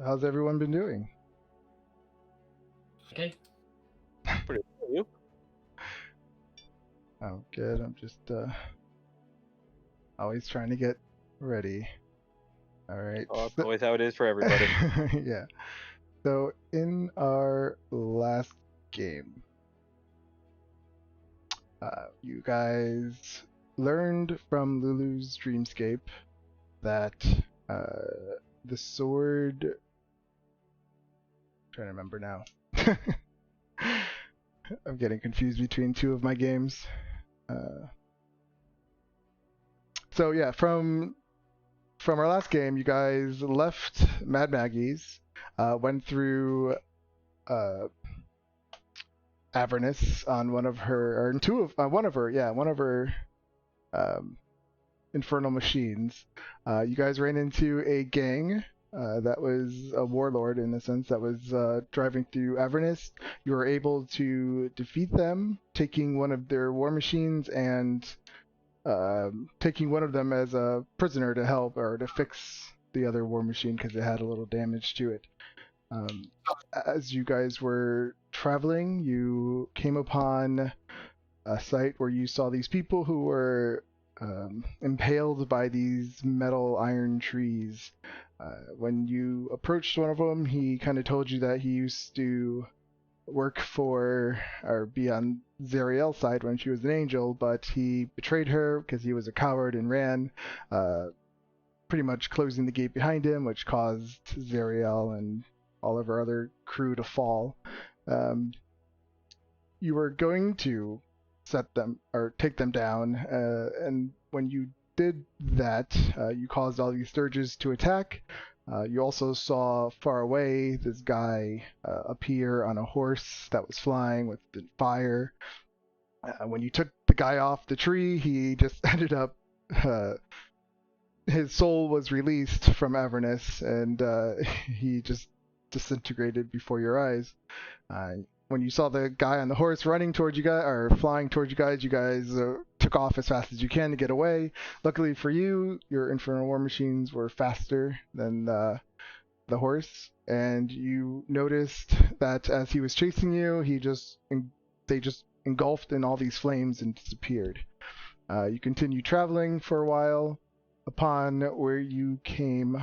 How's everyone been doing? Okay. Pretty cool. You? Oh, good. I'm just always trying to get ready. All right. Oh, that's always how it is for everybody. Yeah. So in our last game, you guys learned from Lulu's dreamscape that the sword. I'm trying to remember now. I'm getting confused between two of my games. So yeah, from our last game, you guys left Mad Maggie's, went through Avernus on one of her, or one of her infernal machines. You guys ran into a gang that was a warlord in a sense that was driving through Avernus. You were able to defeat them, taking one of their war machines and taking one of them as a prisoner to help or to fix the other war machine because it had a little damage to it. As you guys were traveling, you came upon a site where you saw these people who were impaled by these metal iron trees. When you approached one of them, he kind of told you that he used to work for or be on Zariel's side when she was an angel, but he betrayed her because he was a coward and ran, pretty much closing the gate behind him, which caused Zariel and all of our other crew to fall. You were going to set them or take them down, and when you did that, you caused all these Sturges to attack. You also saw far away this guy appear on a horse that was flying with the fire. When you took the guy off the tree, he just ended up. His soul was released from Avernus, and he just disintegrated before your eyes. When you saw the guy on the horse running towards you guys or flying towards you guys took off as fast as you can to get away. Luckily for you, your infernal war machines were faster than the horse, and you noticed that as he was chasing you, they just engulfed in all these flames and disappeared. You continued traveling for a while upon where you came.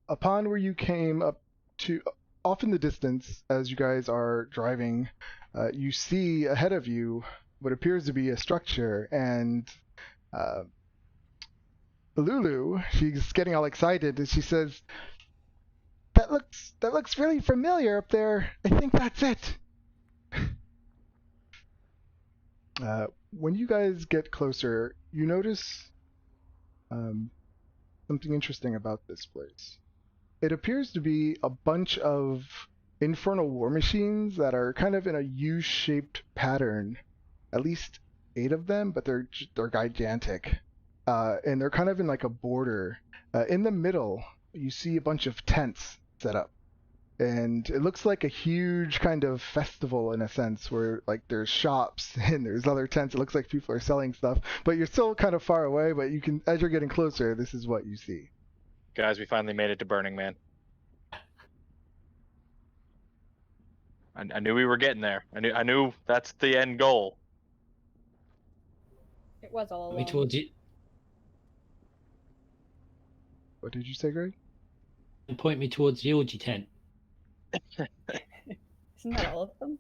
Upon where you came up to, off in the distance, as you guys are driving, you see ahead of you what appears to be a structure, and Lulu, she's getting all excited, and she says, that looks really familiar up there. I think that's it." When you guys get closer, you notice something interesting about this place. It appears to be a bunch of infernal war machines that are kind of in a U-shaped pattern. At least 8 of them, but they're gigantic, and they're kind of in like a border. In the middle, you see a bunch of tents set up, and it looks like a huge kind of festival in a sense, where like there's shops and there's other tents. It looks like people are selling stuff, but you're still kind of far away. But you can, as you're getting closer, this is what you see. Guys, we finally made it to Burning Man. I knew we were getting there. I knew that's the end goal. It was all We along. towards it. What did you say, Greg? Point me towards the orgy tent. Isn't that all of them?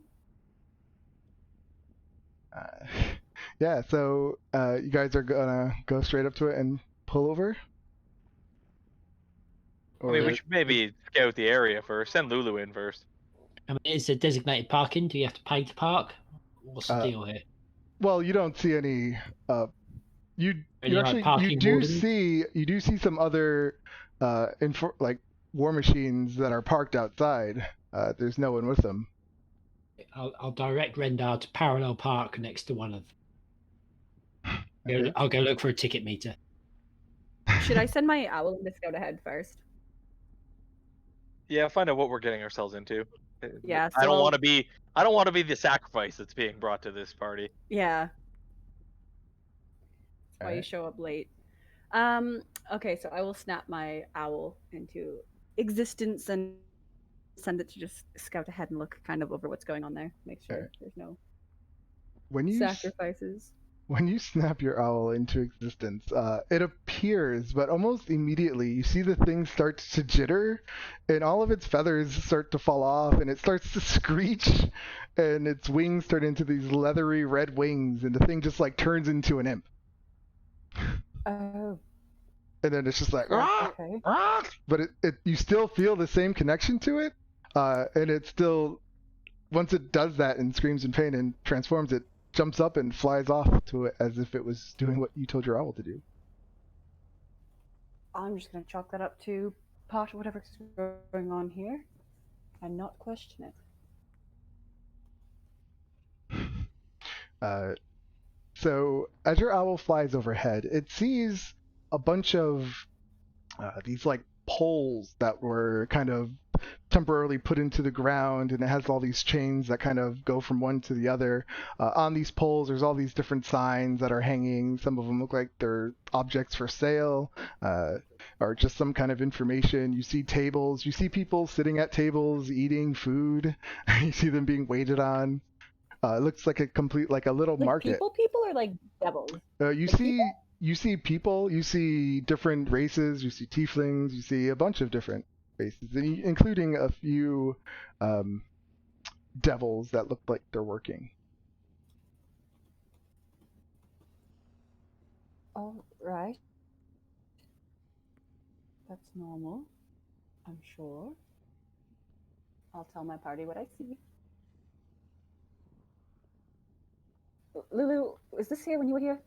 Yeah, so you guys are gonna go straight up to it and pull over? I mean, we should maybe scout the area first. Send Lulu in first. I mean, is it designated parking? Do you have to pay to park? What's the deal here? Well, you don't see any. You do see some other like war machines that are parked outside. There's no one with them. I'll direct Rendar to parallel park next to one of them. Okay. I'll go look for a ticket meter. Should I send my owl to scout ahead first? Yeah, find out what we're getting ourselves into. Yeah, I don't want to be the sacrifice that's being brought to this party. Yeah. why you Alright. show up late. Okay, so I will snap my owl into existence and send it to just scout ahead and look kind of over what's going on there. Make sure Alright. there's no When you sacrifices. when you snap your owl into existence, it appears, but almost immediately you see the thing start to jitter, and all of its feathers start to fall off, and it starts to screech, and its wings turn into these leathery red wings, and the thing just like turns into an imp, Oh, and then it's just like, okay. but it you still feel the same connection to it, and it still, once it does that and screams in pain and transforms, it jumps up and flies off to it as if it was doing what you told your owl to do. I'm just gonna chalk that up to part of whatever's going on here and not question it. So as your owl flies overhead, it sees a bunch of these like poles that were kind of temporarily put into the ground, and it has all these chains that kind of go from one to the other. On these poles, there's all these different signs that are hanging. Some of them look like they're objects for sale, or just some kind of information. You see tables. You see people sitting at tables eating food. You see them being waited on. It looks like a little Like market. people or like devils? You Like see people? you see people, you see different races, you see tieflings, you see a bunch of different races, including a few devils that look like they're working. All right. That's normal, I'm sure. I'll tell my party what I see. Lulu, was this here when you were here?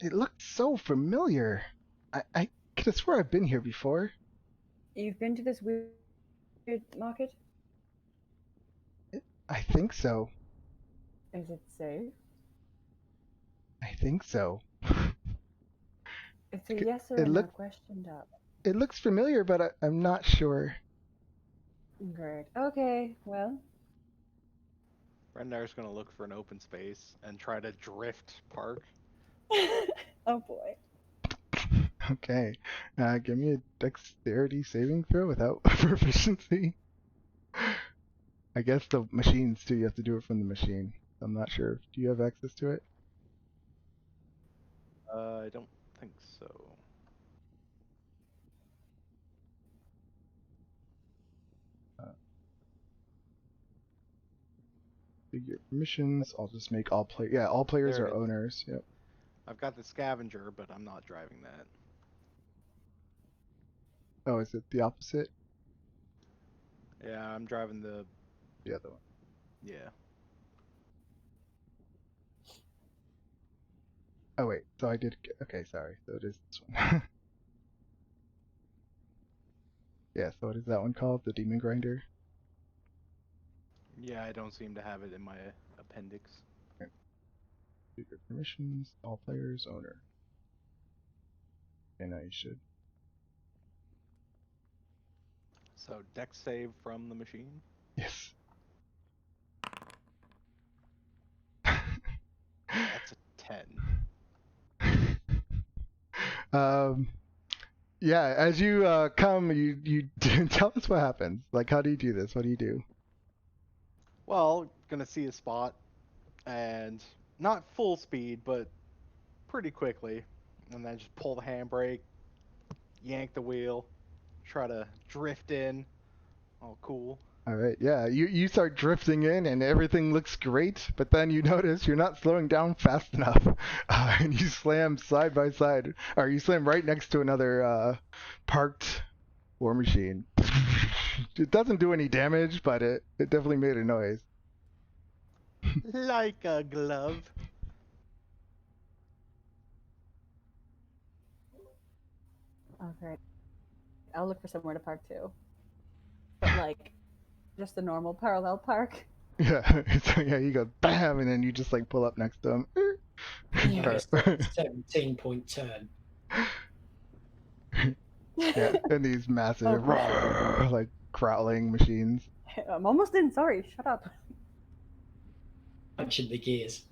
It looked so familiar. I could have swore I've been here before. You've been to this weird market? I think so. Is it safe? I think so. It's a yes or it a no look- question, Doc. It looks familiar, but I'm not sure. Great. Okay, well. Rendar's gonna look for an open space and try to drift park. Oh boy. Okay. Give me a dexterity saving throw without proficiency. I guess the machines too, you have to do it from the machine. I'm not sure. Do you have access to it? I don't think so. Figure permissions. I'll just make all all players There are it is. owners. Yep. I've got the scavenger, but I'm not driving that. Oh, is it the opposite? Yeah, I'm driving the The other one. yeah. Oh wait, so I did. Okay, sorry. So it is this one. Yeah. So what is that one called? The Demon Grinder. Yeah, I don't seem to have it in my appendix. Figure permissions. All players owner. Okay, now you should. So dex save from the machine. Yes. That's a 10. Yeah, as you come, you tell us what happens. Like, how do you do this? What do you do? Well, gonna see a spot, and not full speed, but pretty quickly, and then just pull the handbrake, yank the wheel, try to drift in. Oh, cool. All right, yeah, you start drifting in, and everything looks great, but then you notice you're not slowing down fast enough, and you slam side by side, or you slam right next to another parked war machine. It doesn't do any damage, but it definitely made a noise. Like a glove. Okay. I'll look for somewhere to park too. But like, just a normal parallel park. Yeah, so yeah, you go bam, and then you just like pull up next to him. Yeah, it's a 17-point turn. Yeah, and these massive, Okay. like growling machines. I'm almost in. Sorry, shut up. Punching the gears.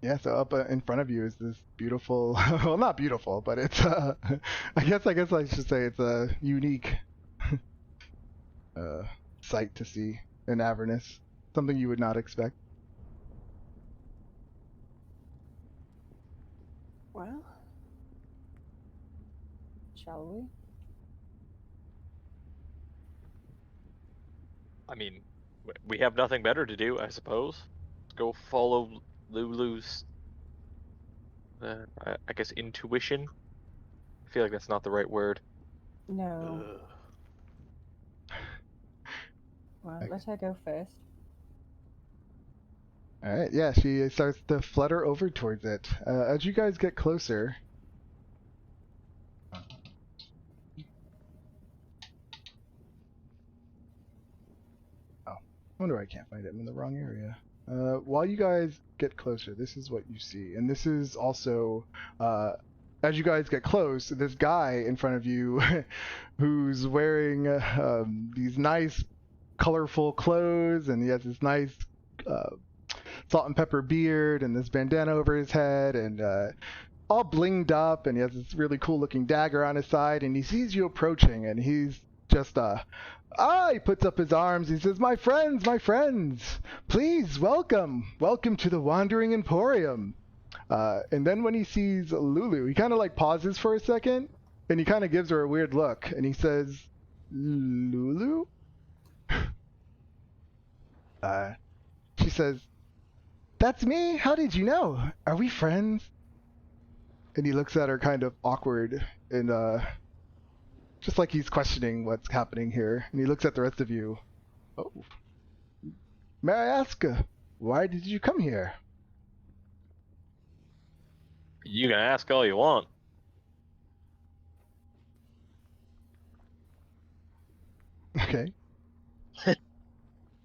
Yeah, so up in front of you is this beautiful, well, not beautiful, but it's, I guess I should say it's a unique sight to see in Avernus. Something you would not expect. Well, shall we? I mean, we have nothing better to do, I suppose. Go follow Lulu's, I guess, intuition. I feel like that's not the right word. No. Well, Okay. let her go first. All right, yeah, she starts to flutter over towards it. As you guys get closer, I wonder why I can't find it. I'm in the wrong area. While you guys get closer, this is what you see, and this is also, as you guys get close, this guy in front of you, who's wearing these nice, colorful clothes, and he has this nice salt and pepper beard, and this bandana over his head, and all blinged up, and he has this really cool looking dagger on his side, and he sees you approaching, and he's just he puts up his arms. He says, my friends, please welcome to the Wandering Emporium. And then when he sees Lulu, he kind of like pauses for a second, and he kind of gives her a weird look, and he says, Lulu? She says, that's me? How did you know? Are we friends? And he looks at her kind of awkward, and just like he's questioning what's happening here. And he looks at the rest of you. Oh. May I ask, why did you come here? You can ask all you want. Okay.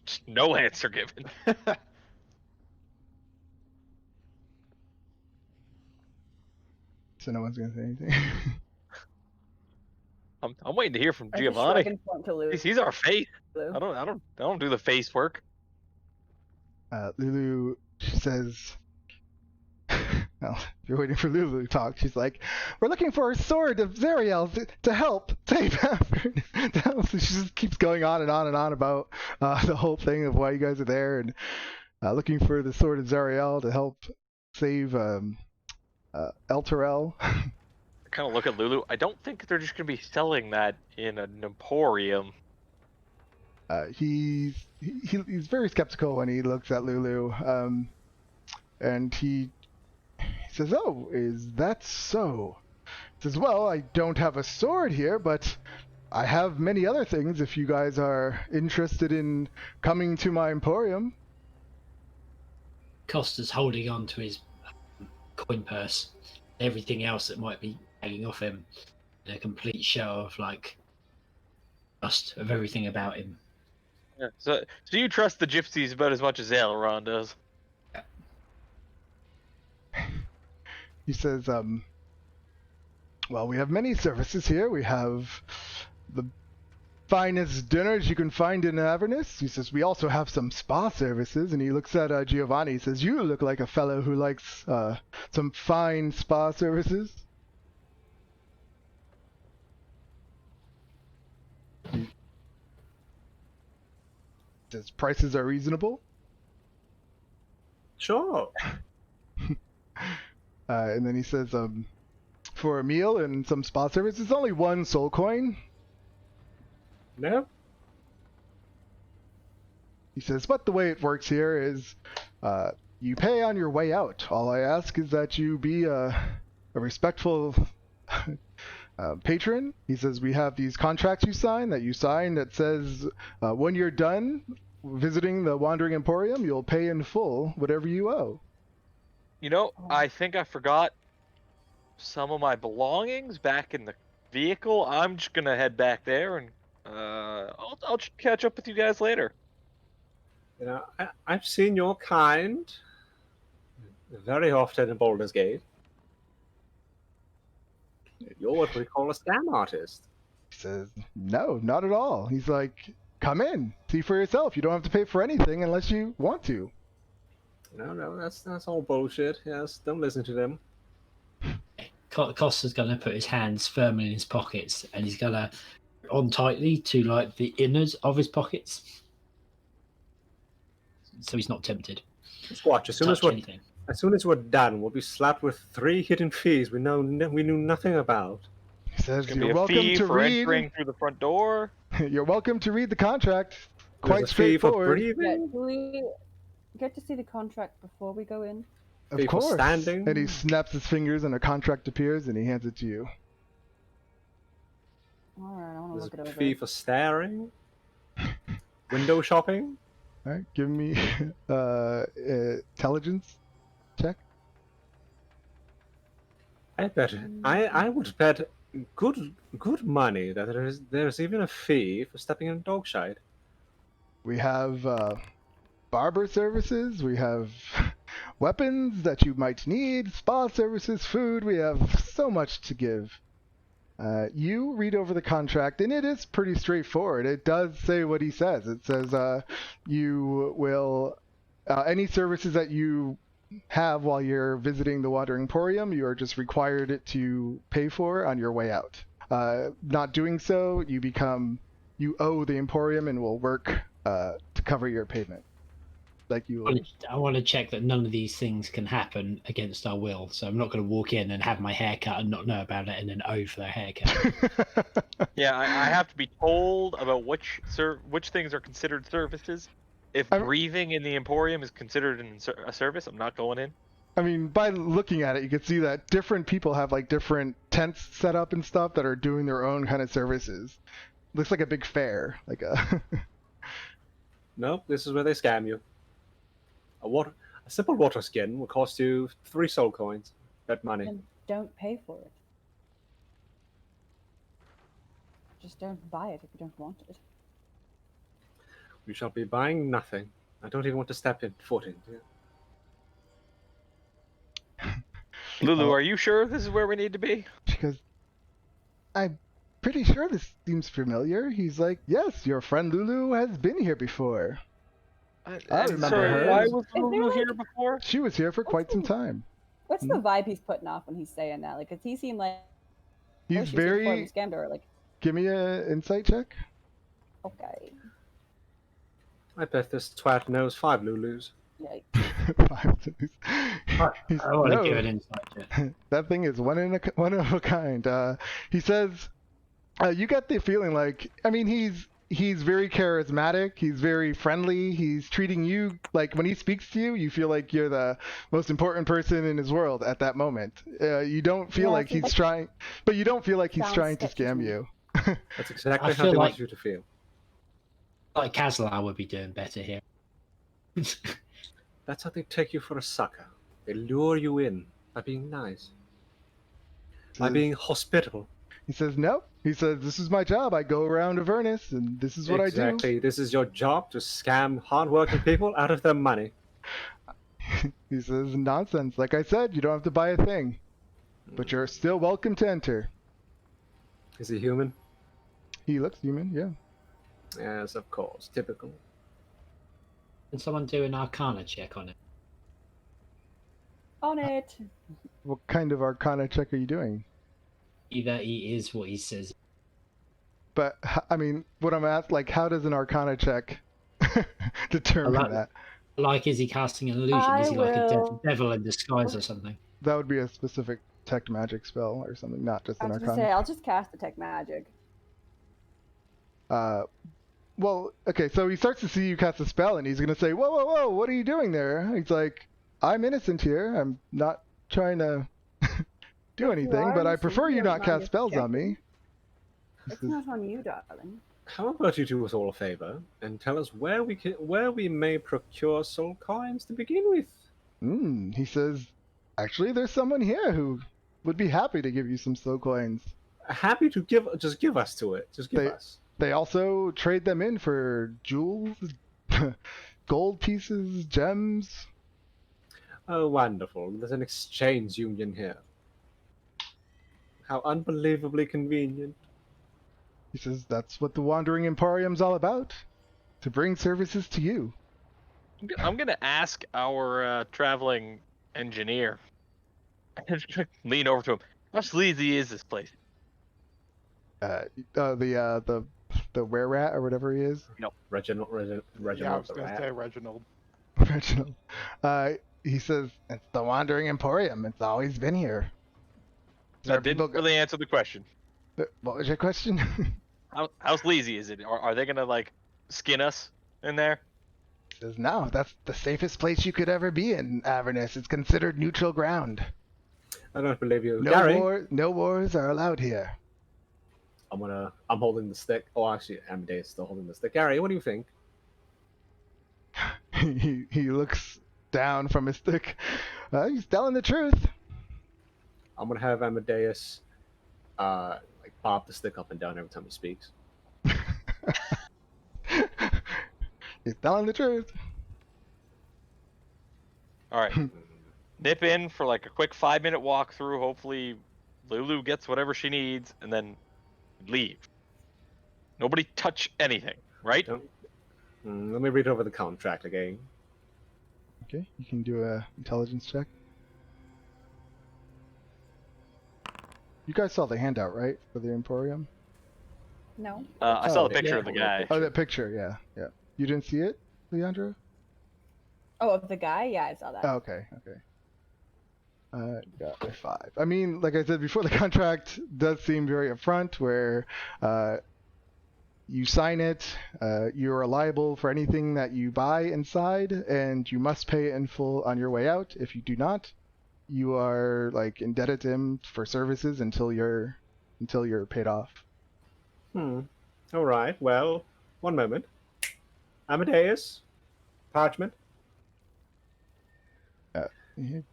Just no answer given. So no one's gonna say anything. I'm waiting to hear from I just Giovanni. shrug and point to Lulu. He's our face. Lulu. I don't do the face work. Lulu, she says, well, if you're waiting for Lulu to talk, she's like, we're looking for a sword of Zariel to help save Avernus. So she just keeps going on and on and on about the whole thing of why you guys are there, and looking for the sword of Zariel to help save Elturel. I kind of look at Lulu. I don't think they're just going to be selling that in an emporium. He's very skeptical when he looks at Lulu, and he says, "Oh, is that so?" He says, "Well, I don't have a sword here, but I have many other things if you guys are interested in coming to my emporium." Costa's holding on to his coin purse. Everything else that might be hanging off him in a complete show of like dust of everything about him. Yeah. So you trust the gypsies about as much as Aileron does? He says, well, we have many services here. We have the finest dinners you can find in Avernus. He says, we also have some spa services. And he looks at Giovanni. He says, you look like a fellow who likes some fine spa services. He says, prices are reasonable. Sure. And then he says, for a meal and some spa service, it's only 1 soul coin. No? He says, but the way it works here is you pay on your way out. All I ask is that you be a respectful patron. He says, we have these contracts you sign that says when you're done visiting the Wandering Emporium, you'll pay in full whatever you owe. You know, I think I forgot some of my belongings back in the vehicle. I'm just gonna head back there, and I'll catch up with you guys later. You know, I've seen your kind very often in Baldur's Gate. You're what we call a scam artist. He says, no, not at all. He's like, come in, see for yourself. You don't have to pay for anything unless you want to. No, that's all bullshit. Yes, don't listen to them. Costa's going to put his hands firmly in his pockets, and he's going to on tightly to like the innards of his pockets, so he's not tempted Just watch. to touch anything. As soon as we're done, we'll be slapped with 3 hidden fees we knew nothing about. He says, It's gonna "You're be a welcome fee to for read. entering through the front door. You're welcome to read the contract. There's Quite a fee for straightforward. Yeah, breathing, do we get to see the contract before we go in? Of fee for course." standing. And he snaps his fingers, and a contract appears, and he hands it to you. Alright, I want to There's look it a over. fee for staring, window shopping. All right, give me intelligence check. I would bet good money that there's even a fee for stepping in dog shite. We have barber services. We have weapons that you might need, spa services, food. We have so much to give. You read over the contract, and it is pretty straightforward. It does say what he says. It says you will any services that you have while you're visiting the Wandering Emporium, you are just required to pay for on your way out. Not doing so, you owe the Emporium and will work to cover your payment. Like you. I want to check that none of these things can happen against our will. So I'm not going to walk in and have my hair cut and not know about it, and then owe for their haircut. Yeah, I have to be told about which things are considered services. If breathing in the Emporium is considered a service, I'm not going in. I mean, by looking at it, you can see that different people have like different tents set up and stuff that are doing their own kind of services. Looks like a big fair, like a. Nope, this is where they scam you. A simple water skin will cost you 3 soul coins. Bet money. And don't pay for it. Just don't buy it if you don't want it. We shall be buying nothing. I don't even want to step foot in. Lulu, are you sure this is where we need to be? She goes, I'm pretty sure this seems familiar. He's like, yes, your friend Lulu has been here before. I remember her. Why was there, Lulu like- here before? She was here for quite some time. What's the vibe he's putting off when he's saying that? Like, does he seem like He's she was here before we very. scammed her? Like, Give me an insight check. okay, I bet this twat knows 5 Lulus. like, He's- I want no, to give an insight check. that thing is one of a kind. He says, you get the feeling like, I mean, he's very charismatic. He's very friendly. He's treating you like when he speaks to you, you feel like you're the most important person in his world at that moment. You don't feel Yeah, like he's trying, but you don't feel like he's Sounds trying to sketchy to scam me. you. That's exactly I how feel they like- want you to feel. Like Kazlar would be doing better here. That's how they take you for a sucker. They lure you in by being nice, by being hospitable. He says, no. He says, this is my job. I go around Avernus, and this is what I do. Exactly. This is your job, to scam hardworking people out of their money. He says, nonsense. Like I said, you don't have to buy a thing. But you're still welcome to enter. Is he human? He looks human, yeah. Yes, of course. Typical. Can someone do an Arcana check on it? on it. What kind of Arcana check are you doing? Either he is what he says. But, I mean, what I'm asking, like, how does an Arcana check determine I like- that? Like, is he casting an illusion? I Is he like a will- devil in disguise or something? That would be a specific detect magic spell or something, not just I an was gonna Arcana. say I'll just cast detect magic. Well, okay, so he starts to see you cast a spell, and he's gonna say, whoa, whoa, whoa, what are you doing there? He's like, I'm innocent here. I'm not trying to do You anything, are but I innocent, prefer you you're not not cast spells on me. It's not on you, darling. How about you do us all a favor and tell us where we may procure soul coins to begin with? He says, actually, there's someone here who would be happy to give you some soul coins. Happy to give us to it. Just give us. They also trade them in for jewels, gold pieces, gems. Oh, wonderful. There's an exchange union here. How unbelievably convenient. He says, that's what the Wandering Emporium's all about. To bring services to you. I'm gonna ask our traveling engineer. Lean over to him. How sleazy is this place? The were rat or whatever he is. Reginald Yeah, I was the gonna rat. say Reginald. Reginald. He says it's the Wandering Emporium. It's always been here. There That are people didn't really answer the question. What was your question? How sleazy is it? Are they gonna like skin us in there? Says no. That's the safest place you could ever be in Avernus. It's considered neutral ground. I don't believe you. No Gary, no wars are allowed here. I'm holding the stick. Oh, actually, Amadeus is still holding the stick. Gary, what do you think? He looks down from his stick. He's telling the truth. I'm gonna have Amadeus, like pop the stick up and down every time he speaks. He's telling the truth. All right. Nip in for like a quick 5-minute walkthrough. Hopefully, Lulu gets whatever she needs, and then leave. Nobody touch anything, right? Don't. Let me read over the contract again. Okay, you can do a intelligence check. You guys saw the handout, right, for the Emporium? No. I saw the yeah, picture of the guy. Oh, that picture, yeah. You didn't see it, Leandro? Oh, of the guy? Yeah, I saw that. Oh, okay. Got a 5. I mean, like I said before, the contract does seem very upfront, where you sign it, you are liable for anything that you buy inside, and you must pay it in full on your way out. If you do not, you are like indebted to him for services until you're paid off. All right. Well, one moment. Amadeus, parchment. He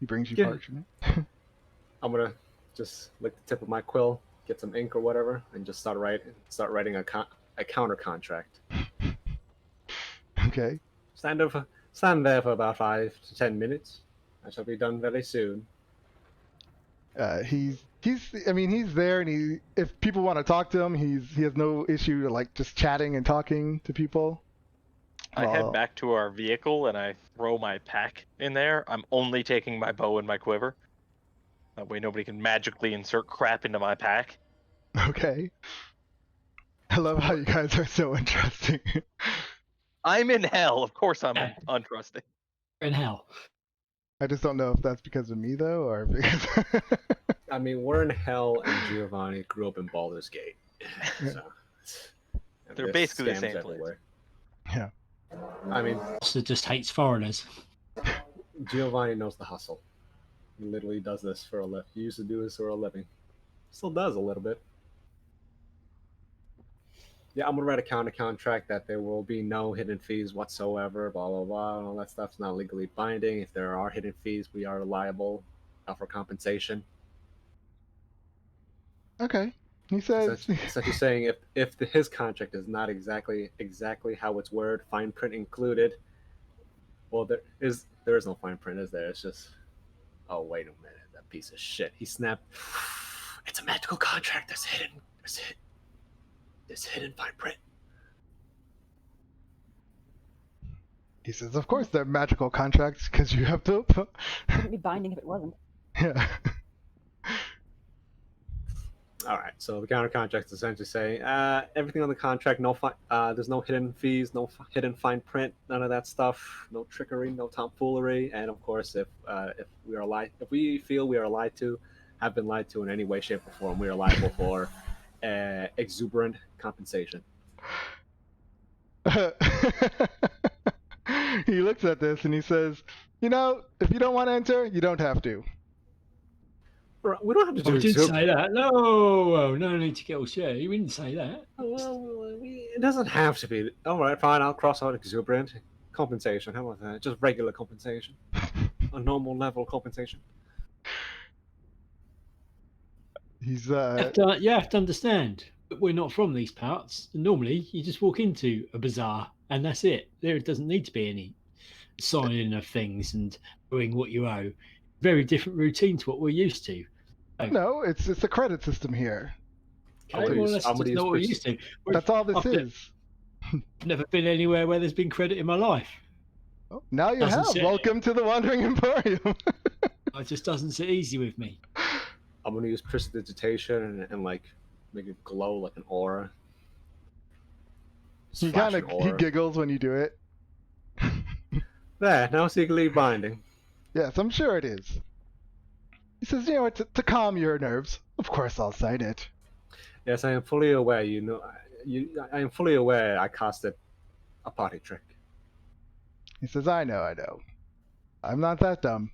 brings you Yeah. parchment. I'm gonna just lick the tip of my quill, get some ink or whatever, and just start writing a counter contract. Okay. Stand there for about 5 to 10 minutes. I shall be done very soon. He's there, and if people want to talk to him, he has no issue like just chatting and talking to people. I head back to our vehicle and I throw my pack in there. I'm only taking my bow and my quiver. That way nobody can magically insert crap into my pack. Okay. I love how you guys are so interesting. I'm in hell. Of course I'm untrusting. In hell. I just don't know if that's because of me though, or because. I mean, we're in hell, and Giovanni grew up in Baldur's Gate. So, They're there's basically the scams same place. everywhere. Yeah. I mean, Also just hates foreigners. Giovanni knows the hustle. He literally does this for a living. He used to do this for a living. Still does a little bit. Yeah, I'm gonna write a counter contract that there will be no hidden fees whatsoever. Blah blah blah. All that stuff's not legally binding. If there are hidden fees, we are liable for compensation. Okay. He says. Essentially saying if his contract is not exactly how it's worded, fine print included. Well, there is no fine print, is there? It's just, oh wait a minute, that piece of shit. He snapped. It's a magical contract. There's hidden fine print. He says, of course they're magical contracts because you have to. Wouldn't be binding if it wasn't. Yeah. All right. So the counter contract is essentially saying everything on the contract. There's no hidden fees, no hidden fine print, none of that stuff. No trickery, no tomfoolery, and of course, if we feel we are have been lied to in any way, shape, or form, we are liable for exuberant compensation. He looks at this and he says, if you don't want to enter, you don't have to. We don't have to do I didn't say that. No need to get all shady. We didn't say that. Well, it doesn't have to be. All right, fine. I'll cross out exuberant compensation. How about that? Just regular compensation, a normal level compensation. He's You have to understand, we're not from these parts. Normally, you just walk into a bazaar and that's it. There doesn't need to be any signing of things and doing what you owe. Very different routine to what we're used to. No, it's a credit system here. Okay, well, that's just not what we're used to. That's all this is. I've never been anywhere where there's been credit in my life. Oh, now you Doesn't have. sit- Welcome to the Wandering Emporium. It just doesn't sit easy with me. I'm gonna use prestidigitation and like make it glow like an aura. Just he flash kind an of he aura. giggles when you do it. There, now secretly binding. Yes, I'm sure it is. He says, to calm your nerves. Of course, I'll sign it. Yes, I am fully aware. I am fully aware. I casted a party trick. He says, I know. I'm not that dumb.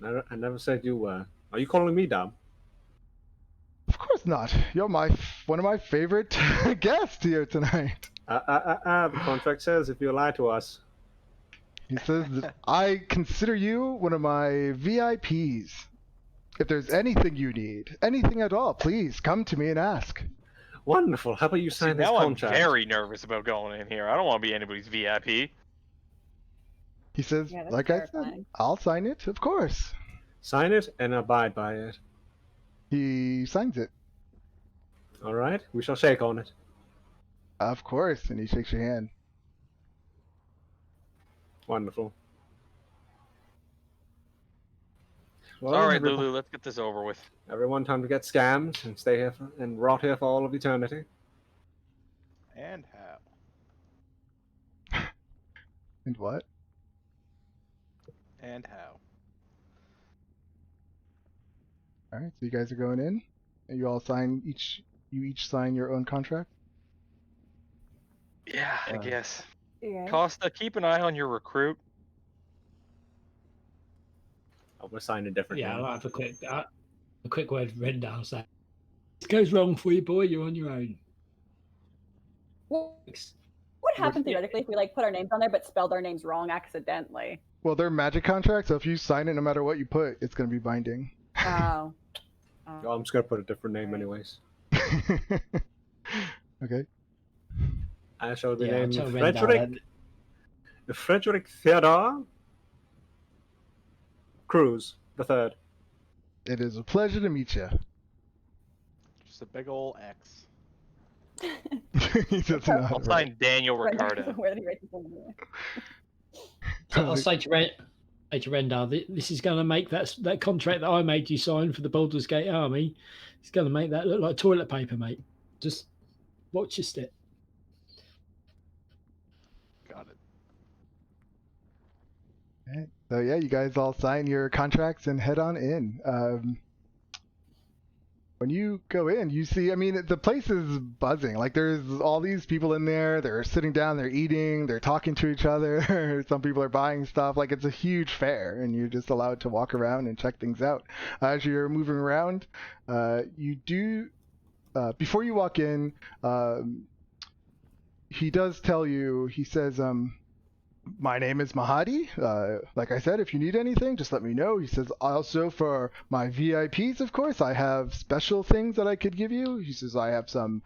I never said you were. Are you calling me dumb? Of course not. You're one of my favorite guests here tonight. The contract says if you lie to us. He says, I consider you one of my VIPs. If there's anything you need, anything at all, please come to me and ask. Wonderful. How about you See, sign this now I'm contract? very nervous about going in here. I don't want to be anybody's VIP. He says, Yeah, that's like I said, terrifying. I'll sign it, of course. Sign it and abide by it. He signs it. All right. We shall shake on it. Of course, and he shakes your hand. Wonderful. Well, All right, everyone, Lulu, let's get this over with. everyone, time to get scammed and stay here and rot here for all of eternity. And how? And what? And how? All right, so you guys are going in, and you all sign you each sign your own contract. Yeah, I guess. Yeah. Costa, keep an eye on your recruit. I'm gonna sign a different Yeah, name. I'll have a quick word for Rendell. So, if it goes wrong for you, boy, you're on your own. What Thanks. happens theoretically if we like put our names on there but spelled our names wrong accidentally? Well, they're magic contracts, so if you sign it, no matter what you put, it's going to be binding. Oh. Oh, I'm just gonna put a different name anyways. Okay. I shall be Yeah, I'll named tell Rendell Frederick Theodore Cruz the Third. It is a pleasure to meet you. Just a big ol' X. He doesn't know how I'll to write. sign Daniel Ricardo. Where did he write his name down? So I'll say to Rendell, this is going to make that contract that I made you sign for the Baldur's Gate Army. It's going to make that look like toilet paper, mate. Just watch your step. Got it. Alright, so yeah, you guys all sign your contracts and head on in. When you go in, you see, I mean, the place is buzzing. Like, there's all these people in there. They're sitting down, they're eating, they're talking to each other. Some people are buying stuff. Like, it's a huge fair, and you're just allowed to walk around and check things out. As you're moving around, you do, before you walk in, he does tell you, he says, my name is Mahadi. Like I said, if you need anything, just let me know. He says, also for my VIPs, of course, I have special things that I could give you. He says, I have some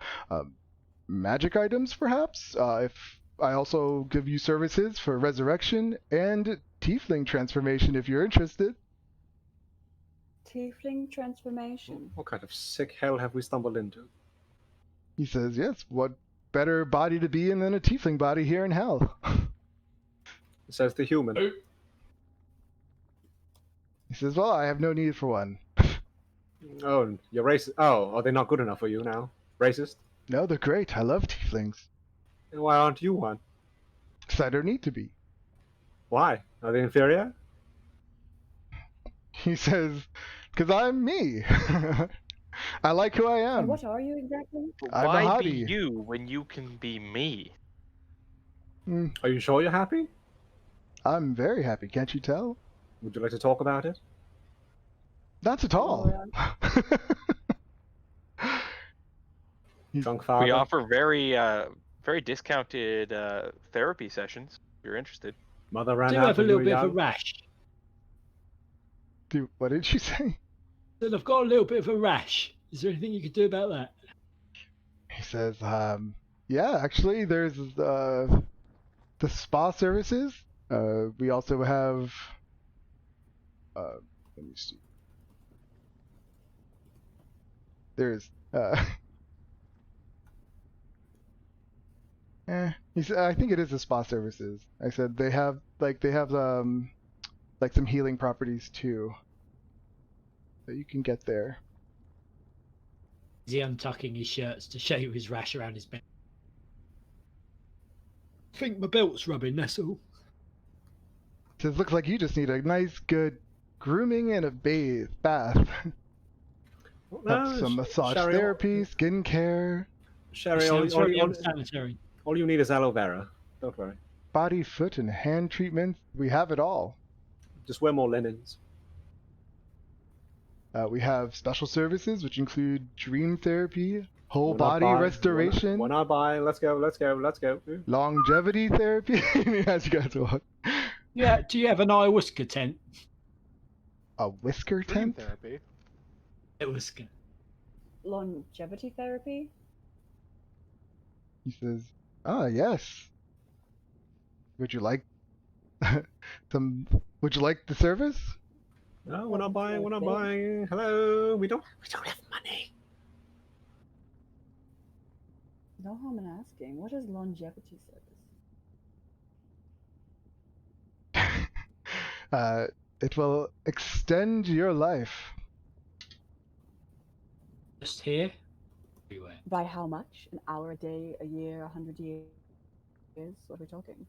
magic items, perhaps. If I also give you services for resurrection and tiefling transformation, if you're interested. Tiefling transformation. What kind of sick hell have we stumbled into? He says, yes, what better body to be in than a tiefling body here in hell? Says the human. He says, well, I have no need for one. Oh, you're racist. Oh, are they not good enough for you now? Racist? No, they're great. I love tieflings. And why aren't you one? Because I don't need to be. Why? Are they inferior? He says, because I'm me. I like who I And am. what are you exactly? I'm Why a be hottie. you when you can be me? Are you sure you're happy? I'm very happy, can't you tell? Would you like to talk about it? Not at all. Drunk father? We offer very discounted therapy sessions. If you're interested. Mother I ran do out have a when you little were bit of a young? rash. Dude, what did you say? Then I've got a little bit of a rash. Is there anything you could do about that? He says, yeah, actually, there's the spa services. We also have, let me see. There's, I think it is the spa services. I said they have like some healing properties too that you can get there. Is he untucking his shirts to show you his rash around his back? I think my belt's rubbing, that's all. Says looks like you just need a nice good grooming and a bath. Have some massage Sherry, therapy, skincare, Sherry, Sounds very unsanitary. all you need is aloe vera. Don't worry. body, foot, and hand treatments. We have it all. Just wear more linens. We have special services, which include dream therapy, whole We're not body buying- restoration, We're not buying. Let's go. longevity therapy. As you guys walk. Yeah, do you have an ayahuasca tent? A whisker Dream tent? therapy. Ayahuasca. Longevity therapy? He says, "Ah, yes. Would you like Would you like the service?" No, we're not buying. We're not buying. Hello, we don't have money. No harm in asking. What is longevity service? It will extend your life. Just here? Everywhere. By how much? An hour a day, a year, 100 years? What are we talking?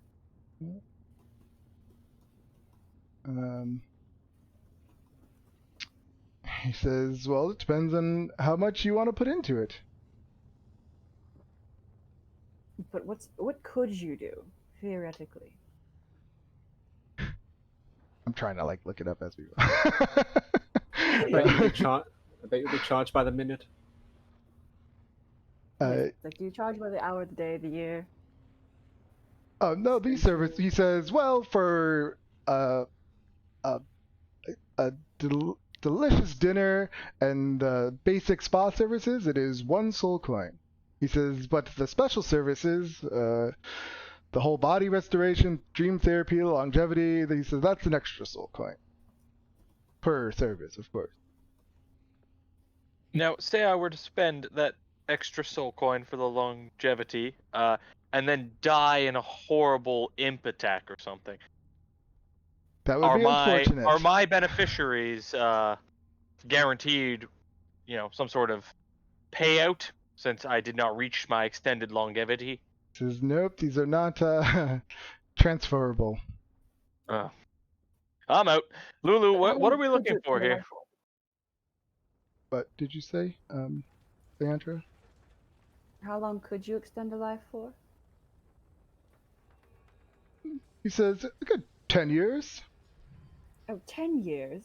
He says, "Well, it depends on how much you want to put into it." But what could you do, theoretically? I'm trying to look it up as we go. I bet you'll be charged by the minute. Like, do you charge by the hour, the day, the year? Oh no, these service. He says, "Well, for a delicious dinner and basic spa services, it is 1 soul coin." He says, "But the special services, the whole body restoration, dream therapy, longevity," he says that's an extra soul coin per service, of course. Now, say I were to spend that extra soul coin for the longevity, and then die in a horrible imp attack or something. That would be unfortunate. Are my beneficiaries guaranteed, some sort of payout since I did not reach my extended longevity? He says, "Nope, these are not transferable." I'm out. Lulu, what are we looking for here? What did you say, Leandra? How long could you extend a life for? He says, "A good 10 years." Oh, 10 years?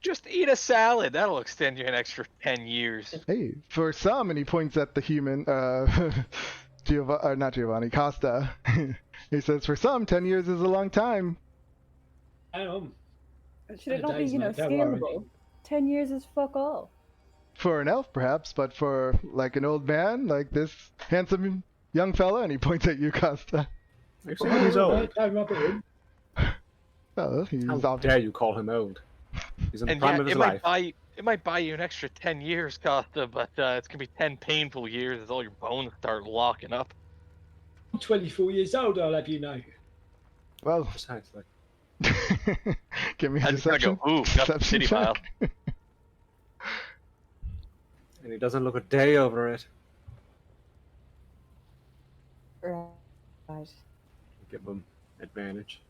Just eat a salad. That'll extend you an extra 10 years. Hey, for some, and he points at the human, not Giovanni, Costa. He says, "For some, 10 years is a long time." Should it not be, days, mate, don't worry. scalable? 10 years is fuck all. For an elf, perhaps, but for, an old man, like this handsome young fella, and he points at you, Costa. Actually, he's old. Don't rub it in. Well, he's How obviously... dare you call him old? He's in the And prime yeah, of his it life. might buy you an extra 10 years, Costa, but it's gonna be 10 painful years as all your bones start locking up. I'm 24 years old, I'll have you know. Well, Precisely. give me a I just gotta deception. go, ooh, got the deception city check. file. And he doesn't look a day over it. Right. Give him advantage.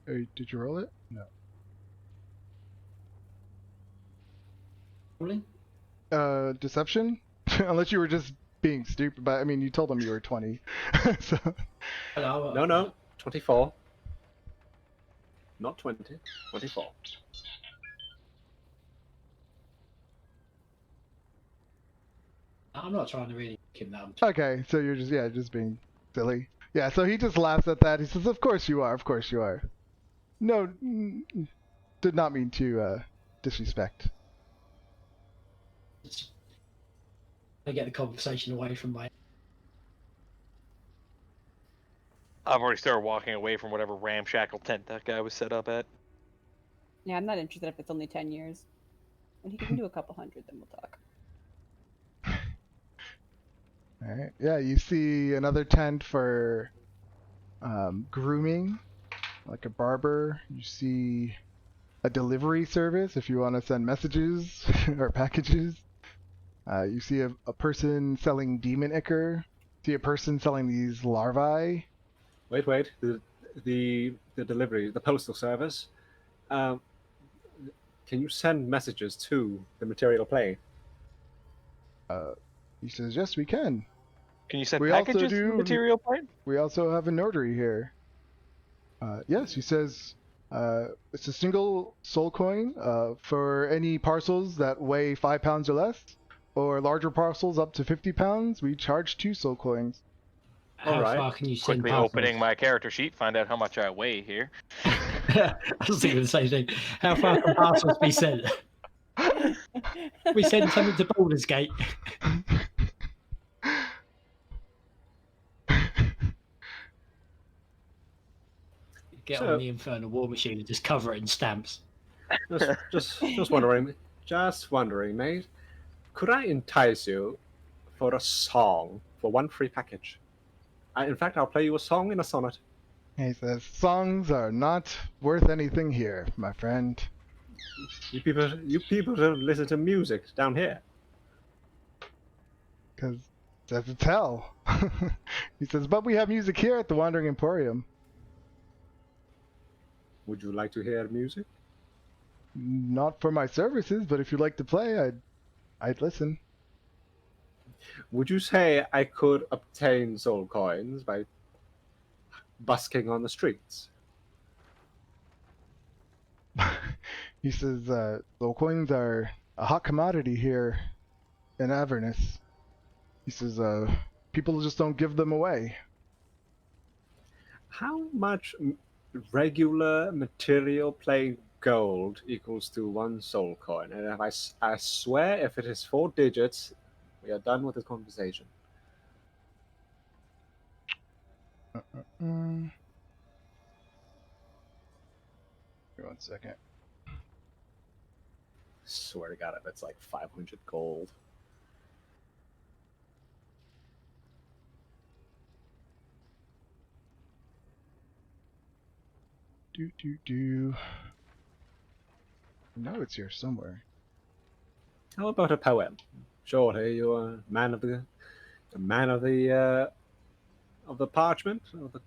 Hey, did you roll it? No. Rolling? Deception? Unless you were just being stupid, but I mean, you told him you were 20. So, Hello. No. 24. Not 20. 24. I'm not trying to really make him that. okay, so you're just being silly. Yeah, so he just laughs at that. He says, "Of course you are, of course you are." No, did not mean to disrespect. I get the conversation away from my. I've already started walking away from whatever ramshackle tent that guy was set up at. Yeah, I'm not interested if it's only 10 years. When he can do a couple hundred, then we'll talk. All right. Yeah, you see another tent for grooming, like a barber. You see a delivery service if you want to send messages or packages. You see a person selling demon ichor. See a person selling these larvae. Wait. The delivery, the postal service. Can you send messages to the material plane? He says, yes, we can. Can you send We also packages to do- the material plane? We also have a notary here. Yes, he says it's a single soul coin for any parcels that weigh 5 pounds or less, or larger parcels up to 50 pounds. We charge 2 soul coins. How Alright. far can you send Quickly parcels? opening my character sheet, find out how much I weigh here. I was thinking the same thing. How far can parcels be sent? We send something to Baldur's Gate. Get So- on the Infernal War Machine and just cover it in stamps. Just wondering, mate. Could I entice you for a song for 1 free package? In fact, I'll play you a song in a sonnet. He says, songs are not worth anything here, my friend. You people don't listen to music down here. Because that's a tell. He says, but we have music here at the Wandering Emporium. Would you like to hear music? Not for my services, but if you'd like to play, I'd listen. Would you say I could obtain soul coins by busking on the streets? He says, soul coins are a hot commodity here in Avernus. He says, people just don't give them away. How much regular material plain gold equals to 1 soul coin? And if I swear, if it is 4 digits, we are done with this conversation. Mm. Wait 1 second. Swear to God, if it's like 500 gold. Do. I know it's here somewhere. How about a poem? Surely you're a man of the parchment, of the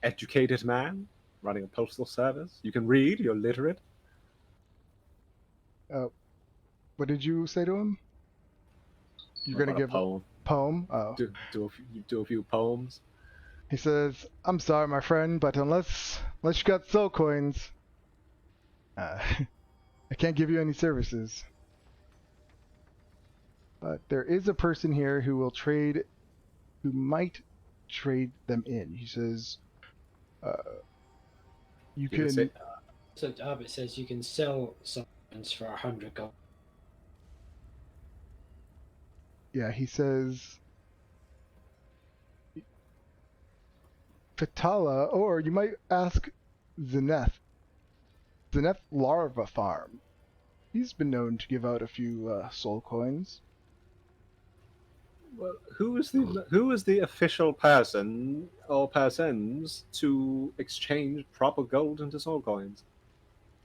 educated man running a postal service. You can read. You're literate. What did you say to him? You're How gonna about give a poem. poem? Oh. Do a few poems. He says, I'm sorry, my friend, but unless you got soul coins, I can't give you any services. But there is a person here who might trade them in. He says, you can can. say- So it says you can sell something for 100 gold. Yeah, he says, Fatala, or you might ask Zeneth. Zeneth Larva Farm. He's been known to give out a few soul coins. Well, who is the official person or persons to exchange proper gold into soul coins?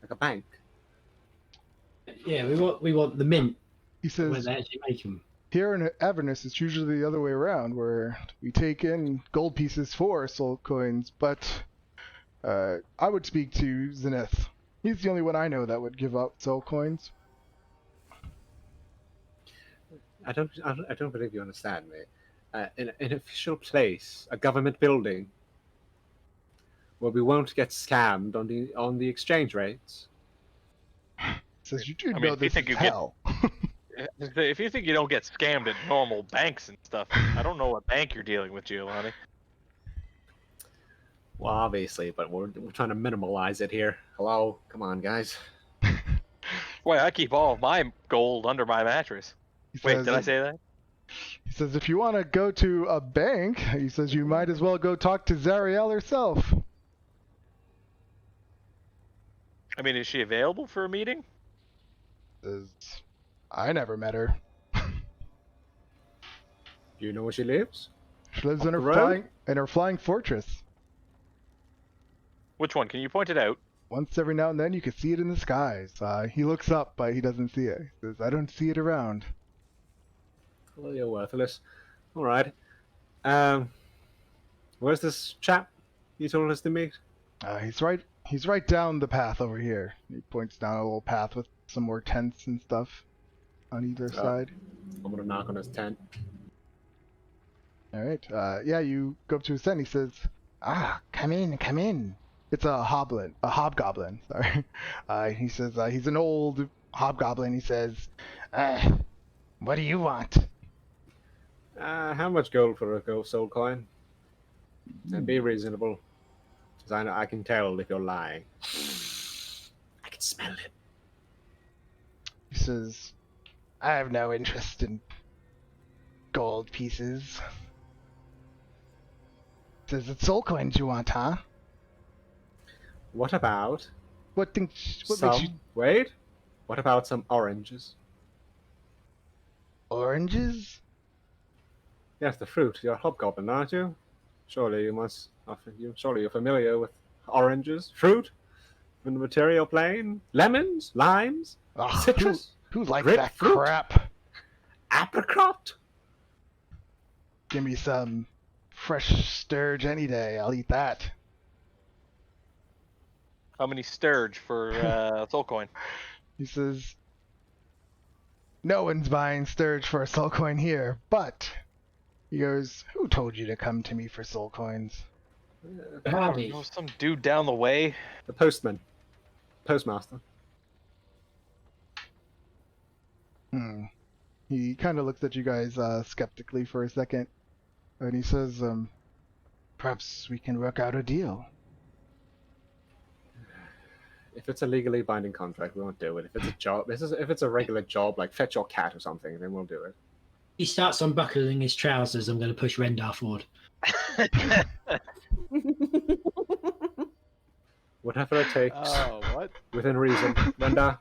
Like a bank. Yeah, we want the mint He when says, they actually make them. here in Avernus, it's usually the other way around, where we take in gold pieces for soul coins, but I would speak to Zenith. He's the only one I know that would give out soul coins. I don't believe you understand me. In an official place, a government building, where we won't get scammed on the exchange rates. Says, you do I mean, know if you this think is you get- hell. If you think you don't get scammed at normal banks and stuff, I don't know what bank you're dealing with, Giovanni. Well, obviously, but we're trying to minimalize it here. Hello, come on, guys. Boy, I keep all of my gold under my mattress. He Wait, says, did I say that? He says, if you want to go to a bank, he says you might as well go talk to Zariel herself. I mean, is she available for a meeting? Says, I never met her. Do you know where she lives? She lives Up in the road? her flying fortress. Which one? Can you point it out? Once every now and then you can see it in the skies. He looks up, but he doesn't see it. He says, I don't see it around. Well, you're worthless. All right. Where's this chap you told us to meet? He's right down the path over here. He points down a little path with some more tents and stuff on either side. I'm gonna knock on his tent. All right. Yeah, you go up to his tent. He says, come in, come in. It's a hobgoblin. Sorry. He says he's an old hobgoblin. He says, what do you want? How much gold for a gold soul coin? And be reasonable, because I can tell if you're lying. I can smell it. He says, I have no interest in gold pieces. He says, it's soul coins you want, huh? What about What makes you Wait. What about some oranges? oranges? Yes, the fruit. You're a hobgoblin, aren't you? Surely you're familiar with oranges, fruit from the material plane, lemons, limes, Oh, citrus, who likes that grapefruit? crap? apricot. Give me some fresh sturge any day. I'll eat that. How many sturge for soul coin? He says, no one's buying sturge for a soul coin here, but he goes, who told you to come to me for soul coins? Howdy. Oh, some dude down the way. The postmaster. He kind of looks at you guys skeptically for a second, and he says, perhaps we can work out a deal. If it's a legally binding contract, we won't do it. If it's a job, if it's a regular job like fetch your cat or something, then we'll do it. He starts unbuckling his trousers. I'm going to push Rendar forward. Whatever it takes, Oh, what? within reason. Renda,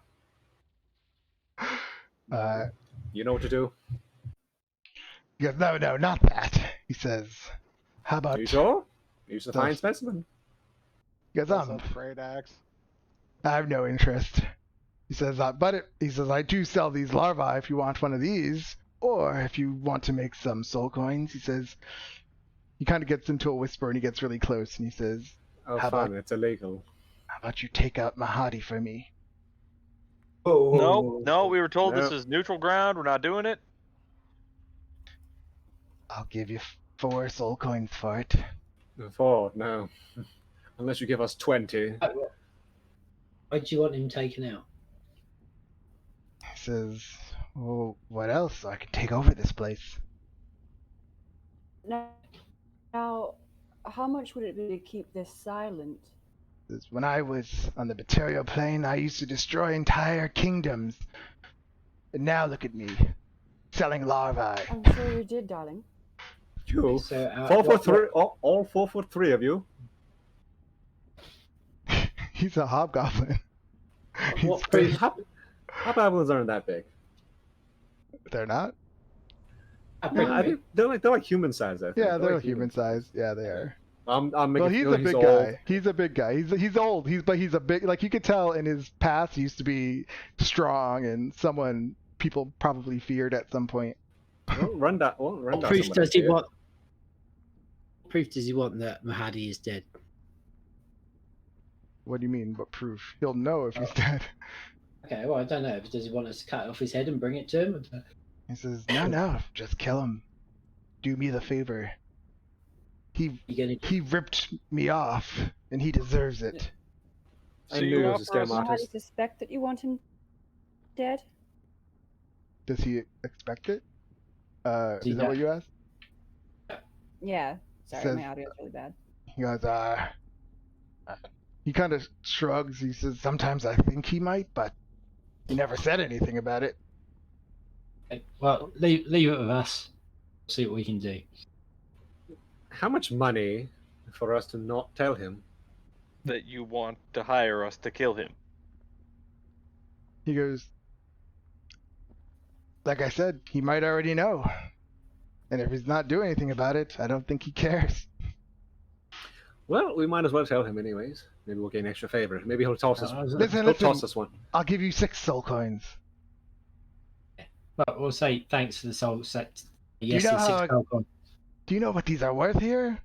you know what to do. He goes, no, not that. He says, how about... Are you sure? Use a fine specimen. He goes, What's up, great axe? I have no interest. He says, he says, I do sell these larvae if you want one of these, or if you want to make some soul coins. He says, he kind of gets into a whisper and he gets really close and he says, Oh, How fine, about- it's illegal. how about you take out Mahadi for me? No, we were told this Nope. is neutral ground. We're not doing it. I'll give you 4 soul coins for it. 4, no. Unless you give us 20. Why do you want him taken out? He says, well, what else? I can take over this place. Now, how much would it be to keep this silent? He says, when I was on the material plane, I used to destroy entire kingdoms. And now look at me, selling larvae. I'm sure you did, darling. You. So, 4 for 3. All 4 for 3 of you. He's a hobgoblin. He's What big. proof? Hobgoblins aren't that big. They're not? I I think they're like human sized. I think. Yeah, they're like human sized. Yeah, they are. I'm Well, making he's feel a big old. guy. He's a big guy. He's old. He's a big, like you could tell in his past he used to be strong and someone people probably feared at some point. Run that. What proof does he want? What proof does he want that Mahadi is dead? What do you mean? What proof? He'll know if he's dead. Okay, well, I don't know. Does he want us to cut off his head and bring it to him? He says, no, just kill him. Do me the favor. You gonna... He ripped me off, and he deserves it. I So knew you he was a offer us- scam How do you artist. suspect that you want him dead? Does he expect it? He Is that what you asked? Yeah. Sorry, Says- my audio's really bad. He goes, He kind of shrugs. He says, "Sometimes I think he might, but he never said anything about it." Well, leave it with us. See what we can do. How much money for us to not tell him? That you want to hire us to kill him. He goes, "Like I said, he might already know. And if he's not doing anything about it, I don't think he cares." Well, we might as well tell him anyways. Maybe we'll gain extra favor. Maybe he'll toss us. Listen, He'll toss us one. I'll give you 6 soul coins. But we'll say thanks for the soul set. you know how- Do you know what these are worth here?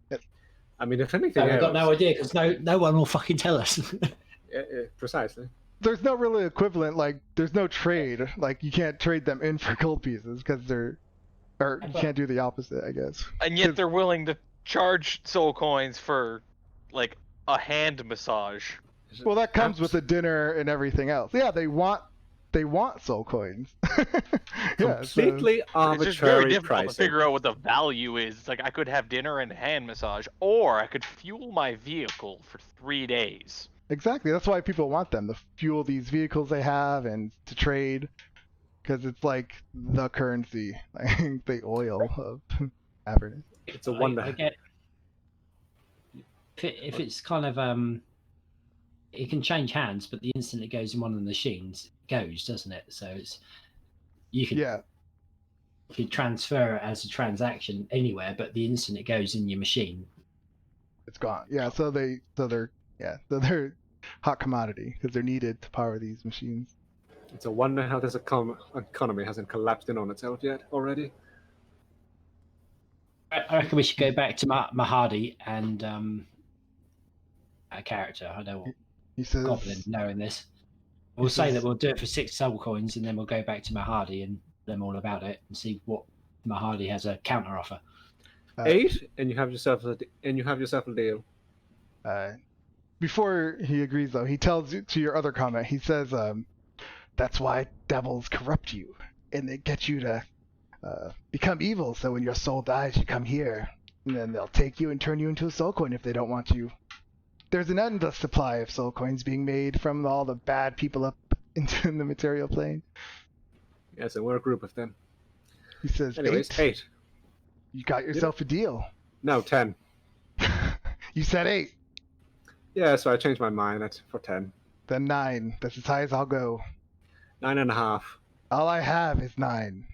I mean, if anything, I've else, got no idea because no one will fucking tell us. precisely. There's no really equivalent, like, there's no trade. Like, you can't trade them in for gold pieces because you can't do the opposite, I guess. And yet they're willing to charge soul coins for, like, a hand massage. Well, that comes with the dinner and everything else. Yeah, they want soul coins. Yeah, Completely It's just very arbitrary difficult to pricing. figure out what the value is. It's like I could have dinner and hand massage, or I could fuel my vehicle for 3 days. exactly. That's why people want them, to fuel these vehicles they have and to trade, because it's like the currency, like the oil of Avernus. It's a wonder. I get if it's kind of it can change hands, but the instant it goes in one of the machines, it goes, doesn't it? So it's you can Yeah, transfer it as a transaction anywhere, but the instant it goes in your machine, it's gone. Yeah, so they're hot commodity because they're needed to power these machines. It's a wonder how this economy hasn't collapsed in on itself yet already. I reckon we should go back to Mahadi and a character. I know He says, Goblin knowing this. We'll say that we'll do it for 6 soul coins, and then we'll go back to Mahadi and tell them all about it and see what Mahadi has a counter offer. 8, and you have yourself a deal. Before he agrees, though, he tells you to your other comment. He says, "That's why devils corrupt you, and they get you to become evil. So when your soul dies, you come here, and then they'll take you and turn you into a soul coin if they don't want you. There's an endless supply of soul coins being made from all the bad people up into the material plane." Yes, and we're a group of them. He says, Anyways, 8. You got yourself a deal. No, 10. You said 8. Yeah, so I changed my mind. That's for 10. Then 9. That's as high as I'll go. 9.5. All I have is 9.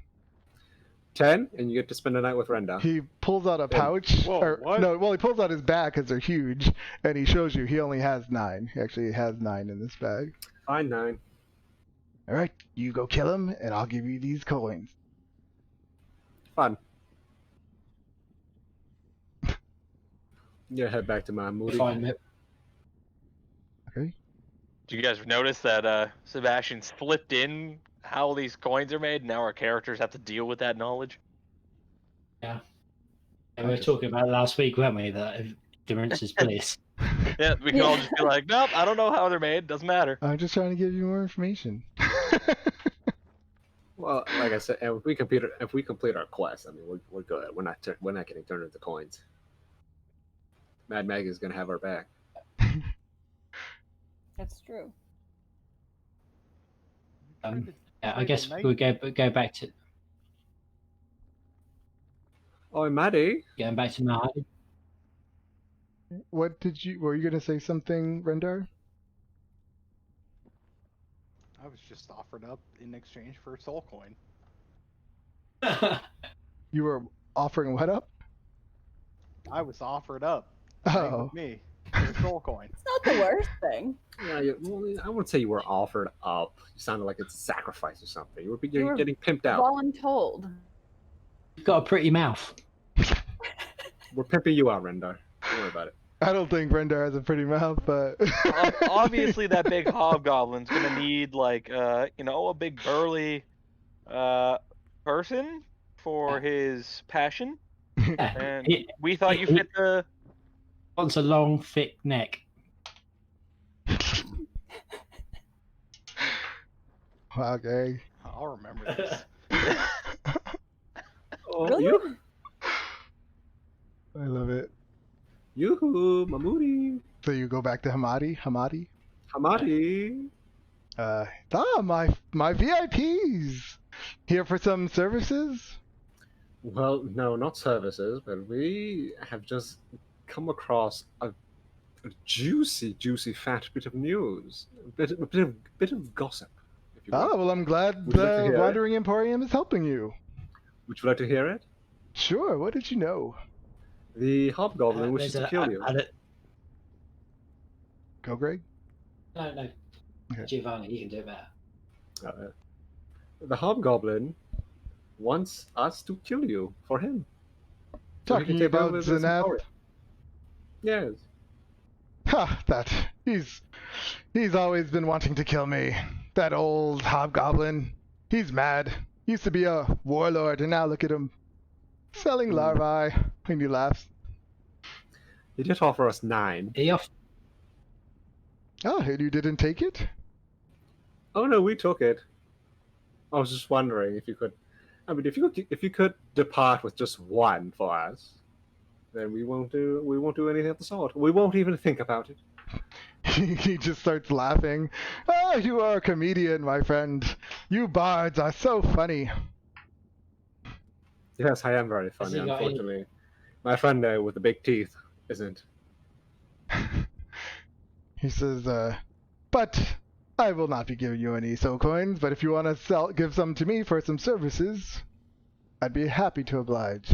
10, and you get to spend the night with Renda. He pulls out a pouch. Whoa, what? No, well, he pulls out his bag because they're huge, and he shows you he only has 9. He actually has 9 in this bag. Fine, 9. All right, you go kill him, and I'll give you these coins. Fun. Yeah, head back to my moody. Fine. Okay. Do you guys notice that Sebastian's flipped in how these coins are made? Now our characters have to deal with that knowledge. Yeah. We were talking about it last week, weren't we? That ignorance is bliss. Yeah, we can all just be like, nope, I don't know how they're made. Doesn't matter. I'm just trying to give you more information. Well, like I said, if we complete our quest, I mean, we're good. We're not getting turned into coins. Mad Maggie's gonna have our back. That's true. Yeah, I guess we'll go back to Oh, Maddie. going back to Mahadi. Were you gonna say something, Rendar? I was just offered up in exchange for a soul coin. You were offering what up? I was offered up. Oh. With me. For a soul coin. It's not the worst thing. Yeah, I wouldn't say you were offered up. You sounded like it's a sacrifice or something. You're were getting pimped out. Voluntold. You've got a pretty mouth. We're pimping you out, Rendar. Don't worry about it. I don't think Rendar has a pretty mouth, but Obviously, that big hobgoblin's gonna need like a big burly person for his passion, Yeah. and we thought you fit the. Wants a long, thick neck. Okay. I'll remember this. Oh, Really? you, I love it. yoo-hoo, Mamudi. So you go back to Hamadi? Hamadi. My VIPs! Here for some services? Well, no, not services, but we have just come across a juicy, fat bit of news, bit of gossip, if you will. Oh, well, I'm glad Would you like to the hear it? Wandering Emporium is helping you. Would you like to hear it? Sure, what did you know? The hobgoblin wishes There's to kill you. Go, Greg? No, Okay. Giovanni, you can do it better. The hobgoblin wants us to kill you for him. So he can Talking take about over this Zanath? emporium. Yes. Ha, he's always been wanting to kill me. That old hobgoblin. He's mad. Used to be a warlord, and now look at him. Selling larvae. And he laughs. He did offer us 9. He off. Oh, and you didn't take it? Oh no, we took it. I was just wondering if you could. I mean, if you could depart with just 1 for us, then we won't do anything of the sort. We won't even think about it. He just starts laughing. Oh, you are a comedian, my friend. You bards are so funny. Yes, I am very funny. he got any- Unfortunately, my friend there with the big teeth isn't. He says, but I will not be giving you any soul coins, but if you want to give some to me for some services, I'd be happy to oblige.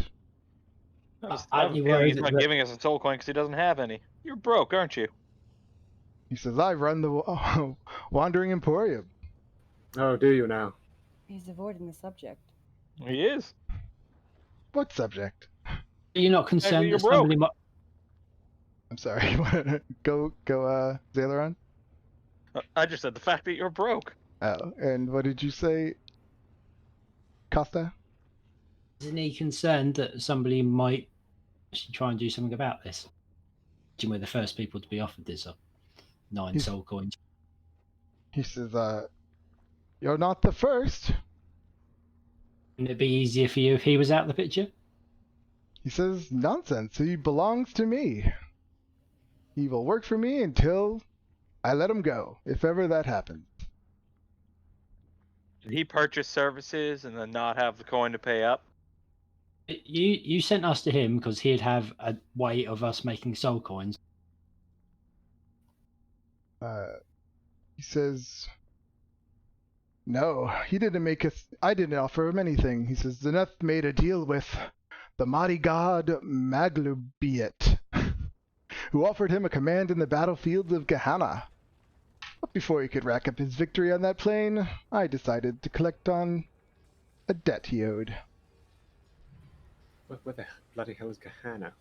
I have Aren't a you feeling worried he's not that- giving us a soul coin because he doesn't have any. You're broke, aren't you? He says, I run the Wandering Emporium. Oh, do you now? He's avoiding the subject. He is. What subject? You're not concerned you're that somebody might. I'm sorry. go, Zaileron? I just said the fact that you're broke. Oh, and what did you say, Costa? Isn't he concerned that somebody might actually try and do something about this? We're the first people to be offered this 9 He's- soul coins. He says, you're not the first. Wouldn't it be easier for you if he was out of the picture? He says, nonsense. He belongs to me. He will work for me until I let him go, if ever that happens. Did he purchase services and then not have the coin to pay up? You sent us to him because he'd have a way of us making soul coins. He says, no, he didn't make us. I didn't offer him anything. He says, Zeneth made a deal with the mighty god Maglubiet, who offered him a command in the battlefields of Gehenna. But before he could rack up his victory on that plane, I decided to collect on a debt he owed. What the bloody hell is Gehenna?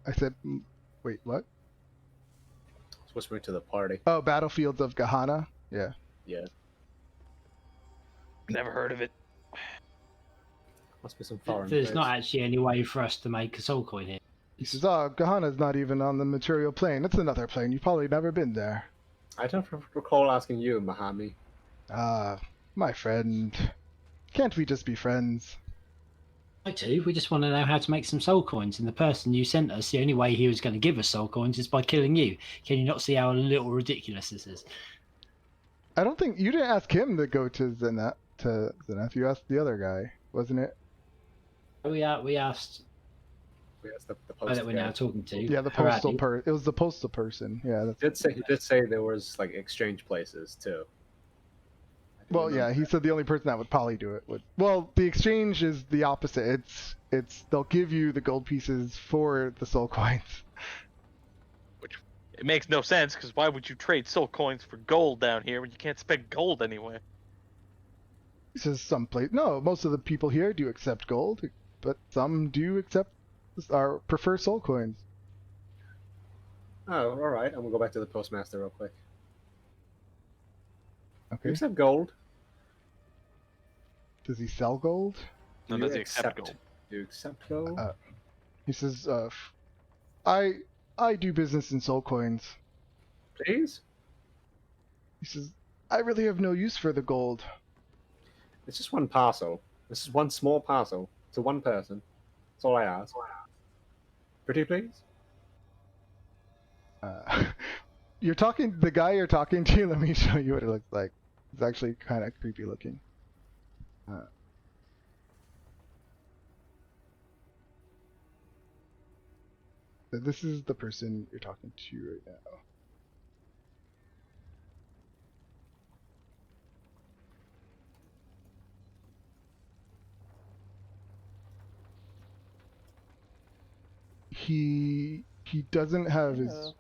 I said, wait, what? It's whispering to the party. Oh, battlefields of Gehenna? Yeah. Yeah. Never heard of it. Must be some foreign. There's place. not actually any way for us to make a soul coin here. He says, oh, Gehenna's not even on the material plane. It's another plane. You've probably never been there. I don't recall asking you, Mahami. Ah, my friend. Can't we just be friends? I do. We just want to know how to make some soul coins. And the person you sent us, the only way he was going to give us soul coins is by killing you. Can you not see how little ridiculous this is? I don't think you didn't ask him to go to Zeneth. You asked the other guy, wasn't it? We asked Yes, the that we're now talking to. Yeah, the postal Haradi. It was the postal person. Yeah. That's... He did say there was like exchange places too. Well, yeah. He said the only person that would probably do it would. Well, the exchange is the opposite. It's they'll give you the gold pieces for the soul coins. It makes no sense because why would you trade soul coins for gold down here when you can't spend gold anywhere? He says someplace. No, most of the people here do accept gold, but some do accept or prefer soul coins. Oh, all right. I'm gonna go back to the postmaster real quick. You Okay. accept gold? Does he sell gold? No, Do does you he accept gold? Do you accept gold? He says, I do business in soul coins. Please? He says, I really have no use for the gold. It's just 1 parcel. This is one small parcel to one person. That's all I ask. Pretty please? You're talking, the guy you're talking to, let me show you what it looks like. It's actually kind of creepy looking. So this is the person you're talking to right now. He doesn't have his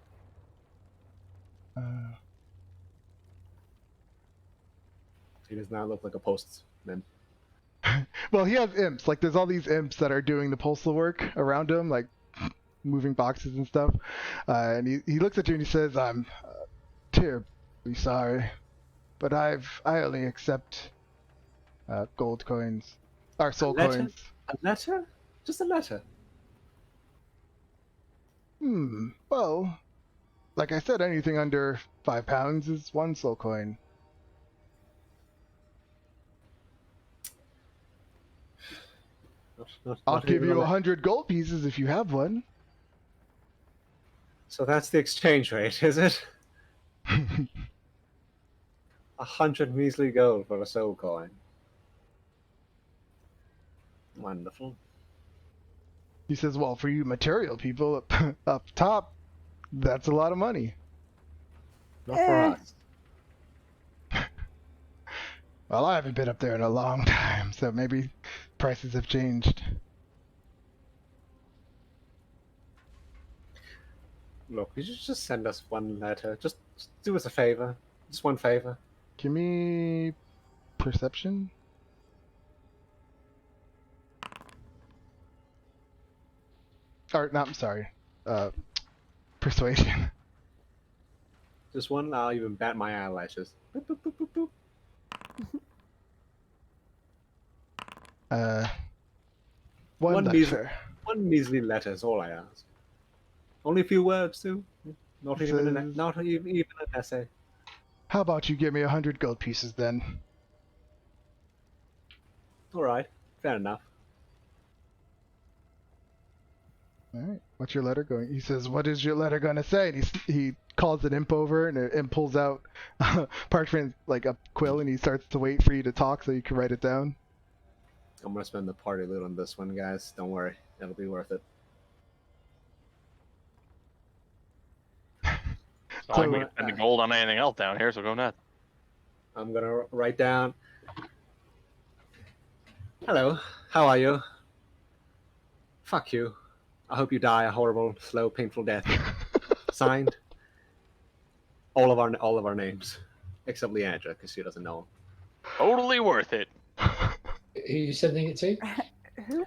He does not look like a postman. well, he has imps. Like, there's all these imps that are doing the postal work around him, like moving boxes and stuff. And he looks at you and he says, "I'm terribly sorry, but I only accept gold coins, or soul letter? coins." A letter? Just a letter. Well, like I said, anything under £5 is one soul coin. I'll Not give even you a 100 gold pieces if you have one. So that's the exchange rate, is it? 100 measly gold for a soul coin. Wonderful. He says, "Well, for you material people up top, that's a lot of money." Not for us. Well, I haven't been up there in a long time, so maybe prices have changed. Look, you should just send us one letter. Just do us a favor. Just one favor. Give me perception. Or, no, I'm sorry. Persuasion. Just one, I'll even bat my eyelashes. Boop, boop, boop, boop, boop. One letter. One measly letter is all I ask. Only a few words, too. Not It even says- an essay. How about you give me 100 gold pieces then? All right, fair enough. All right. What's your letter going? He says, "What is your letter going to say?" And he calls an imp over and pulls out parchment, like a quill, and he starts to wait for you to talk so you can write it down. I'm gonna spend the party loot on this one, guys. Don't worry, it'll be worth it. It's not like we can spend the gold on anything else down here, so go nuts. I'm gonna write down. Hello, how are you? Fuck you. I hope you die a horrible, slow, painful death. Signed. All of our names, except Leandra, because she doesn't know. Totally worth it. Who are you sending it to? Who?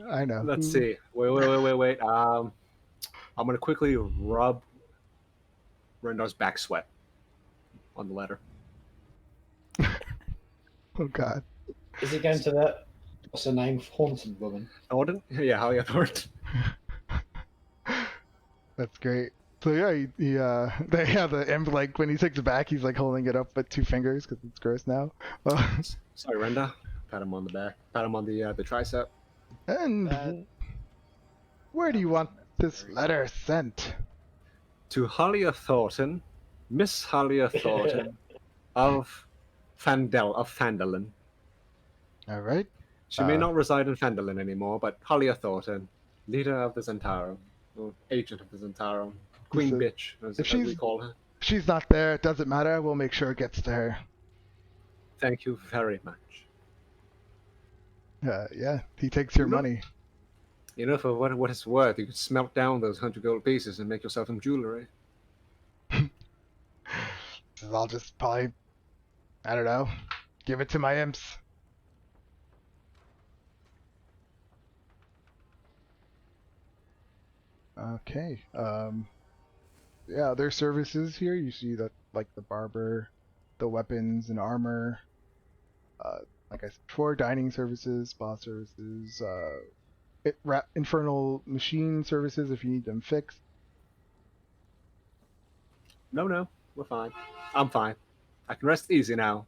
I know. Let's see. Wait. I'm gonna quickly rub Rendar's back sweat on the letter. Oh God. Is it going to that? What's her name? Haunted woman. Thornton? Yeah, how you Thornton? That's great. So yeah, they have the imp, like when he takes it back, he's like holding it up with two fingers because it's gross now. Sorry, Renda. Pat him on the back. Pat him on the tricep. And where do you want this letter sent? To Halia Thornton, Miss Halia Thornton of Fandolin. All right. She may not reside in Fandolin anymore, but Halia Thornton, leader of the Zentarum, or agent of the Zentarum, Queen So, Bitch, as we call her. If she's not there, it doesn't matter. We'll make sure it gets to her. Thank you very much. Yeah, he takes your money. You know, for what it's worth, you could smelt down those 100 gold pieces and make yourself some jewelry. I'll just probably, I don't know, give it to my imps. Okay. Yeah, their services here. You see that, like the barber, the weapons and armor. Like I said before, dining services, spa services, infernal machine services if you need them fixed. No, we're fine. I'm fine. I can rest easy now.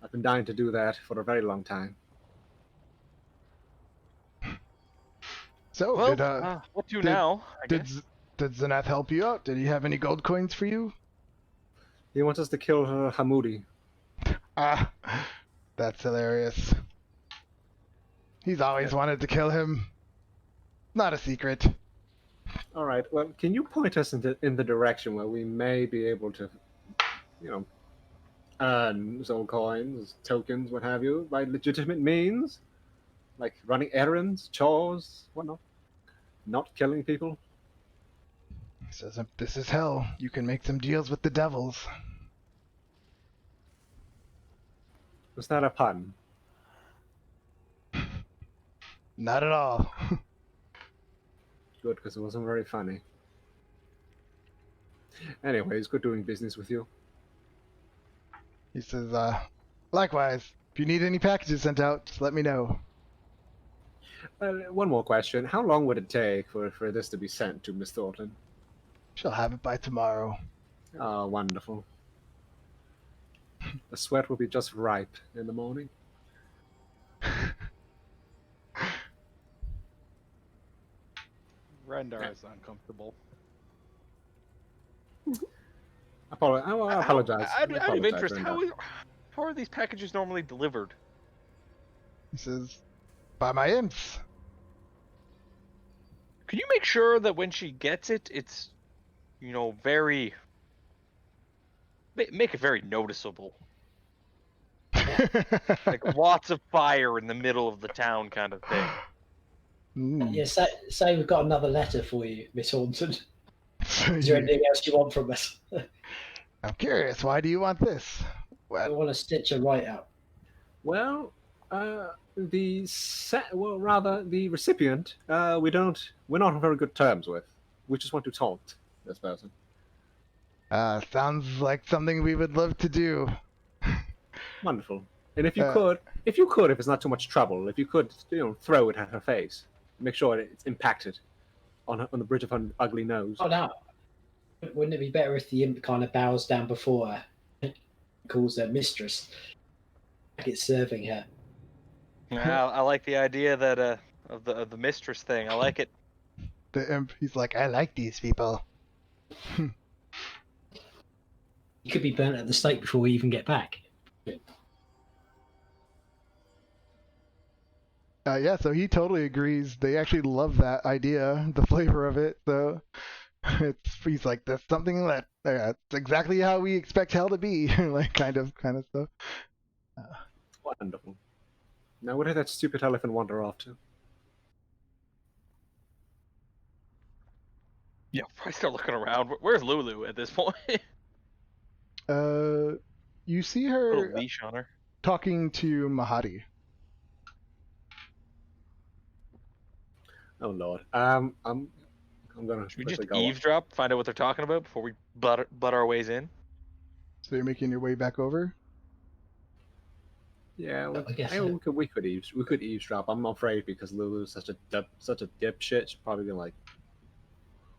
I've been dying to do that for a very long time. So, Well, what do did- now? I did guess. did Zanath help you out? Did he have any gold coins for you? He wants us to kill Hamoudi. Ah, that's hilarious. He's always wanted to kill him. Not a secret. All right. Well, can you point us in the direction where we may be able to, earn some coins, tokens, what have you, by legitimate means, like running errands, chores, whatnot, not killing people? He says, if this is hell, you can make some deals with the devils. Was that a pun? Not at all. Good, because it wasn't very funny. Anyways, good doing business with you. He says, likewise, if you need any packages sent out, just let me know. One more question. How long would it take for this to be sent to Miss Thornton? She'll have it by tomorrow. Oh, wonderful. The sweat will be just ripe in the morning. Rendar is uncomfortable. I apologize. Out of apologize, interest, Brenda. how are these packages normally delivered? He says, by my imps. Can you make sure that when she gets it, it's, very... Make it very noticeable. Like lots of fire in the middle of the town kind of thing. Mm. Yeah, say we've got another letter for you, Miss Hornton. So Is there anything else you want from us? I'm curious, why do you want this? I want to stitch a write out. Well, the recipient, we're not on very good terms with. We just want to taunt this person. Sounds like something we would love to do. Wonderful. And if you could, if it's not too much trouble, if you could, throw it at her face, make sure it's impacted on the bridge of her ugly nose. Oh no! Wouldn't it be better if the imp kind of bows down before her, and calls her mistress, like it's serving her? I like the idea that of the mistress thing. I like it. The imp, he's like, I like these people. You could be burnt at the stake before we even get back. Yeah, so he totally agrees. They actually love that idea, the flavor of it. So he's like, that's something that it's exactly how we expect hell to be, like kind of stuff. Wonderful. Now, where did that stupid elephant wander off to? Yeah, probably start looking around. Where's Lulu at this point? You see Put her a leash on her. talking to Mahadi. Oh Lord. I'm gonna. Should we just quickly go. eavesdrop, find out what they're talking about before we butt our ways in? So you're making your way back over. Yeah, I guess we could eavesdrop. I'm afraid because Lulu's such a dipshit. She's probably gonna like.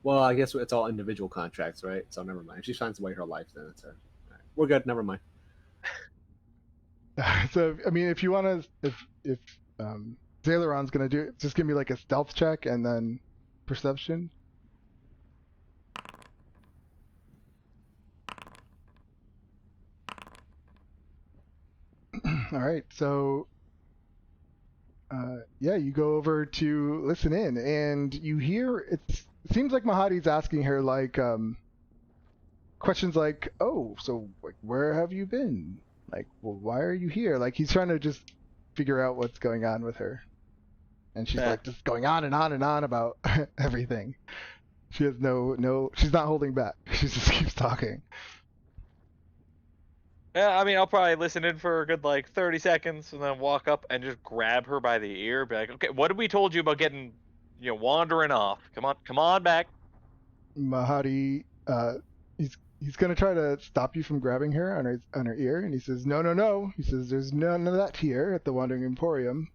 Well, I guess it's all individual contracts, right? So never mind. If she finds away her life, then it's her. Right. We're good. Never mind. So I mean, if you want to, if Zaileron's gonna do it, just give me like a stealth check and then perception. All right, so yeah, you go over to listen in, and you hear it seems like Mahadi's asking her like questions like, "Oh, so like, where have you been? Like, well, why are you here?" Like he's trying to just figure out what's going on with her, and she's like just going on and on and on about everything. She has no, she's not holding back. She just keeps talking. Yeah, I mean, I'll probably listen in for a good 30 seconds and then walk up and just grab her by the ear, be like, "Okay, what did we told you about getting, wandering off? Come on back." Mahadi, he's gonna try to stop you from grabbing her on her ear, and he says, "No." He says, "There's none of that here at the Wandering Emporium.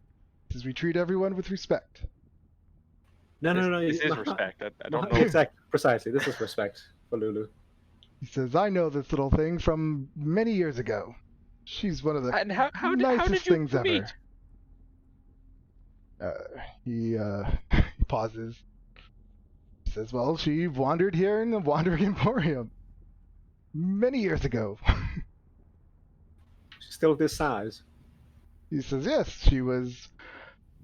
He says we treat everyone with respect." No. This is respect. I don't know. Exactly, precisely. This is respect for Lulu. He says, "I know this little thing from many years ago. She's one of the And how nicest did you things ever. meet? He he pauses. Says, well, she wandered here in the Wandering Emporium many years ago. She's still this size. He says, yes, she was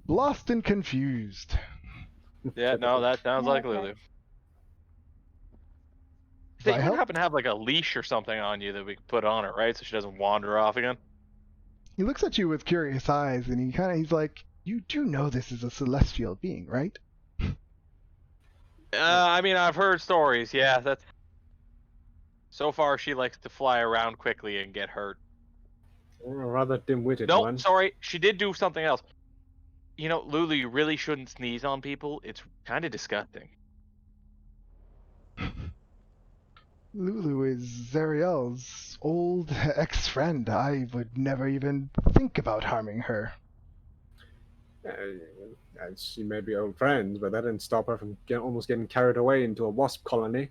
lost and confused. Yeah, no, that sounds like Okay. Lulu. If So I you help? happen to have like a leash or something on you that we could put on her, right? So she doesn't wander off again. He looks at you with curious eyes, and he's like, you do know this is a celestial being, right? I mean, I've heard stories. Yeah, that's. So far, she likes to fly around quickly and get hurt. Or a rather dim-witted No, one. sorry, she did do something else. You know, Lulu, you really shouldn't sneeze on people. It's kind of disgusting. Lulu is Zariel's old ex-friend. I would never even think about harming her. And she may be old friends, but that didn't stop her from almost getting carried away into a wasp colony.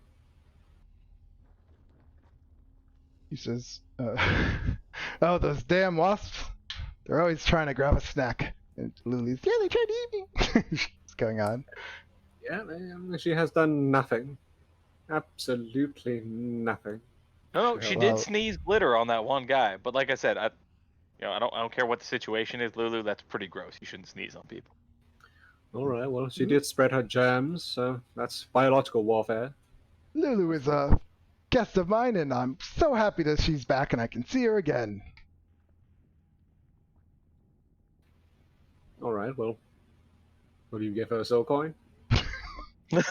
He says, oh, those damn wasps. They're always trying to grab a snack. And Lulu's, yeah, they tried to eat me. What's going on? Yeah, she has done nothing. Absolutely nothing. No, she well- did sneeze glitter on that one guy, but like I said, I don't care what the situation is, Lulu. That's pretty gross. You shouldn't sneeze on people. All right, well, she did spread her germs, so that's biological warfare. Lulu is a guest of mine, and I'm so happy that she's back and I can see her again. All right, well, will you give her a soul coin? She's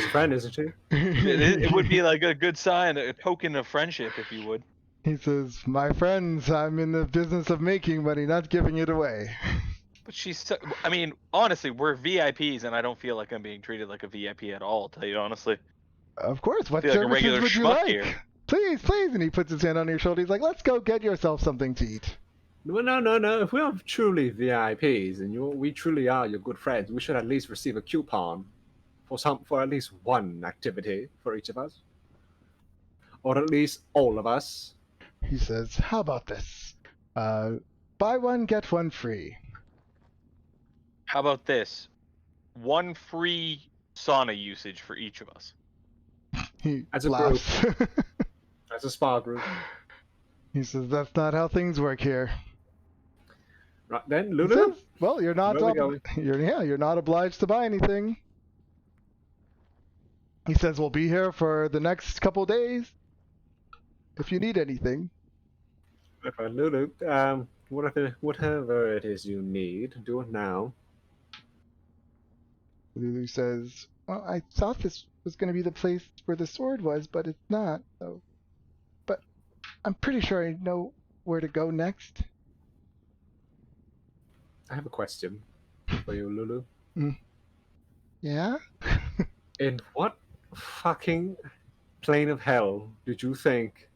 a friend, isn't she? It would be like a good sign, a token of friendship, if you would. He says, my friends, I'm in the business of making money, not giving it away. But I mean, honestly, we're VIPs, and I don't feel like I'm being treated like a VIP at all, to tell you honestly. Of course, what Feel like a services regular would you schmuck like? here. Please, please. And he puts his hand on your shoulder. He's like, let's go get yourself something to eat. No. If we are truly VIPs and we truly are your good friends, we should at least receive a coupon for at least one activity for each of us, or at least all of us. He says, how about this? Buy one, get one free. How about this? One free sauna usage for each of us. He As a laughs. As a spa group. He says, that's not how things work here. Right then, He Lulu. says, well, you're not Where are we you're not obliged to buy anything. He says, we'll be here for the next couple days if you need anything. Okay, Lulu. Whatever it is you need, do it now. Lulu says, well, I thought this was going to be the place where the sword was, but it's not. So, but I'm pretty sure I know where to go next. I have a question for you, Lulu. Yeah? In what fucking plane of hell did you think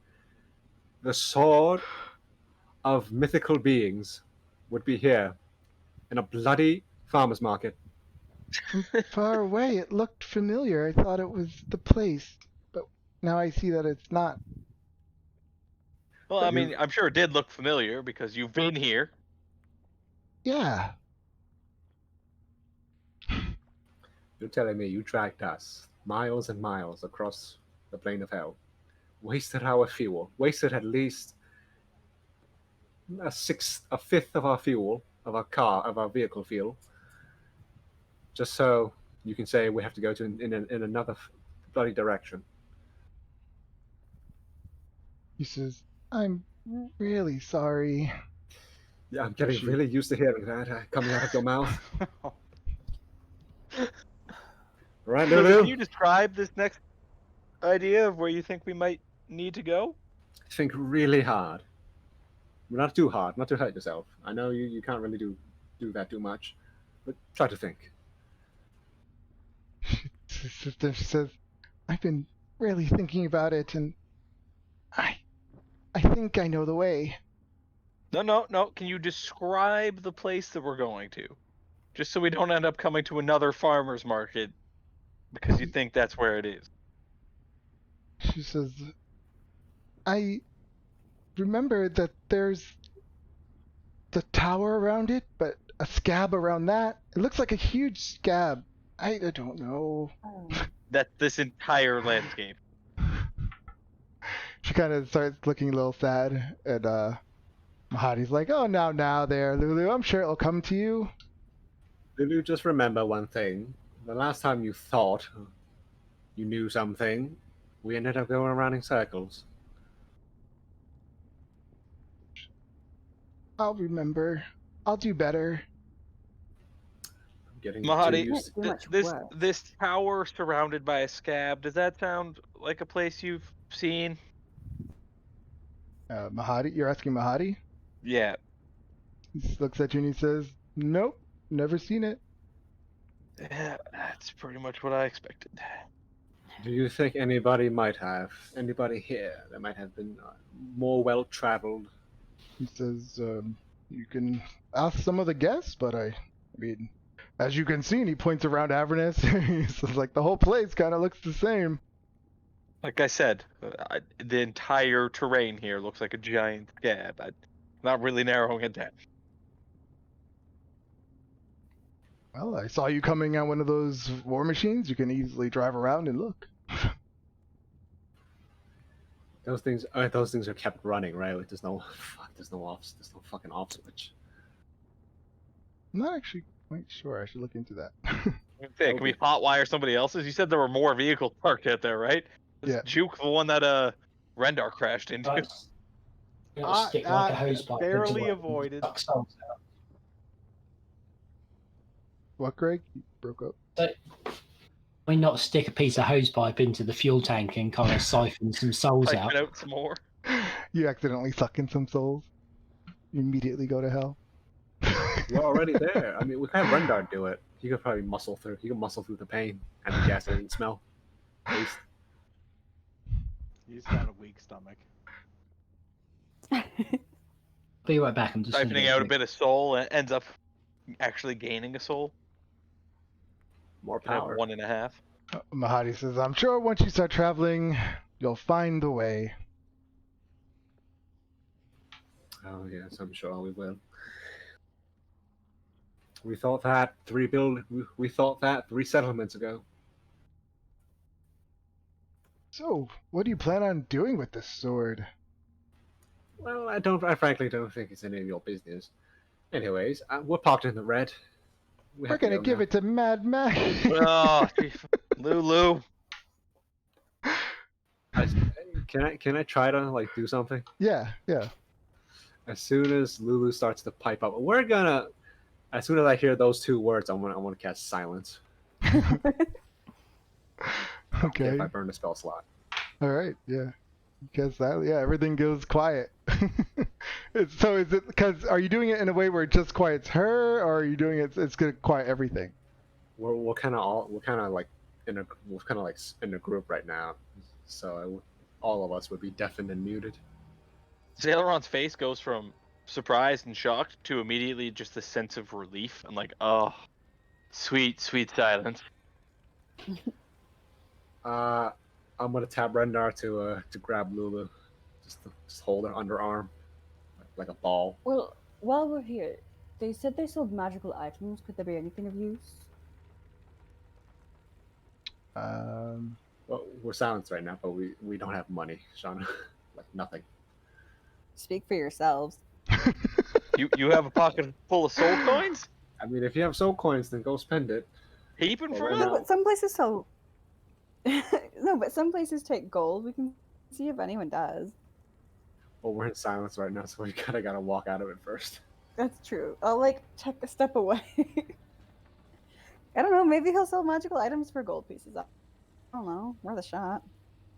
the sword of mythical beings would be here in a bloody farmer's market? Far away, it looked familiar. I thought it was the place, but now I see that it's not. Well, But I mean, I'm sure it did look familiar because you've been here. Yeah. You're telling me you tracked us miles and miles across the plane of hell, wasted our fuel, wasted at least a fifth of our fuel, of our vehicle fuel, just so you can say we have to go to in another bloody direction. He says, I'm really sorry. Yeah, I'm getting really used to hearing that coming out of your mouth. Right, So Lulu? can you describe this next idea of where you think we might need to go? Think really hard. Not too hard, not to hurt yourself. I know you can't really do that too much, but try to think. She sits there, she says, I've been really thinking about it, and I think I know the way. No. Can you describe the place that we're going to? Just so we don't end up coming to another farmer's market because you think that's where it is. She says, I remember that there's the tower around it, but a scab around that. It looks like a huge scab. I don't know. Oh. That's this entire landscape. She kind of starts looking a little sad, and Mahadi's like, "Oh, now there, Lulu. I'm sure it'll come to you." Lulu, just remember one thing. The last time you thought you knew something, we ended up going around in circles. I'll remember. I'll do better. I'm getting Mahadi, too used Can't do much this worse. this tower surrounded by a scab. Does that sound like a place you've seen? Mahadi, you're asking Mahadi? Yeah. He looks at you and he says, "Nope, never seen it." Yeah, that's pretty much what I expected. Do you think anybody might have? Anybody here that might have been more well traveled? He says, "You can ask some of the guests, but I mean, as you can see," and he points around Avernus. He says, like, the whole place kind of looks the same. Like I said, the entire terrain here looks like a giant scab. I'm not really narrowing it down. Well, I saw you coming on one of those war machines. You can easily drive around and look. Those things are kept running, right? Like, there's no fucking off switch. I'm not actually quite sure. I should look into that. Can we hotwire somebody else's? You said there were more vehicles parked out there, right? Yeah. Juke, the one that Rendar crashed into. Stick like a hose pipe barely into it and avoided. suck souls out. What, Greg? You broke up. Why not stick a piece of hose pipe into the fuel tank and kind of siphon some souls Type out? it out some more. You accidentally suck in some souls. You immediately go to hell. We're already there. I mean, we can have Rendar do it. He could probably muscle through. He could muscle through the pain and the gasoline smell. Taste. He's got a weak stomach. Be right back. I'm just Siphoning out a bit of soul and ends up actually gaining a soul. More Can have power. 1.5. Mahadi says, "I'm sure once you start traveling, you'll find the way." Oh yes, I'm sure we will. We thought that three settlements ago. So, what do you plan on doing with this sword? Well, I frankly don't think it's any of your business. Anyways, we're parked in the red. We're gonna give it to Mad Max. Oh, Lulu. Can I try to like do something? Yeah. As soon as Lulu starts to pipe up, as soon as I hear those two words, I want to cast silence. Okay. If I burn the spell slot. All right. Yeah. Because everything goes quiet. So is it because are you doing it in a way where it just quiets her, or are you doing it's gonna quiet everything? We're kind of like in a group right now, so all of us would be deafened and muted. Zaileron's face goes from surprised and shocked to immediately just a sense of relief. I'm like, oh, sweet silence. I'm gonna tap Rendar to grab Lulu, just hold her underarm, like a ball. Well, while we're here, they said they sold magical items. Could there be anything of use? Well, we're silenced right now, but we don't have money, Shauna. Like nothing. Speak for yourselves. You have a pocket full of soul coins? I mean, if you have soul coins, then go spend it. Heaping Well, for right it? now- No, but some places sell. No, but some places take gold. We can see if anyone does. Well, we're in silence right now, so we gotta walk out of it first. That's true. I'll take a step away. I don't know. Maybe he'll sell magical items for gold pieces. I don't know. Worth a shot.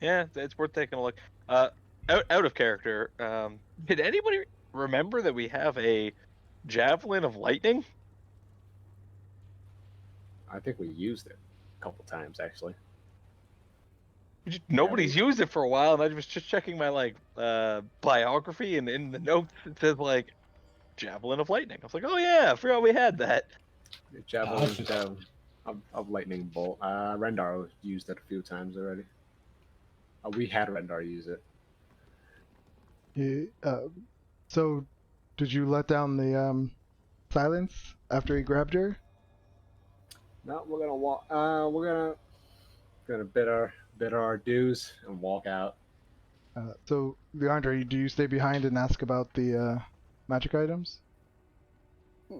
Yeah, it's worth taking a look. Out of character, did anybody remember that we have a javelin of lightning? I think we used it a couple times actually. Nobody's used it for a while, and I was just checking my biography, and in the notes it says javelin of lightning. I was like, oh yeah, I forgot we had that. The javelin of lightning bolt. Rendar used it a few times already. We had Rendar use it. So, did you let down the silence after he grabbed her? No, we're gonna walk. We're gonna bid our dues and walk out. So, Leandre, do you stay behind and ask about the magic items?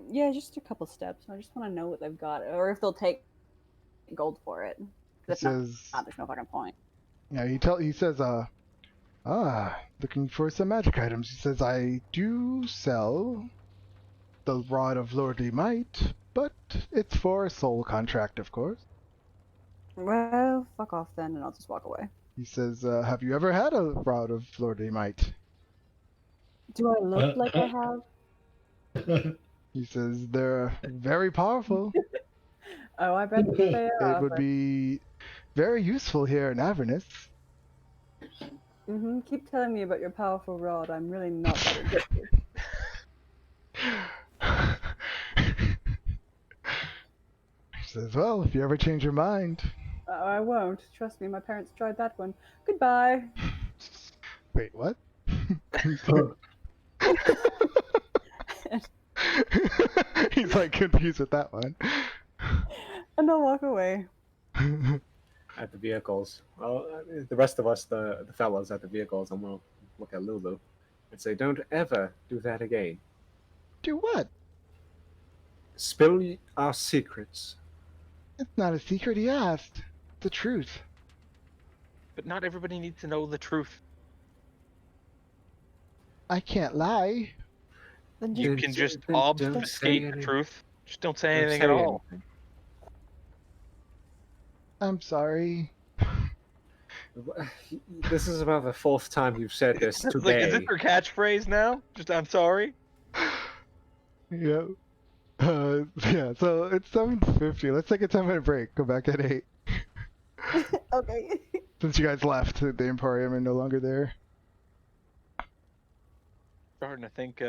Yeah, just a couple steps. I just want to know what they've got, or if they'll take gold for it. 'Cause He if not, says, there's no fucking point. yeah, he says, looking for some magic items. He says, I do sell the Rod of Lordly Might, but it's for a soul contract, of course. Well, fuck off then, and I'll just walk away. He says, have you ever had a Rod of Lordly Might? Do I look like I have? He says, they're very powerful. Oh, I bet they are. It would be very useful here in Avernus. Keep telling me about your powerful rod. I'm really not that interested. He says, well, if you ever change your mind. I won't. Trust me, my parents tried that one. Goodbye. Wait, what? He's like confused with that one. And I'll walk away. At the vehicles. Well, the rest of us, the fellows at the vehicles, I'm gonna look at Lulu and say, "Don't ever do that again. Do what? Spill our secrets." It's not a secret he asked. The truth. But not everybody needs to know the truth. I can't lie. Then You Then can j- just then don't obfuscate say the any- truth. Just don't say Don't anything say at all. anything. I'm sorry. This is about the fourth time you've said this It's today. like, is this your catchphrase now? Just, I'm sorry? Yeah. Yeah, so it's 7:50. Let's take a 10-minute break. Go back at 8. Okay. Since you guys left the Emporium and no longer there. Starting to think,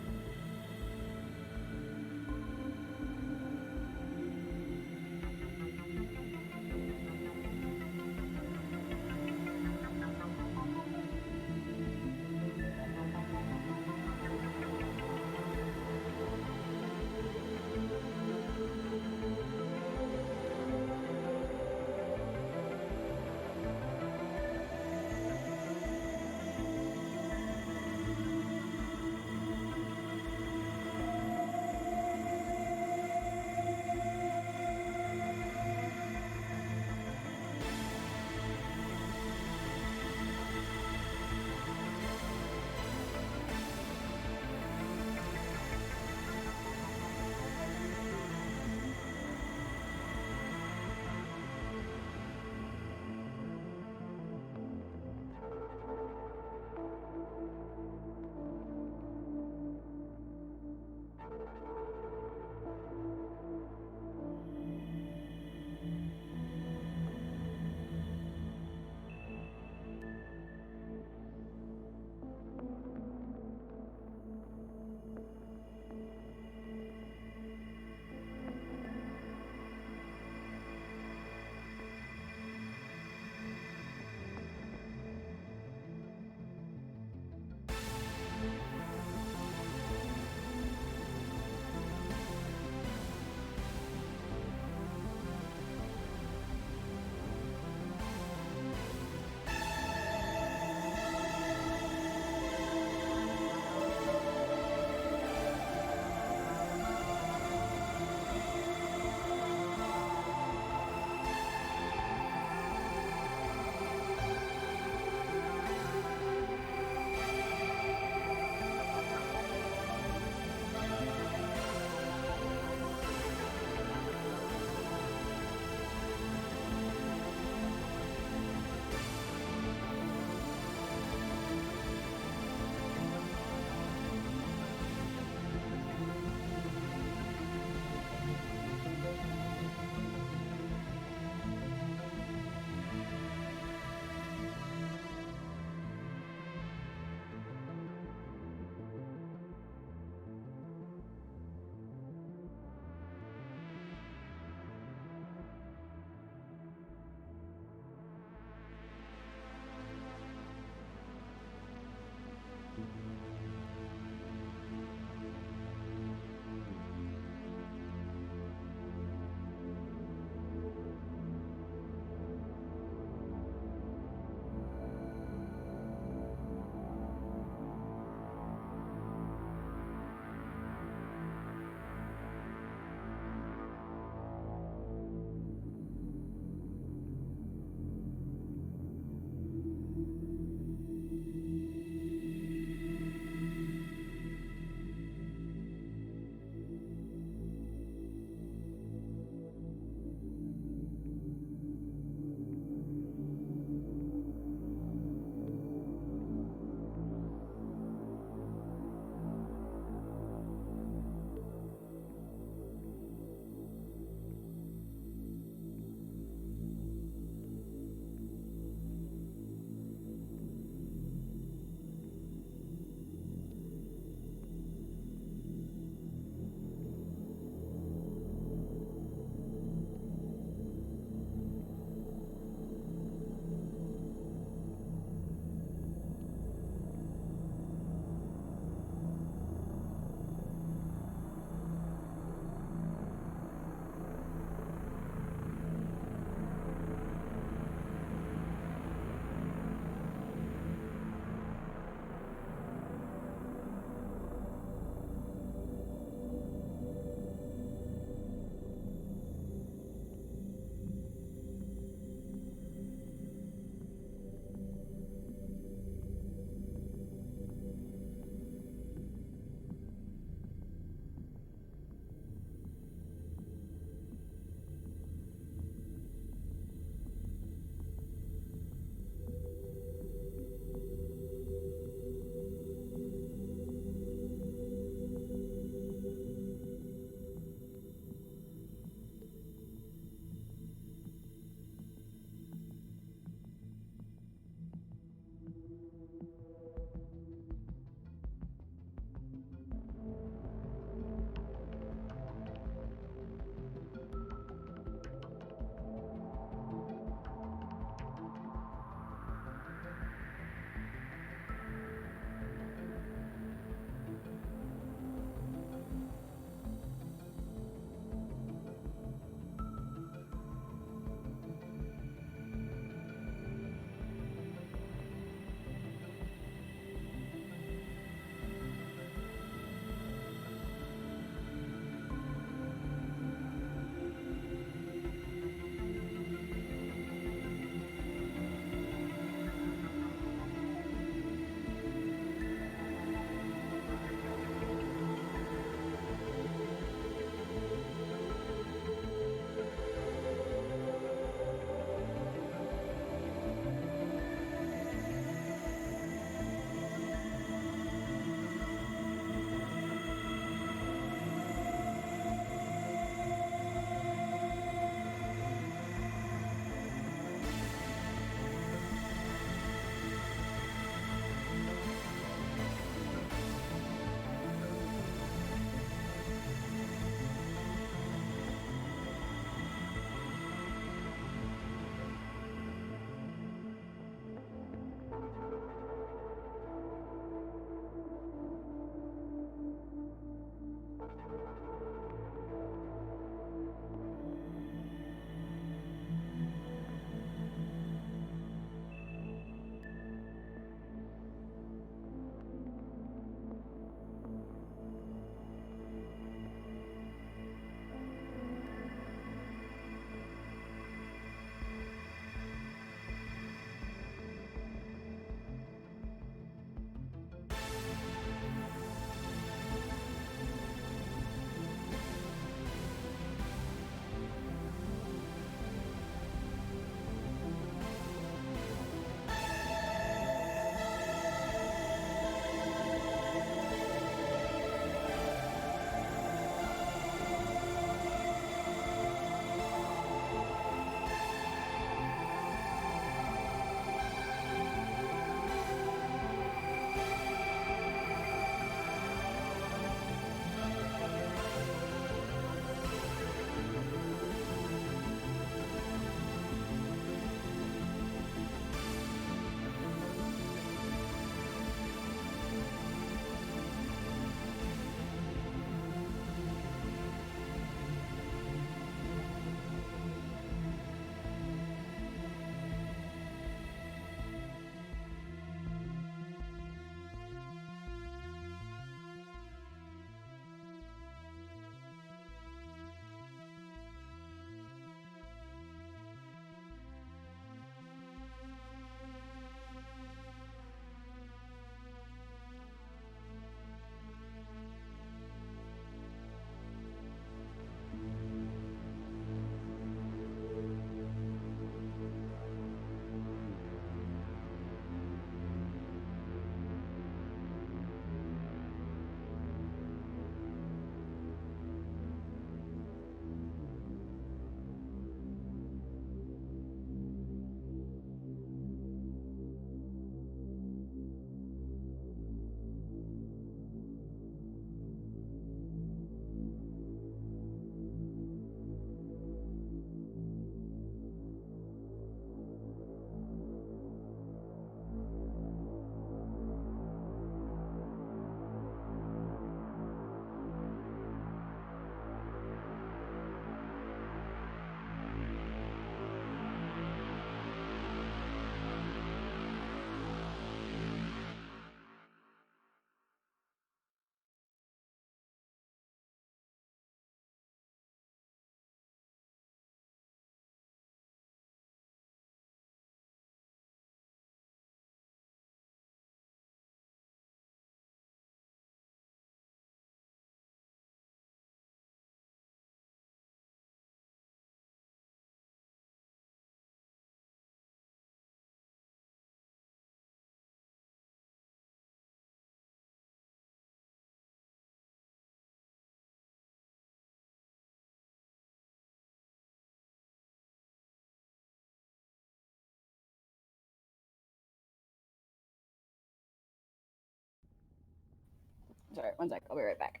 sorry. 1 sec. I'll be right back.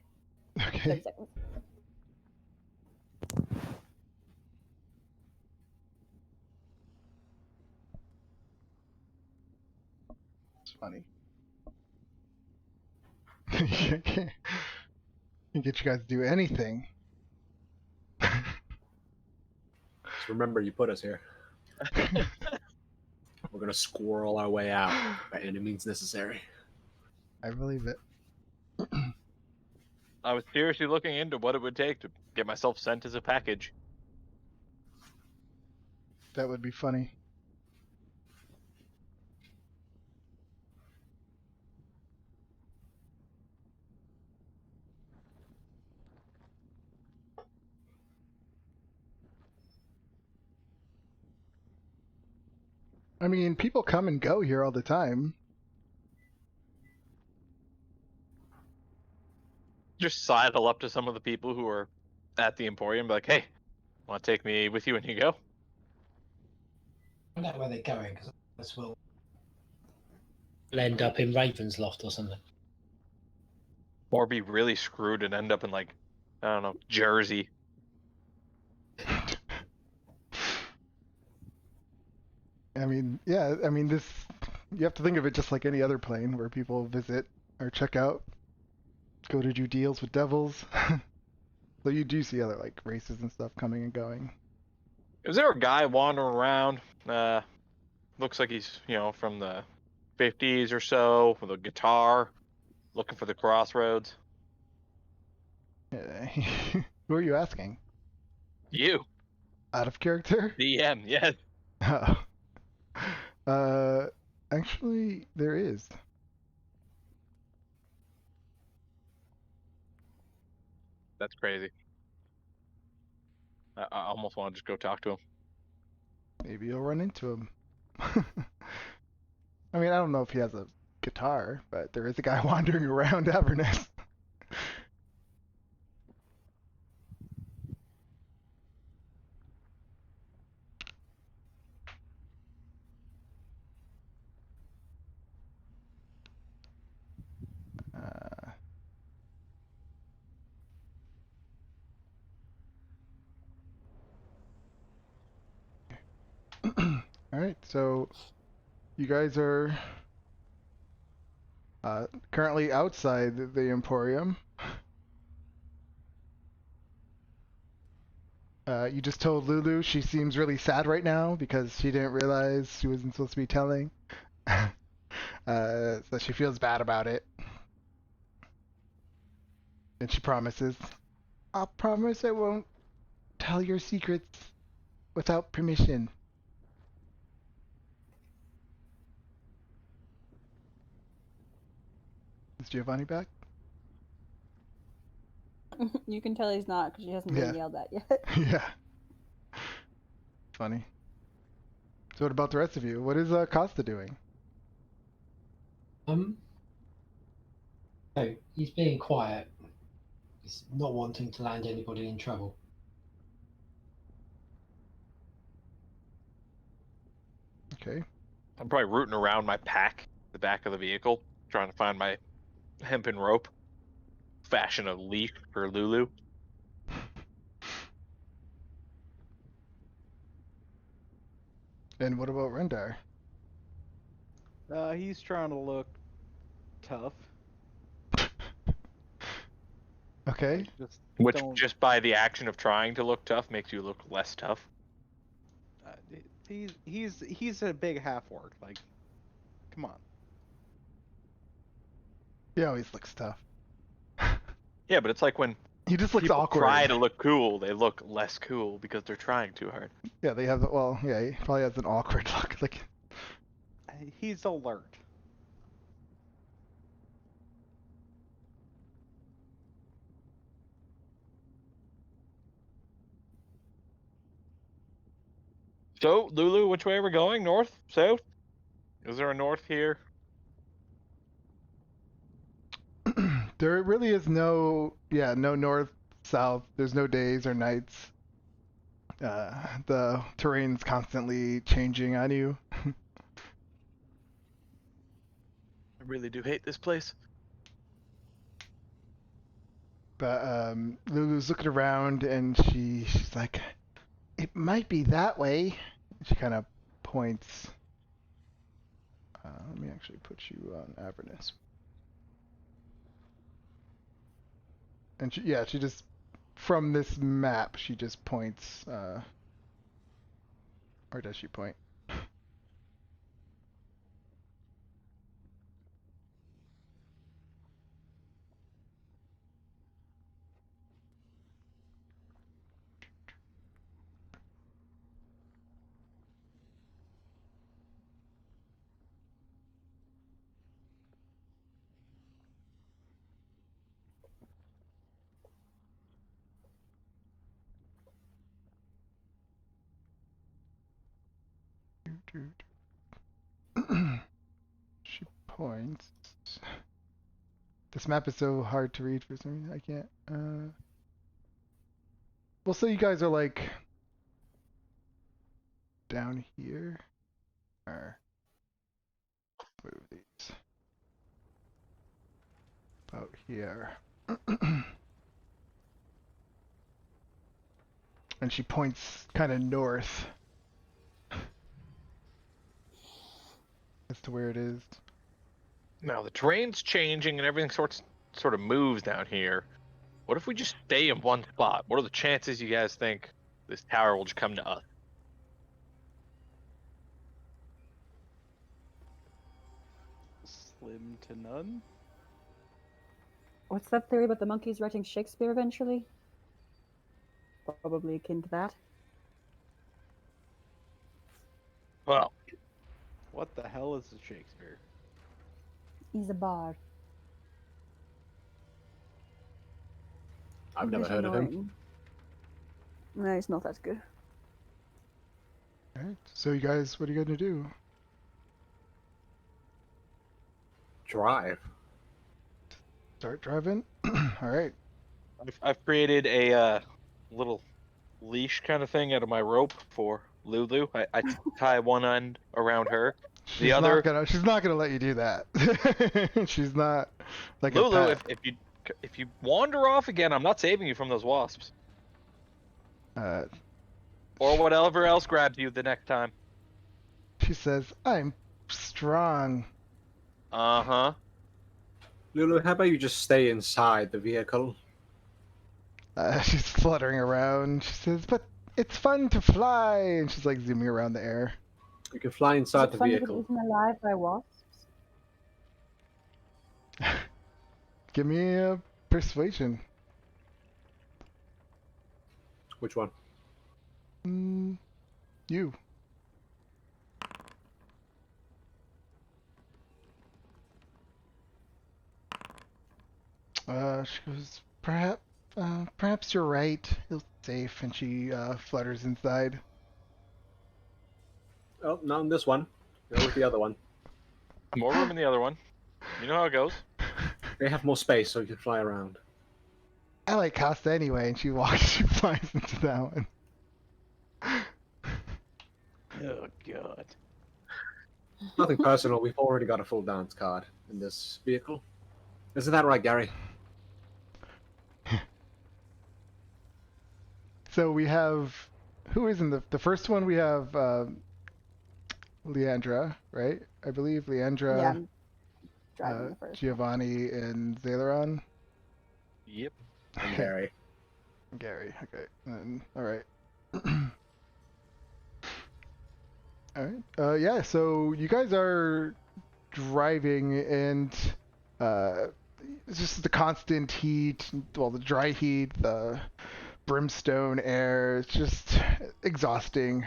Okay. 30 seconds. It's funny. Can't get you guys to do anything. Just remember, you put us here. We're gonna squirrel our way out by any means necessary. I believe it. I was seriously looking into what it would take to get myself sent as a package. That would be funny. I mean, people come and go here all the time. Just sidle up to some of the people who are at the Emporium, be like, "Hey, want to take me with you when you go?" I don't know where they're going because this will end up in Raven's Loft or something. Or be really screwed and end up in, like, I don't know, Jersey. I mean, yeah, I mean, this, you have to think of it just like any other plane where people visit or check out, go to do deals with devils. So you do see other, like, races and stuff coming and going. Is there a guy wandering around? Looks like he's, from the 50s or so, with a guitar, looking for the crossroads. Who are you asking? You, Out of character? DM, yes. Actually, there is. That's crazy. I almost want to just go talk to him. Maybe you'll run into him. I mean, I don't know if he has a guitar, but there is a guy wandering around Avernus. Alright, so you guys are currently outside the Emporium. You just told Lulu she seems really sad right now because she didn't realize she wasn't supposed to be telling. So she feels bad about it. And she promises, "I'll promise I won't tell your secrets without permission." Is Giovanni back? You can tell he's not because she hasn't Yeah. been yelled at yet. Yeah. Funny. So what about the rest of you? What is Costa doing? So he's being quiet. He's not wanting to land anybody in trouble. Okay. I'm probably rooting around my pack, the back of the vehicle, trying to find my hempen rope, fashion a leash for Lulu. And what about Rendar? He's trying to look tough. Okay. Just Which, don't. just by the action of trying to look tough, makes you look less tough. He's a big half orc. Like, come on. He always looks tough. Yeah, but it's like when He just looks people awkward. try to look cool, they look less cool because they're trying too hard. Yeah, they have. Well, yeah, he probably has an awkward look. Like, He's alert. So, Lulu, which way are we going? North? South? Is there a north here? there really is no north, south. There's no days or nights. The terrain's constantly changing on you. I really do hate this place. But Lulu's looking around and she's like, it might be that way. She kind of points. Let me actually put you on Avernus. And she just, from this map, she just points, or does she point? She points. This map is so hard to read for some reason. I can't. Well, so you guys are like down here, or move these about here. And she points kind of north as to where it is. Now the terrain's changing and everything sort of moves down here. What if we just stay in one spot? What are the chances you guys think this tower will just come to us? Slim to none. What's that theory about the monkeys writing Shakespeare eventually? Probably akin to that. Well, What the hell is a Shakespeare? He's a bard. I've never He's heard of him. annoying. No, he's not that good. Alright, so you guys, what are you going to do? Drive. Start driving? Alright. I've created a little leash kind of thing out of my rope for Lulu. I tie one end around her. She's not gonna let you do that. She's not like Lulu, a pet. if you wander off again, I'm not saving you from those wasps. Or whatever else grabs you the next time. She says, I'm strong. Uh-huh. Lulu, how about you just stay inside the vehicle? She's fluttering around. She says, but it's fun to fly. And she's like zooming around the air. You can fly inside Is the it fun to vehicle. get eaten alive by wasps? Give me a persuasion. Which one? You. She goes, perhaps you're right. It's safe. And she flutters inside. Oh, not in this one. Go with the other one. More room in the other one. You know how it goes. They have more space, so you can fly around. I like Costa anyway, and she flies into that one. Oh god. Nothing personal. We've already got a full dance card in this vehicle. Isn't that right, Gary? So we have, who is in the first one? We have Leandra, right? I believe Leandra, Yeah, I'm driving the first one. Giovanni, and Zaleron. Yep. And Gary. Gary, okay. All right. All right. Yeah, so you guys are driving, and it's just the constant heat, well, the dry heat, the brimstone air. It's just exhausting.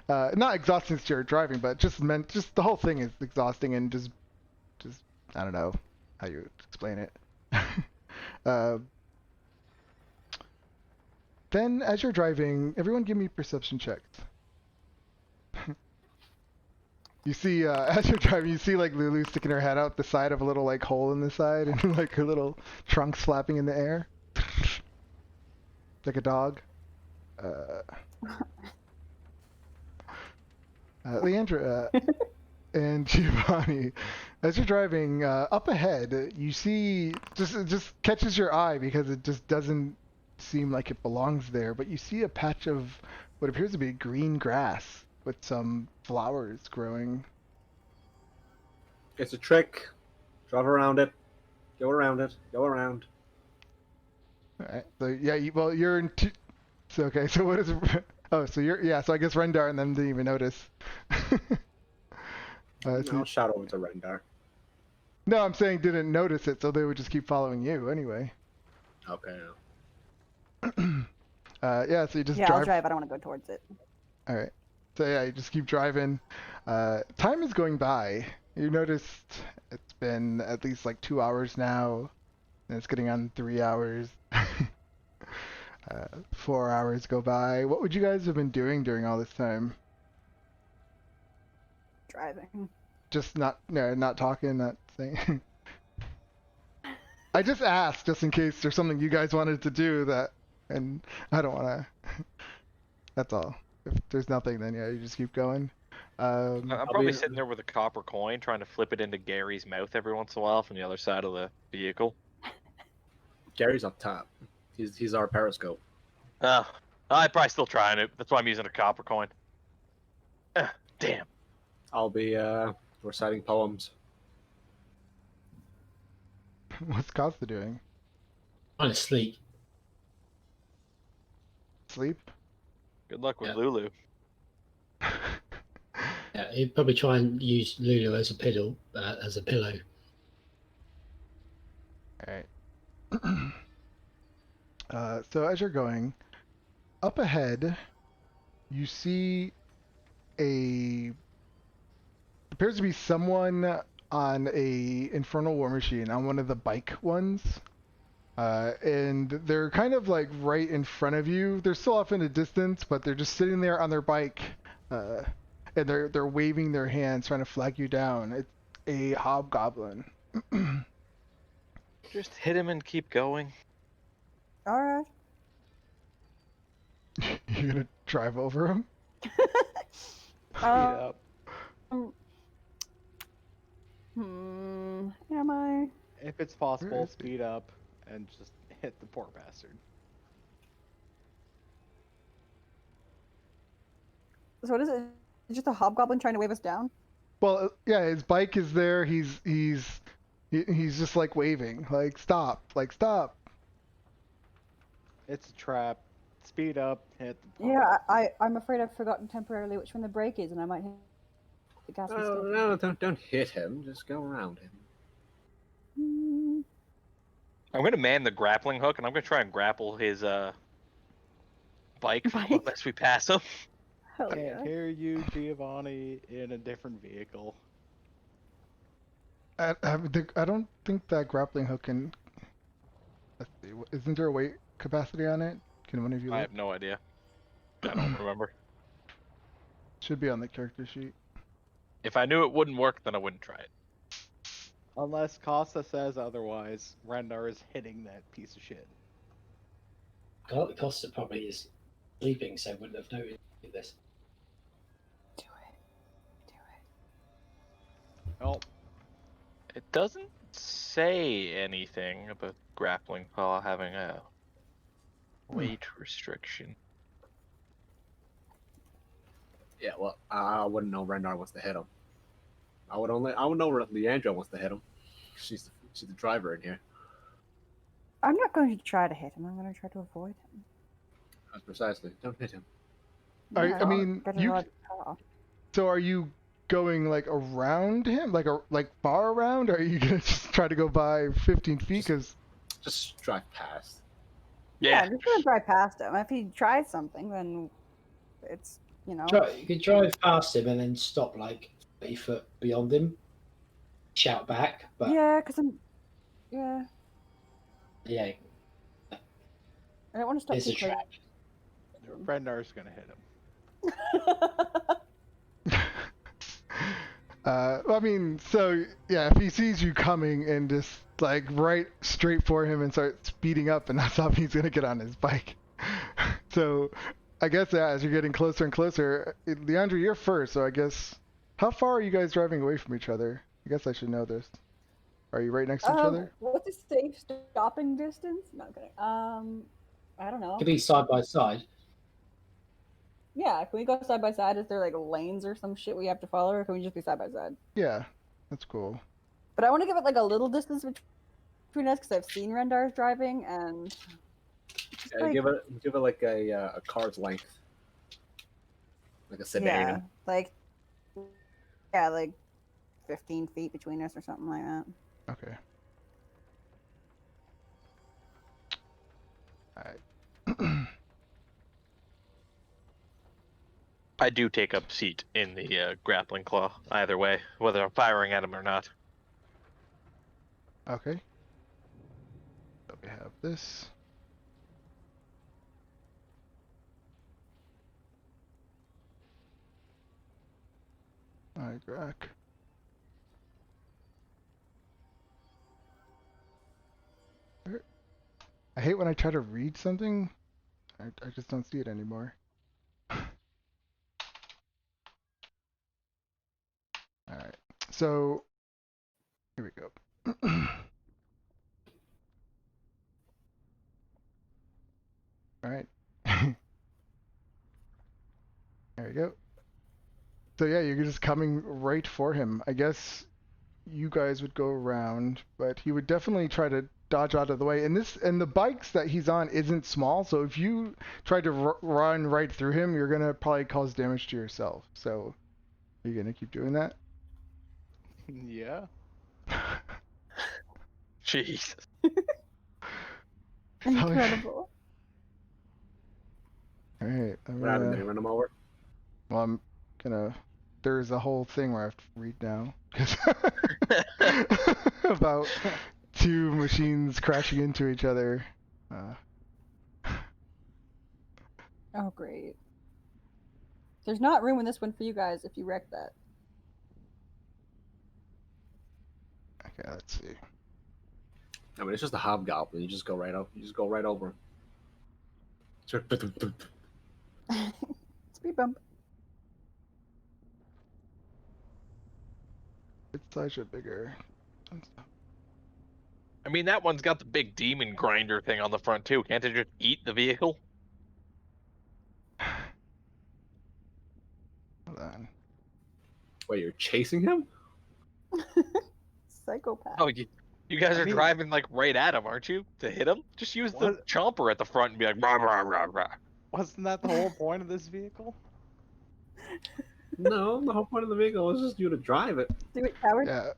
Not exhausting to your driving, but just the whole thing is exhausting, and just I don't know how you would explain it. Then, as you're driving, everyone give me perception checks. You see, as you're driving, you see like Lulu sticking her head out the side of a little like hole in the side, and like her little trunks flapping in the air, like a dog. Leandra, and Giovanni, as you're driving up ahead, you see it just catches your eye because it just doesn't seem like it belongs there. But you see a patch of what appears to be green grass with some flowers growing. It's a trick. Drive around it. Go around it. Go around. All right. So yeah, you're in. So okay. So what is? Oh, so So I guess Rendar and them didn't even notice. I'll shout over to Rendar. No, I'm saying didn't notice it, so they would just keep following you anyway. Okay. Yeah, so you just Yeah, drive. I'll drive. I don't want to go towards it. All right. So yeah, you just keep driving. Time is going by. You noticed it's been at least like 2 hours now, and it's getting on 3 hours. 4 hours go by. What would you guys have been doing during all this time? Driving. Just not talking, not saying. I just asked just in case there's something you guys wanted to do that, and I don't want to. That's all. If there's nothing, then yeah, you just keep going. I'm I'll probably be- sitting there with a copper coin, trying to flip it into Gary's mouth every once in a while from the other side of the vehicle. Gary's up top. He's our periscope. Oh, I'm probably still trying it. That's why I'm using a copper coin. Damn. I'll be reciting poems. What's Costa doing? Trying to sleep. Sleep? Good luck with Yeah. Lulu. Yeah, he'd probably try and use Lulu as a pillow. Alright. So as you're going, up ahead, you see appears to be someone on a infernal war machine on one of the bike ones. And they're kind of like right in front of you. They're still off in the distance, but they're just sitting there on their bike, and they're waving their hands, trying to flag you down. It's a hobgoblin. Just hit him and keep going. All right. You're gonna drive over him? Speed up. Am I? If it's possible, is he? speed up and just hit the poor bastard. So what is it? It's just a hobgoblin trying to wave us down? Well, yeah, his bike is there. He's just like waving, like stop. It's a trap. Speed up, hit the poor Yeah, bastard. I'm afraid I've forgotten temporarily which one the brake is, and I might hit the gas Oh, instead. don't hit him. Just go around him. Hmm. I'm gonna man the grappling hook, and I'm gonna try and grapple his bike Bike? unless we pass him. Hell Can't yeah. hear you, Giovanni, in a different vehicle. I don't think that grappling hook can. Let's see. Isn't there a weight capacity on it? Can one of you I look? have no idea. I don't remember. Should be on the character sheet. If I knew it wouldn't work, then I wouldn't try it. Unless Costa says otherwise, Rendar is hitting that piece of shit. Costa probably is sleeping, so wouldn't have noticed this. Do it. Oh, It doesn't say anything about grappling while having a weight restriction. Yeah, well, I wouldn't know Rendar wants to hit him. I would know Leandra wants to hit him. She's the driver in here. I'm not going to try to hit him. I'm going to try to avoid him. That's precisely. Don't hit him. I mean, better you. not talk. So are you going like around him, like far around? Or are you gonna just try to go by 15 feet? Because Just drive past. Yeah, I'm just going to drive past him. If he tries something, then it's, You could drive past him and then stop like 30 foot beyond him. Shout back, but Yeah, because yeah, yeah, I don't want to stop it's a too close. trap. Rendar's gonna hit him. I mean, so yeah, if he sees you coming and just like right straight for him and start speeding up and not stop, he's gonna get on his bike. So I guess as you're getting closer and closer, Leandra, you're first, so I guess How far are you guys driving away from each other? I guess I should know this. Are you right next to each other? What's the safe stopping distance? No, I'm kidding. I don't know. Could be side by side. Yeah, can we go side by side? Is there like lanes or some shit we have to follow, or can we just be side by side? Yeah, that's cool. But I want to give it like a little distance between us because I've seen Rendar's driving, and Yeah, like, give it like a car's length, like a sedan. like 15 feet between us or something like that. Okay. Alright. I do take up seat in the grappling claw, either way, whether I'm firing at him or not. Okay. So we have this. Alright, Grack. I hate when I try to read something. I just don't see it anymore. Alright. So here we go. Alright. There we go. So yeah, you're just coming right for him. I guess you guys would go around, but he would definitely try to dodge out of the way. And the bikes that he's on isn't small, so if you try to run right through him, you're gonna probably cause damage to yourself. So are you gonna keep doing that? Yeah. Jesus. Incredible. All right. What happened? Did he run him over? Well, I'm gonna. There's a whole thing where I have to read now about two machines crashing into each other. Oh, great. There's not room in this one for you guys if you wreck that. Okay, let's see. I mean, it's just a hobgoblin. You just go right up. You just go right over him. Speed bump. Its size are bigger. I mean, that one's got the big demon grinder thing on the front, too. Can't it just eat the vehicle? Hold on. Wait, you're chasing him? Psychopath. Oh, you guys I are mean- driving, like, right at him, aren't you? To hit him? Just use the What? chomper at the front and be like, rah, rah, rah, rah. Wasn't that the whole point of this vehicle? No, the whole point of the vehicle was just you to drive it. Do it, coward. Yeah,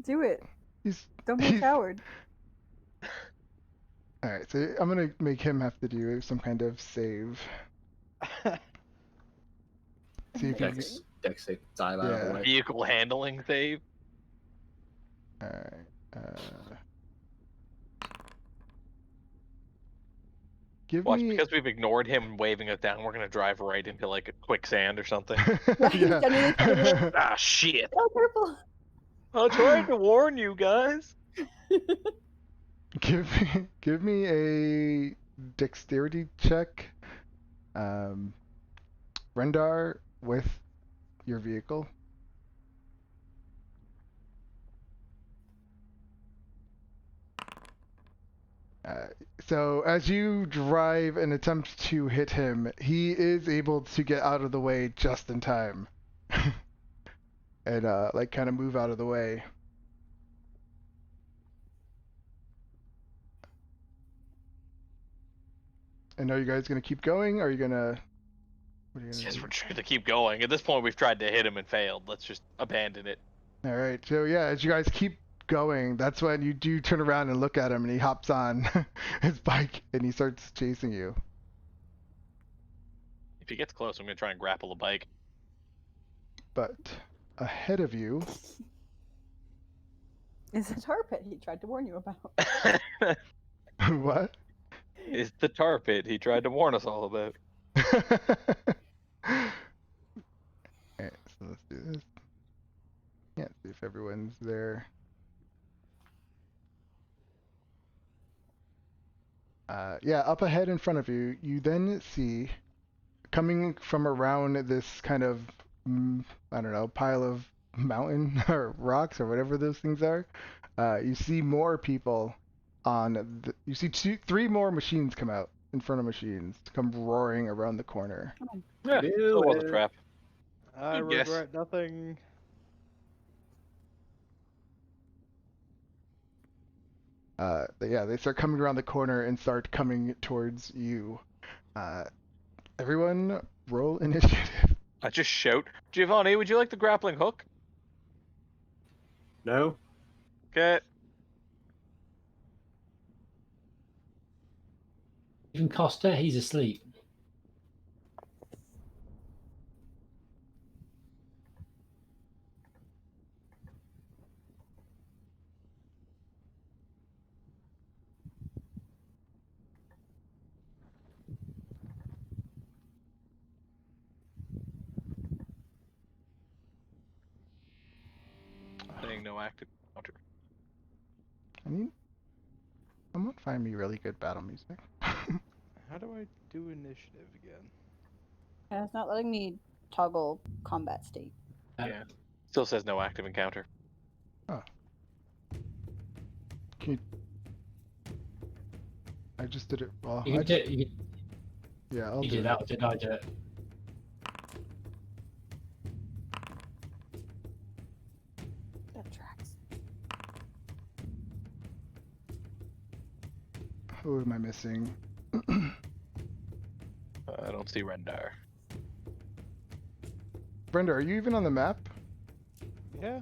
Do it. he's. Don't be a coward. All right, so I'm gonna make him have to do some kind of save. See if he. Dex save, dive out of Yeah. the way. Vehicle handling save. All right. Give Watch, me. because we've ignored him waving us down, we're gonna drive right into, like, a quicksand or something. Yeah. Genuinely Ah, shit. Oh, careful. I tried to warn you guys. Give me a dexterity check, Rendar, with your vehicle. So as you drive and attempt to hit him, he is able to get out of the way just in time, and like kind of move out of the way. And are you guys gonna keep going? Or are you gonna? What are you gonna Yes, do? we're trying to keep going. At this point, we've tried to hit him and failed. Let's just abandon it. All right. So yeah, as you guys keep going, that's when you do turn around and look at him, and he hops on his bike and he starts chasing you. If he gets close, I'm gonna try and grapple the bike. But ahead of you, Is a tar pit he tried to warn you about. what? Is the tar pit he tried to warn us all about. Alright, so let's do this. Yeah, see if everyone's there. Yeah, up ahead in front of you, you then see, coming from around this kind of I don't know, pile of mountain or rocks or whatever those things are, you see more people you see three more machines come out in front of machines, come roaring around the corner. Yeah, Do so it was a it. trap. I Good guess. regret nothing. They start coming around the corner and start coming towards you. Everyone roll initiative. I just shout, Giovanni, would you like the grappling hook? No? Okay. Even Costa, he's asleep. Saying no active counter. I need someone find me really good battle music. How do I do initiative again? Yeah, it's not letting me toggle combat state. Yeah. Still says no active encounter. Oh. Can you... I just did it. Well, You can do it. yeah, I'll You do did it. that, or did I do it? That tracks. Who am I missing? I don't see Rendar. Brenda, are you even on the map? Yeah.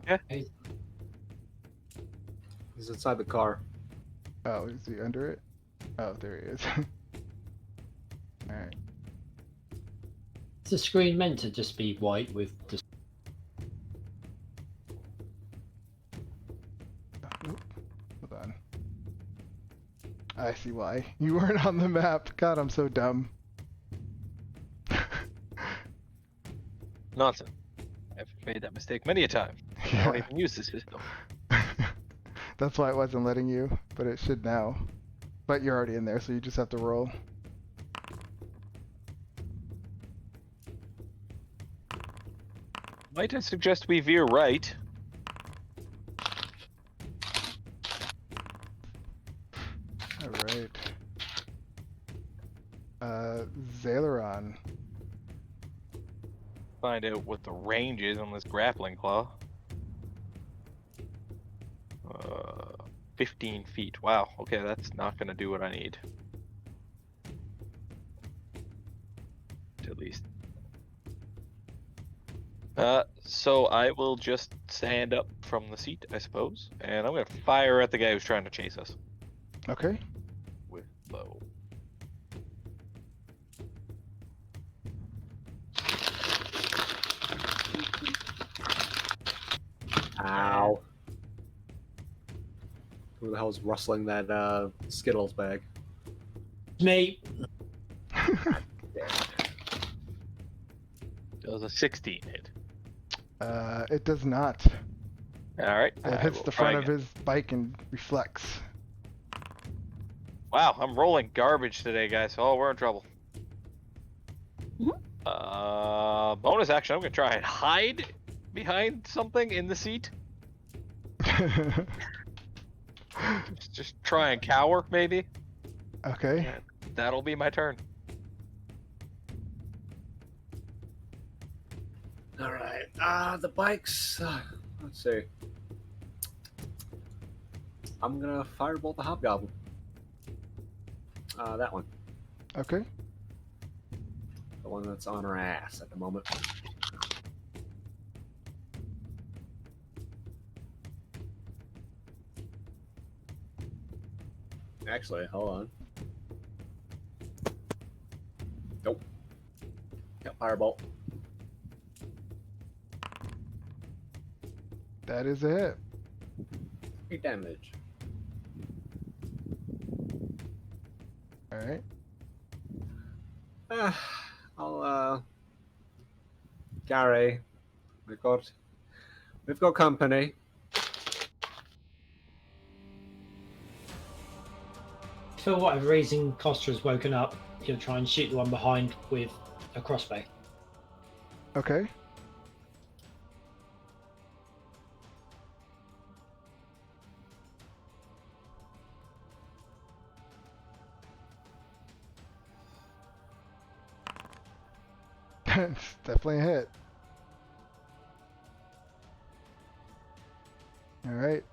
He's inside the car. Oh, is he under it? Oh, there he is. Alright. Is the screen meant to just be white with just... Nope. Hold on. I see why. You weren't on the map. God, I'm so dumb. Nonsense. I've made that mistake many a time. I don't even use this system. That's why it wasn't letting you, but it should now. But you're already in there, so you just have to roll. Might I suggest we veer right? Alright. Zaileron. Find out what the range is on this grappling claw. 15 feet. Wow. Okay, that's not gonna do what I need. At least. So I will just stand up from the seat, I suppose, and I'm gonna fire at the guy who's trying to chase us Okay. with bow. Ow. Who the hell's rustling that Skittles bag? Me. Does a 16 hit? It does not. Alright. It hits the front of his bike and reflects. Wow, I'm rolling garbage today, guys. Oh, we're in trouble. Bonus action, I'm gonna try and hide behind something in the seat. Just try and cower, maybe. Okay. That'll be my turn. Alright, the bikes. Let's see. I'm gonna firebolt the hobgoblin. That one. Okay. The one that's on her ass at the moment. Actually, hold on. Nope. Got firebolt. That is a hit. 8 damage. Alright. Gary, we've got company. For whatever reason, Costa has woken up. He'll try and shoot the one behind with a crossbow. Okay. It's definitely a hit. Alright.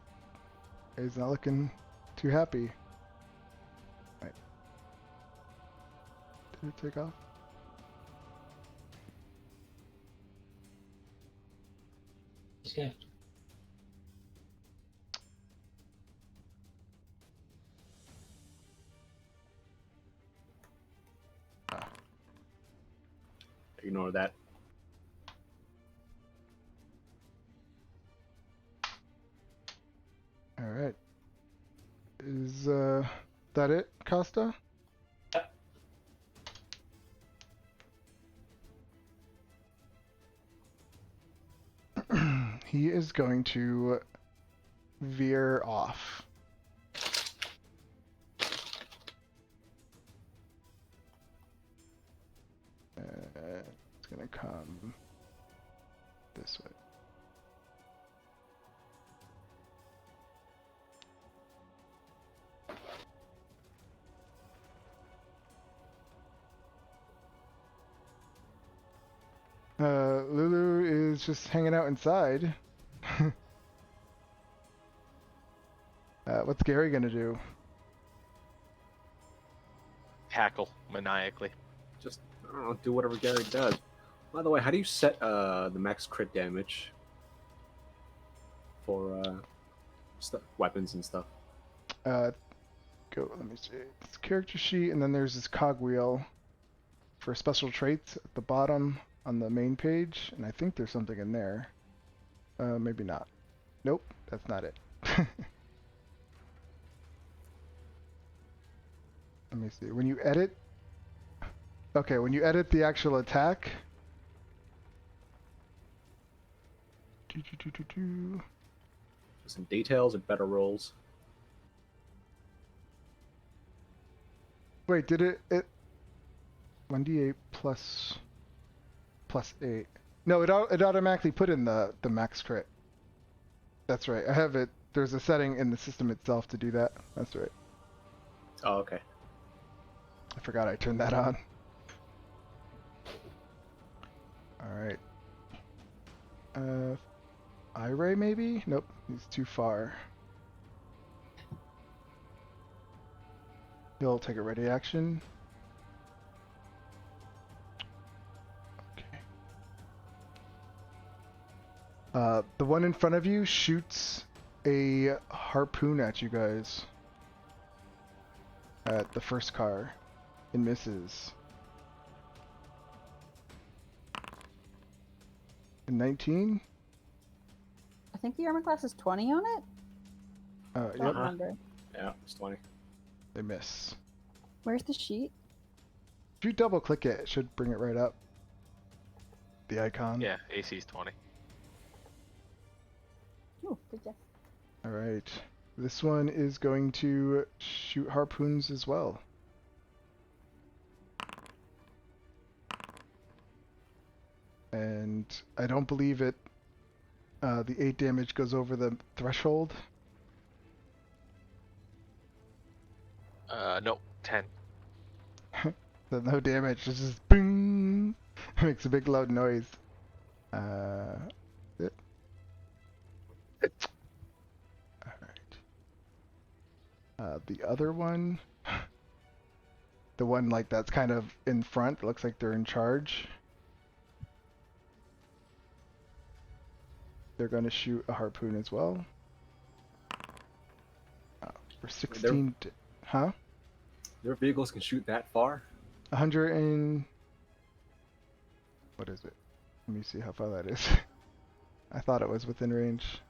He's not looking too happy. Right. Did it take off? He's go. Ignore that. Alright. Is that it, Costa? He is going to veer off. It's gonna come this way. Lulu is just hanging out inside. What's Gary gonna do? Cackle maniacally. Just, I don't know, do whatever Gary does. By the way, how do you set the max crit damage for weapons and stuff? Let me see. It's character sheet, and then there's this cogwheel for special traits at the bottom on the main page, and I think there's something in there. Maybe not. Nope, that's not it. Let me see. When you edit... Okay, when you edit the actual attack... Some details and better rolls. Wait, did it 1d8 plus 8. No, it automatically put in the max crit. That's right. I have it. There's a setting in the system itself to do that. That's right. Oh, okay. I forgot I turned that on. Alright. Iray maybe? Nope, he's too far. He'll take a ready action. Okay. The one in front of you shoots a harpoon at you guys. At the first car. It misses. 19? I think the armor class is 20 on it. Don't Yep, remember. Yeah, it's 20. they miss. Where's the sheet? If you double click it, it should bring it right up. The icon. Yeah, AC's 20. Oh, good guess. Alright. This one is going to shoot harpoons as well. And I don't believe it. The 8 damage goes over the threshold. No, 10. So no damage, it's just bing! Makes a big loud noise. It. Alright. The other one, the one like that's kind of in front, looks like they're in charge. They're going to shoot a harpoon as well. For 16, huh? Their vehicles can shoot that far? 100 and... What is it? Let me see how far that is. I thought it was within range.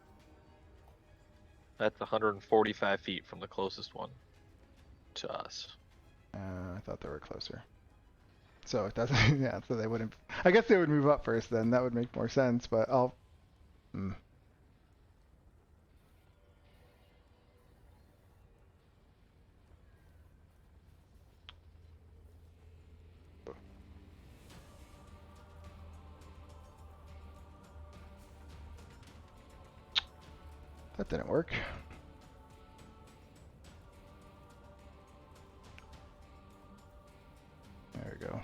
That's 145 feet from the closest one to us. I thought they were closer. So it doesn't... Yeah, so they wouldn't... I guess they would move up first then. That would make more sense, but I'll... That didn't work. There we go.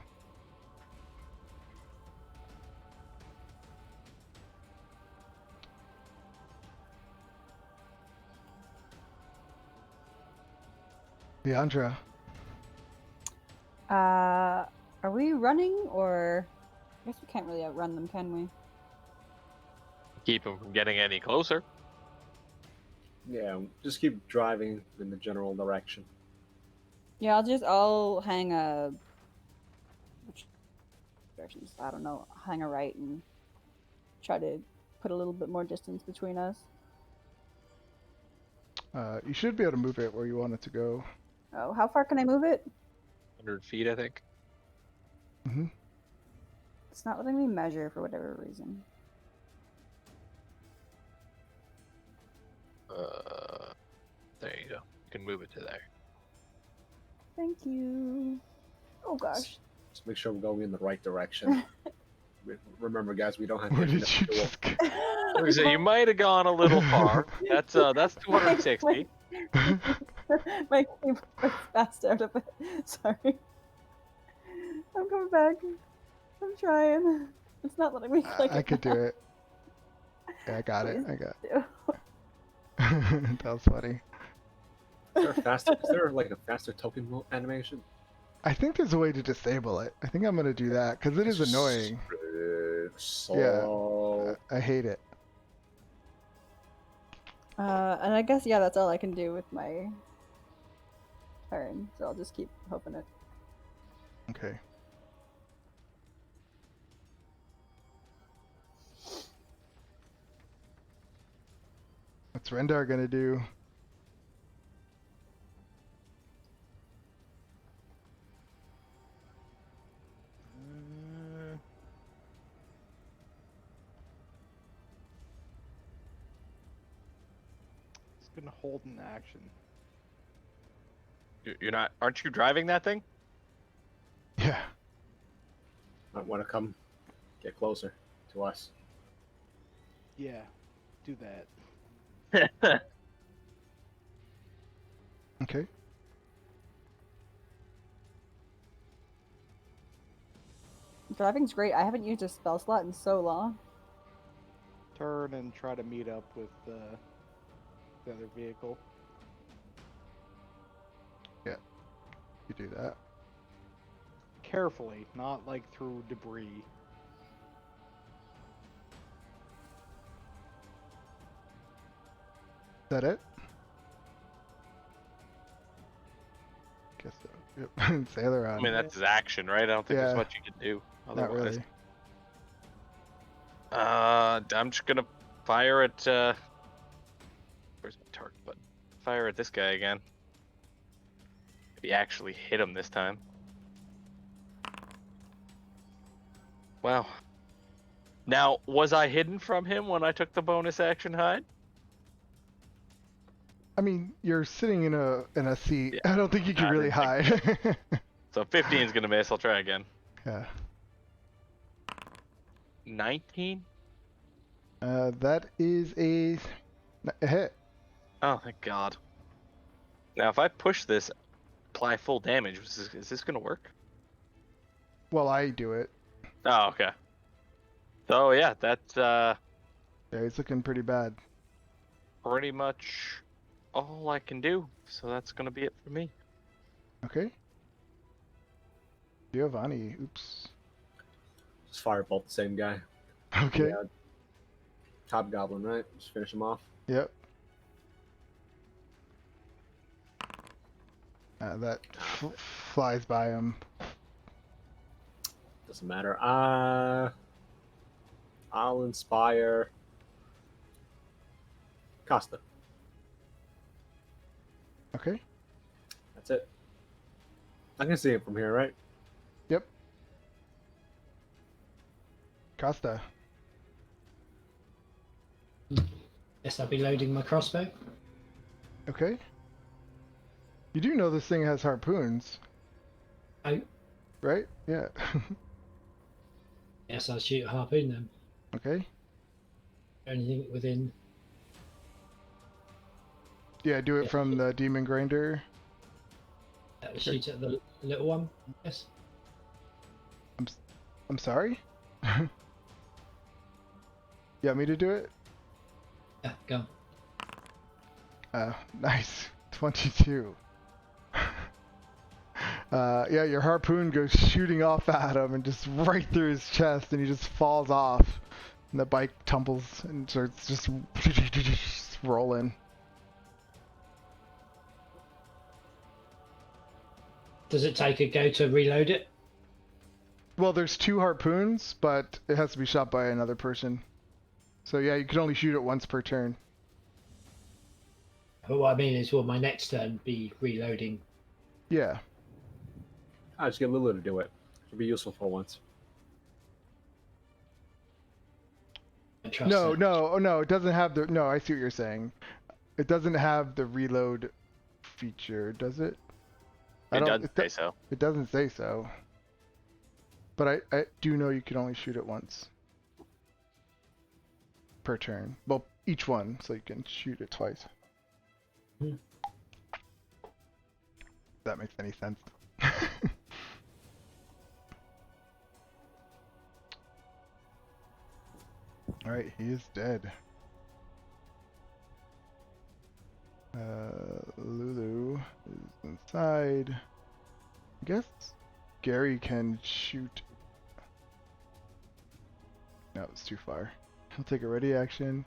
Leandra. Are we running or? I guess we can't really outrun them, can we? Keep him from getting any closer. Yeah, just keep driving in the general direction. Yeah, I'll hang a. Which directions? I don't know. Hang a right and try to put a little bit more distance between us. You should be able to move it where you want it to go. Oh, how far can I move it? 100 feet, I think. Mm-hmm. It's not letting me measure for whatever reason. There you go. You can move it to there. Thank you. Oh gosh. Just make sure we're going in the right direction. Remember, guys, we don't have Where to did you just go? So you might have gone a little far. That's 260. My keyboard passed out of it. Sorry. I'm coming back. I'm trying. It's not letting me click. I could do it. Yeah, I got it. I got it. That was funny. Is there like a faster token animation? I think there's a way to disable it. I think I'm gonna do that because it is annoying. So... I hate it. And I guess yeah, that's all I can do with my turn. So I'll just keep hoping it. Okay. What's Rendar gonna do? It's gonna hold an action. You're not? Aren't you driving that thing? Yeah. I want to come get closer to us. Yeah, do that. Okay. Driving's great. I haven't used a spell slot in so long. Turn and try to meet up with the other vehicle. Yeah. You do that. Carefully, not like through debris. Is that it? Guess so. Yep. Sailor on. I mean, that's his action, right? I don't think there's Yeah. much you can do Not otherwise. really. I'm just gonna fire at. Where's my target button? Fire at this guy again. Maybe actually hit him this time. Wow. Now, was I hidden from him when I took the bonus action hide? I mean, you're sitting in a seat. Yeah. I don't think you can I really didn't hide. So 15 is gonna miss. I'll try again. Yeah. 19. That is a hit. Oh, thank God. Now, if I push this, apply full damage, is this gonna work? Well, I do it. Oh, okay. So yeah, that's Yeah, he's looking pretty bad. pretty much all I can do. So that's gonna be it for me. Okay. Giovanni. Oops. Just fire both the same guy. Okay. Yeah. Top Goblin, right? Just finish him off. Yep. That flies by him. Doesn't matter. I'll inspire Costa. Okay. That's it. I can see him from here, right? Yep. Costa. Guess I'll be loading my crossbow. Okay. You do know this thing has harpoons, Oh, right? Yeah. yes, I'll shoot a harpoon then. Okay. Anything within. Yeah, do it from the demon grinder. That will shoot at the little one. Yes. I'm sorry? You want me to do it? Yeah, go on. Nice. 22. Yeah, your harpoon goes shooting off at him and just right through his chest, and he just falls off. And the bike tumbles and starts just rolling. Does it take a go to reload it? Well, there's 2 harpoons, but it has to be shot by another person. So yeah, you can only shoot it once per turn. But what I mean is, will my next turn be reloading? Yeah. I'll just get Lulu to do it. It'll be useful for once. I trust No, her. no, oh no, it doesn't have the. No, I see what you're saying. It doesn't have the reload feature, does it? It doesn't say so. It doesn't say so. But I do know you can only shoot it once per turn. Well, each one, so you can shoot it twice. Hmm. If that makes any sense. Alright, he is dead. Lulu is inside. I guess Gary can shoot. No, it's too far. He'll take a ready action.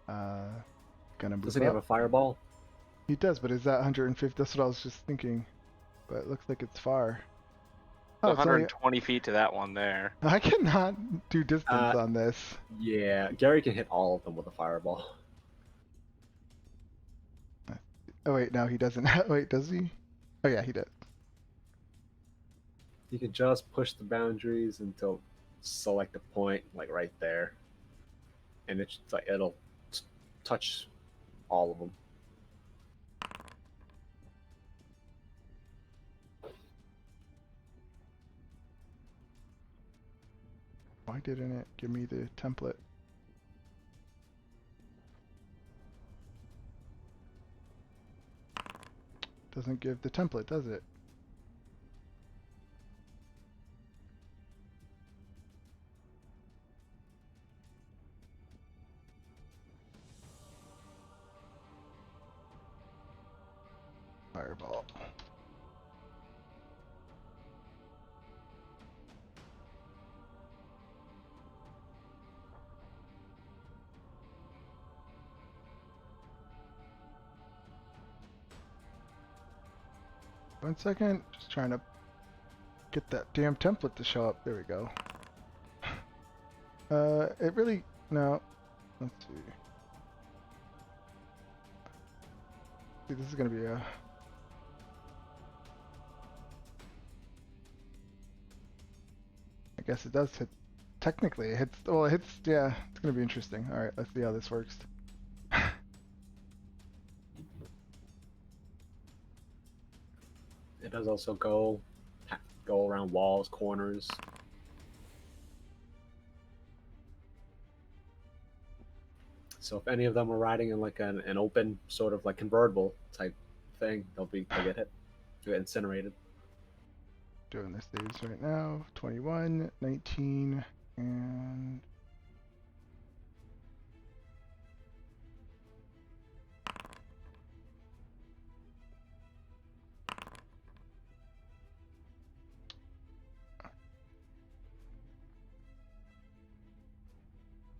Gonna move Doesn't he have a up. fireball? He does, but is that 150? That's what I was just thinking. But it looks like it's far. Oh, it's only... 120 feet to that one there. I cannot do distance on this. Yeah, Gary can hit all of them with a fireball. Oh wait, no, he doesn't. Wait, does he? Oh yeah, he does. You can just push the boundaries until select a point, like right there, and it's like it'll touch all of them. Why didn't it give me the template? Doesn't give the template, does it? Fireball. One second, just trying to get that damn template to show up. There we go. It really, no. Let's see. See, this is gonna be a. I guess it does hit. Technically, it hits. Well, it hits. Yeah, it's gonna be interesting. All right, let's see how this works. It does also go around walls, corners. So if any of them are riding in like an open sort of like convertible type thing, they'll get hit, they'll get incinerated. Doing the saves right now. 21, 19, and.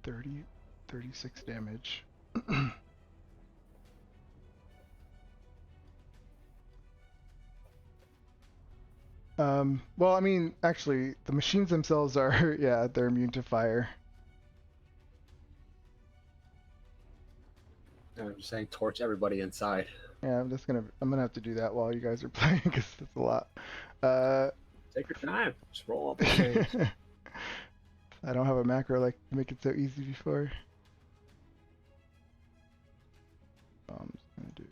$30, 36 damage. Well, I mean, actually, the machines themselves are, yeah, they're immune to fire. I'm just saying, torch everybody inside. Yeah, I'm gonna have to do that while you guys are playing, because that's a lot. Take your time. Just roll up the saves. I don't have a macro like to make it so easy before. I'm just gonna do.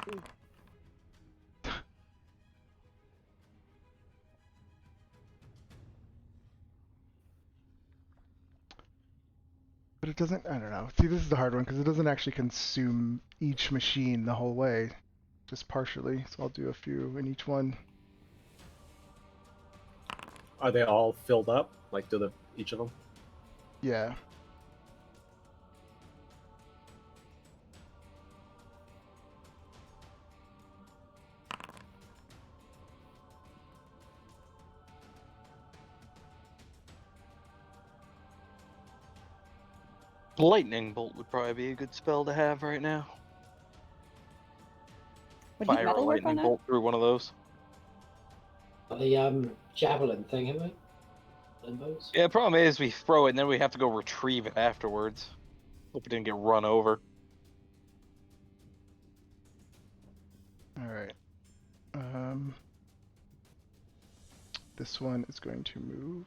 But it doesn't, I don't know. See, this is the hard one because it doesn't actually consume each machine the whole way, just partially. So I'll do a few in each one. Are they all filled up? Like, each of them? Yeah. Lightning bolt would probably be a good spell to have right now. Would heat Fire a metal work on lightning that? bolt through one of those. The javelin thing, haven't we? Limbos? Yeah, the problem is we throw it and then we have to go retrieve it afterwards. Hope it didn't get run over. Alright. This one is going to move.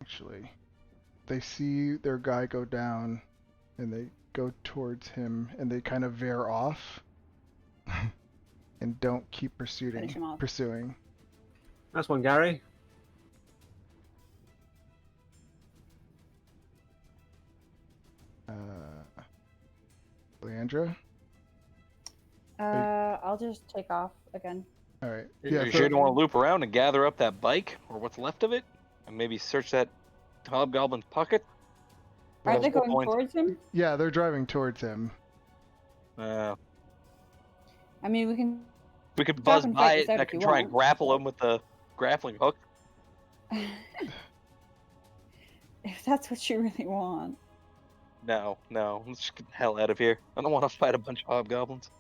Actually, they see their guy go down and they go towards him and they kind of veer off and don't keep Finish him off. pursuing. Nice one, Gary. Leandra? I'll just take off again. Alright. You sure don't want to loop around and gather up that bike or what's left of it, and maybe search that hobgoblin's pocket? Are they Multiple going points. towards him? Yeah, they're driving towards him. I mean, we can. We could Stop buzz and by fight it, this out and I if can you try and want. grapple him with the grappling hook. If that's what you really want. No, let's just get the hell out of here. I don't want to fight a bunch of hobgoblins.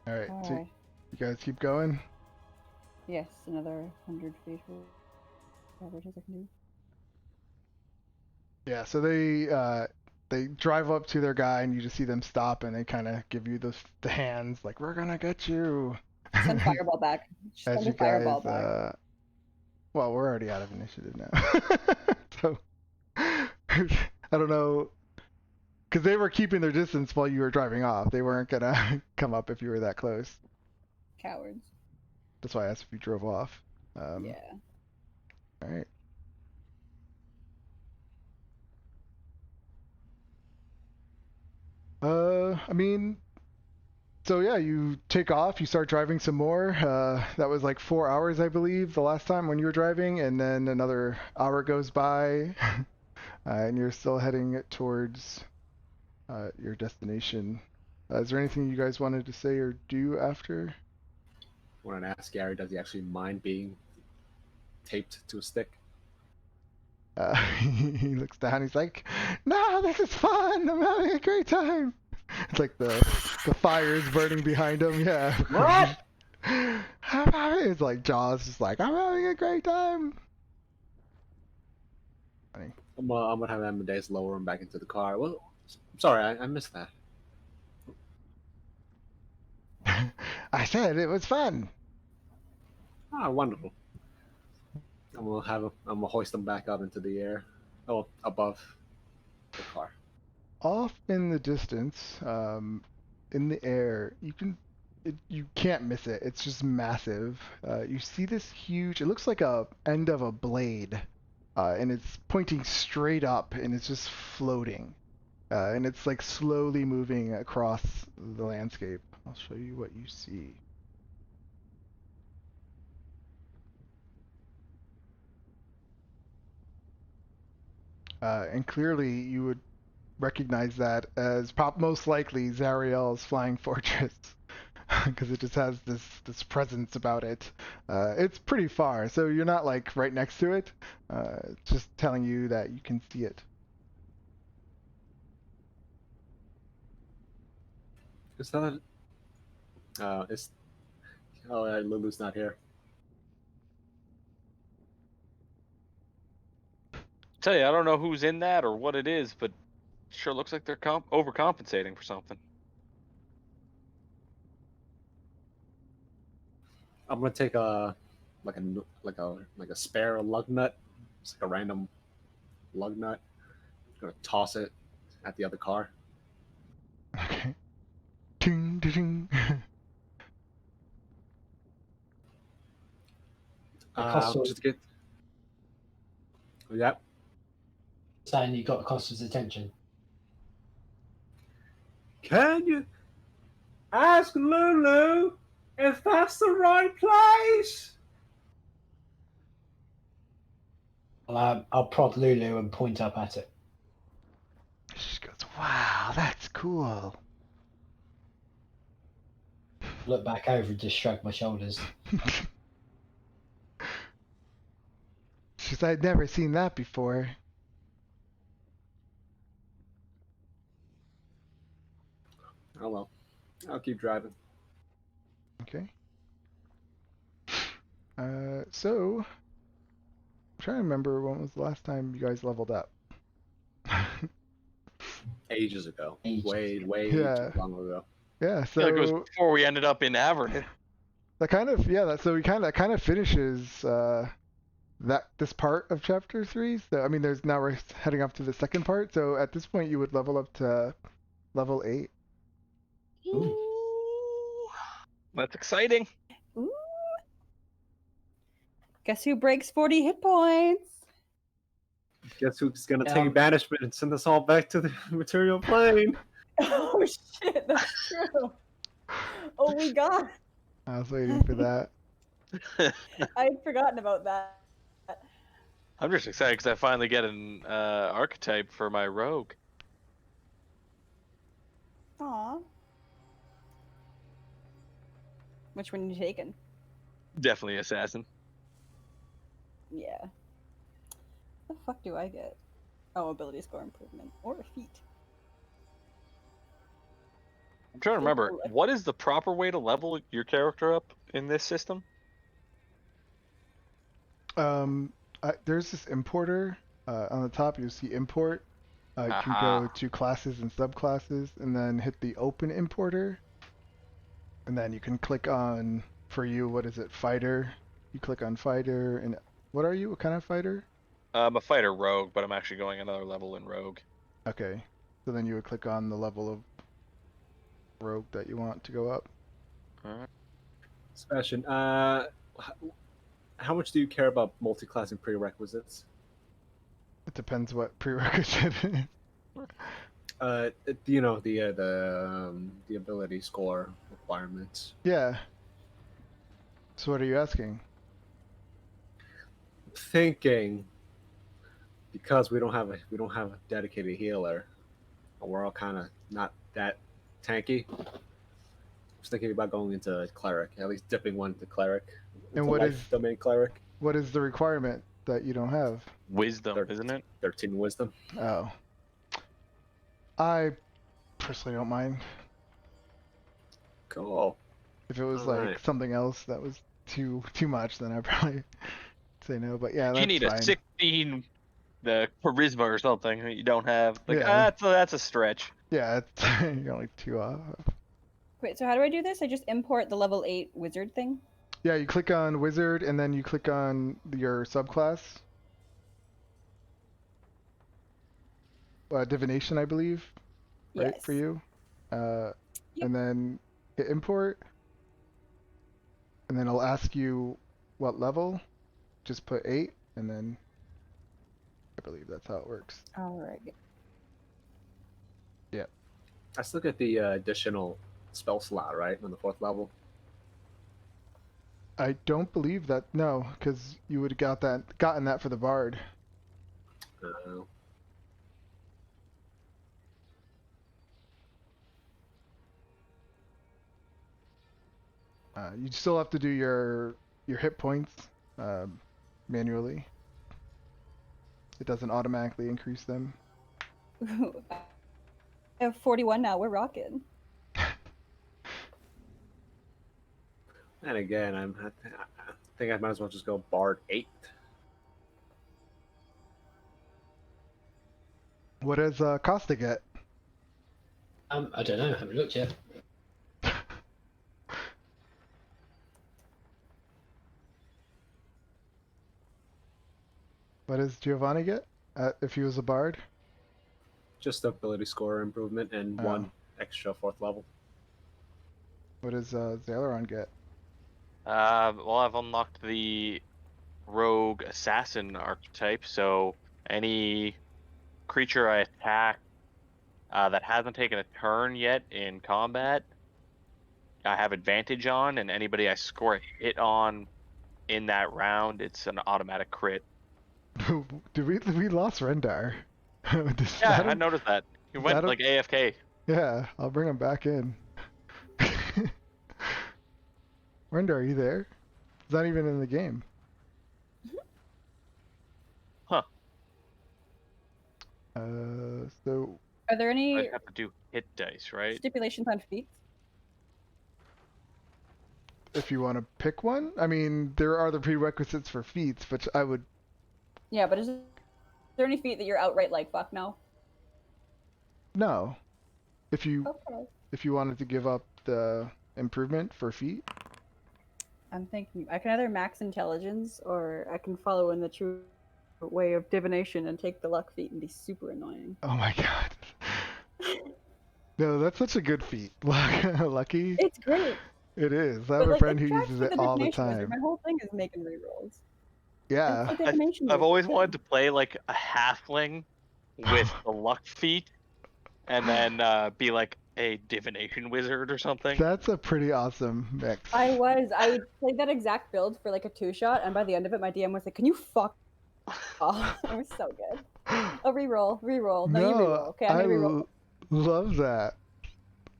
Alright, so Alright. you guys keep going? Yes, another 100 feet or whatever it is I can do. Yeah, so they drive up to their guy and you just see them stop and they kind of give you the hands like, we're gonna get you. Send fireball back. Just As send you a fireball guys, back. well, we're already out of initiative now. So, I don't know, because they were keeping their distance while you were driving off. They weren't gonna come up if you were that close. Cowards. That's why I asked if you drove off. Yeah. All right. I mean, so yeah, you take off, you start driving some more. That was like 4 hours, I believe, the last time when you were driving, and then another hour goes by, and you're still heading towards your destination. Is there anything you guys wanted to say or do after? I wanted to ask Gary, does he actually mind being taped to a stick? He looks down, he's like, no, this is fun, I'm having a great time. It's like the fire's burning behind him, yeah. What? It's like Jaws just like, I'm having a great time. Funny. I'm gonna have Amadeus lower him back into the car. Well, I'm sorry, I missed that. I said it was fun. Ah, wonderful. I'm gonna hoist them back up into the air. Oh, above the car. Off in the distance, in the air, you can't miss it. It's just massive. You see this huge. It looks like a end of a blade, and it's pointing straight up, and it's just floating, and it's like slowly moving across the landscape. I'll show you what you see. And clearly, you would recognize that as most likely Zariel's flying fortress, because it just has this presence about it. It's pretty far, so you're not like right next to it. It's just telling you that you can see it. Is that? It's. Oh, yeah, Lulu's not here. Tell you, I don't know who's in that or what it is, but sure looks like they're overcompensating for something. I'm gonna take a spare lug nut. It's like a random lug nut. I'm gonna toss it at the other car. Okay. Ting, ting, ting. Just to get. Yep. Saying you got Costa's attention. Can you ask Lulu if that's the right place? I'll prod Lulu and point up at it. She goes, wow, that's cool. Look back over and just shrug my shoulders. It's just I'd never seen that before. Oh well. I'll keep driving. Okay. So I'm trying to remember when was the last time you guys leveled up. Ages ago. Ages Way Yeah. too long ago. Yeah, I feel like it was so before we ended up in Avernus. that kind of so we kind of finishes this part of chapter 3. So I mean there's now we're heading up to the second part. So at this point you would level up to level 8. Ooh. That's exciting. Ooh. Guess who breaks 40 hit points? Guess who's gonna take banishment and send us all back to the material plane? Oh shit, that's true. Oh my god. I was waiting for that. I'd forgotten about that. I'm just excited because I finally get an archetype for my rogue. Aw. Which one are you taking? Definitely assassin. Yeah. The fuck do I get? Oh, ability score improvement. Or a feat. I'm trying to remember, Cool. what is the proper way to level your character up in this system? There's this importer on the top. You'll see import. You can go to classes and subclasses, and then hit the open importer, and then you can click on for you. What is it? Fighter. You click on fighter, and what are you? What kind of fighter? I'm a fighter rogue, but I'm actually going another level in rogue. Okay. So then you would click on the level of rogue that you want to go up. Alright. Sebastian, how much do you care about multi-classing prerequisites? It depends what prerequisite it is. You know, the ability score requirements. Yeah. So what are you asking? Thinking, because we don't have a dedicated healer, and we're all kind of not that tanky. I was thinking about going into cleric, at least dipping one into cleric. And into what life is- domain cleric? What is the requirement that you don't have? Wisdom, isn't it? 13 wisdom. Oh. I personally don't mind. Cool. If it was Alright. like something else that was too much, then I'd probably say no. But yeah, that's You need fine. a 16 the charisma or something that you don't have. Like, Yeah. that's a stretch. Yeah, it's you're only 2 off. Wait, so how do I do this? I just import the level 8 wizard thing? Yeah, you click on wizard and then you click on your subclass. Divination, I believe. Right, Yes. for you. Yep. And then hit import. And then it'll ask you what level. Just put 8, and then I believe that's how it works. Alright. Let's look at the additional spell slot, right, on the 4th level. I don't believe that. No, because you would have gotten that for the bard. You still have to do your hit points manually. It doesn't automatically increase them. I have 41 now. We're rocking. And again, I think I might as well just go bard 8. What does Costa get? I don't know. I haven't looked yet. What does Giovanni get if he was a bard? Just ability score improvement and 1 extra 4th level. What does Zaleron get? Well, I've unlocked the rogue assassin archetype, so any creature I attack that hasn't taken a turn yet in combat, I have advantage on, and anybody I score a hit on in that round, it's an automatic crit. Did we lost Rendar? Yeah, I noticed that. He went like AFK. Yeah, I'll bring him back in. Rendar, are you there? He's not even in the game. So Are there I any have to do hit dice, right? stipulations on feats? if you want to pick one, I mean, there are the prerequisites for feats, which I would. Yeah, but is there any feat that you're outright like, fuck no? No. If you Okay. wanted to give up the improvement for feat. I'm thinking I can either max intelligence or I can follow in the true way of divination and take the luck feat and be super annoying. Oh my god. No, that's such a good feat. Lucky. It's great. It is. I But have a like friend it who tracks uses with it the all the divination wizard. time. My whole thing is making rerolls. Yeah. It's the divination I've wizard always thing. wanted to play like a halfling with the luck feat, and then be like a divination wizard or something. That's a pretty awesome mix. I played that exact build for like a 2-shot, and by the end of it, my DM was like, "Can you fuck off?" It was so good. A reroll. No, you reroll. Okay, I'm I gonna reroll. love that.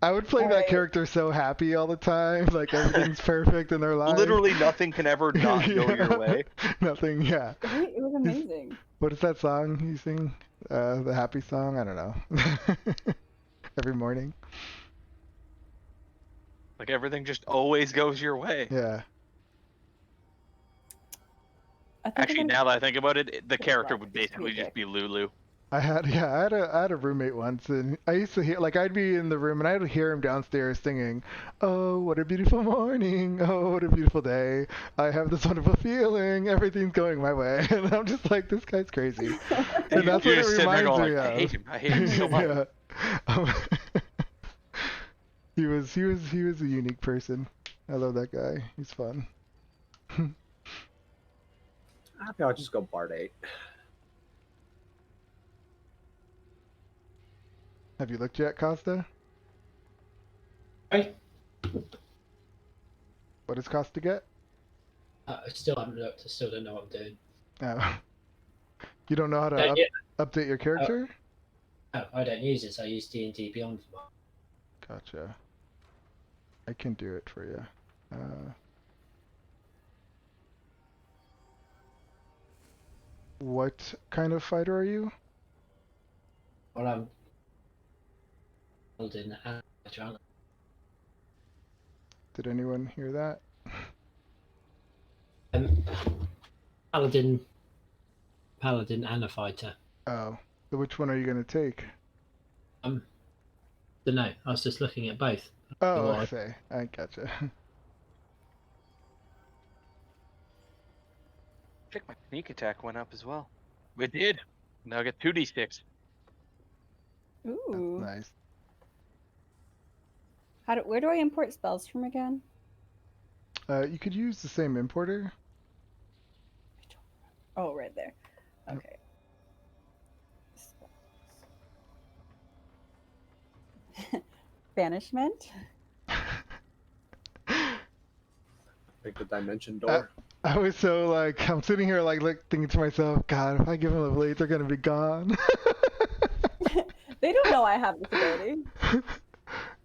I would play that Alright. character so happy all the time, like everything's perfect in their life. Literally nothing can ever not go Yeah. your way. Nothing, yeah. Right? It was amazing. What is that song you sing? The happy song? I don't know. Every morning. Like everything just always goes your way. Yeah. I think I'm Actually, gonna- now that I think about it, the Yeah, character right, would just basically music. just be Lulu. I had a roommate once, and I used to hear, like, I'd be in the room and I would hear him downstairs singing, "Oh, what a beautiful morning! Oh, what a beautiful day! I have this wonderful feeling. Everything's going my way." And I'm just like, this guy's crazy. And that's You're what it just sitting there reminds going, me like, of. I hate him so much. Yeah. He was a unique person. I love that guy. He's fun. I think I'll just go Bard 8. Have you looked yet, Costa? Right? What does Costa get? I still haven't looked. I still don't know what I'm doing. Oh. You don't know how to Yeah. update your character? Oh, I don't use it. So I use D&D Beyond for mine. Gotcha. I can do it for you. What kind of fighter are you? Well, I'm Paladin and Adjutant. Did anyone hear that? Paladin and a fighter. Oh. So which one are you going to take? Don't know. I was just looking at both. Oh, Well, okay. I gotcha. I think my sneak attack went up as well. It did. Now I get 2d6. Ooh. Nice. Where do I import spells from again? You could use the same importer. Oh, right there. Okay. Banishment. Pick the dimension door. I was so like, I'm sitting here like thinking to myself, God, if I give them level 8, they're gonna be gone. They don't know I have this ability.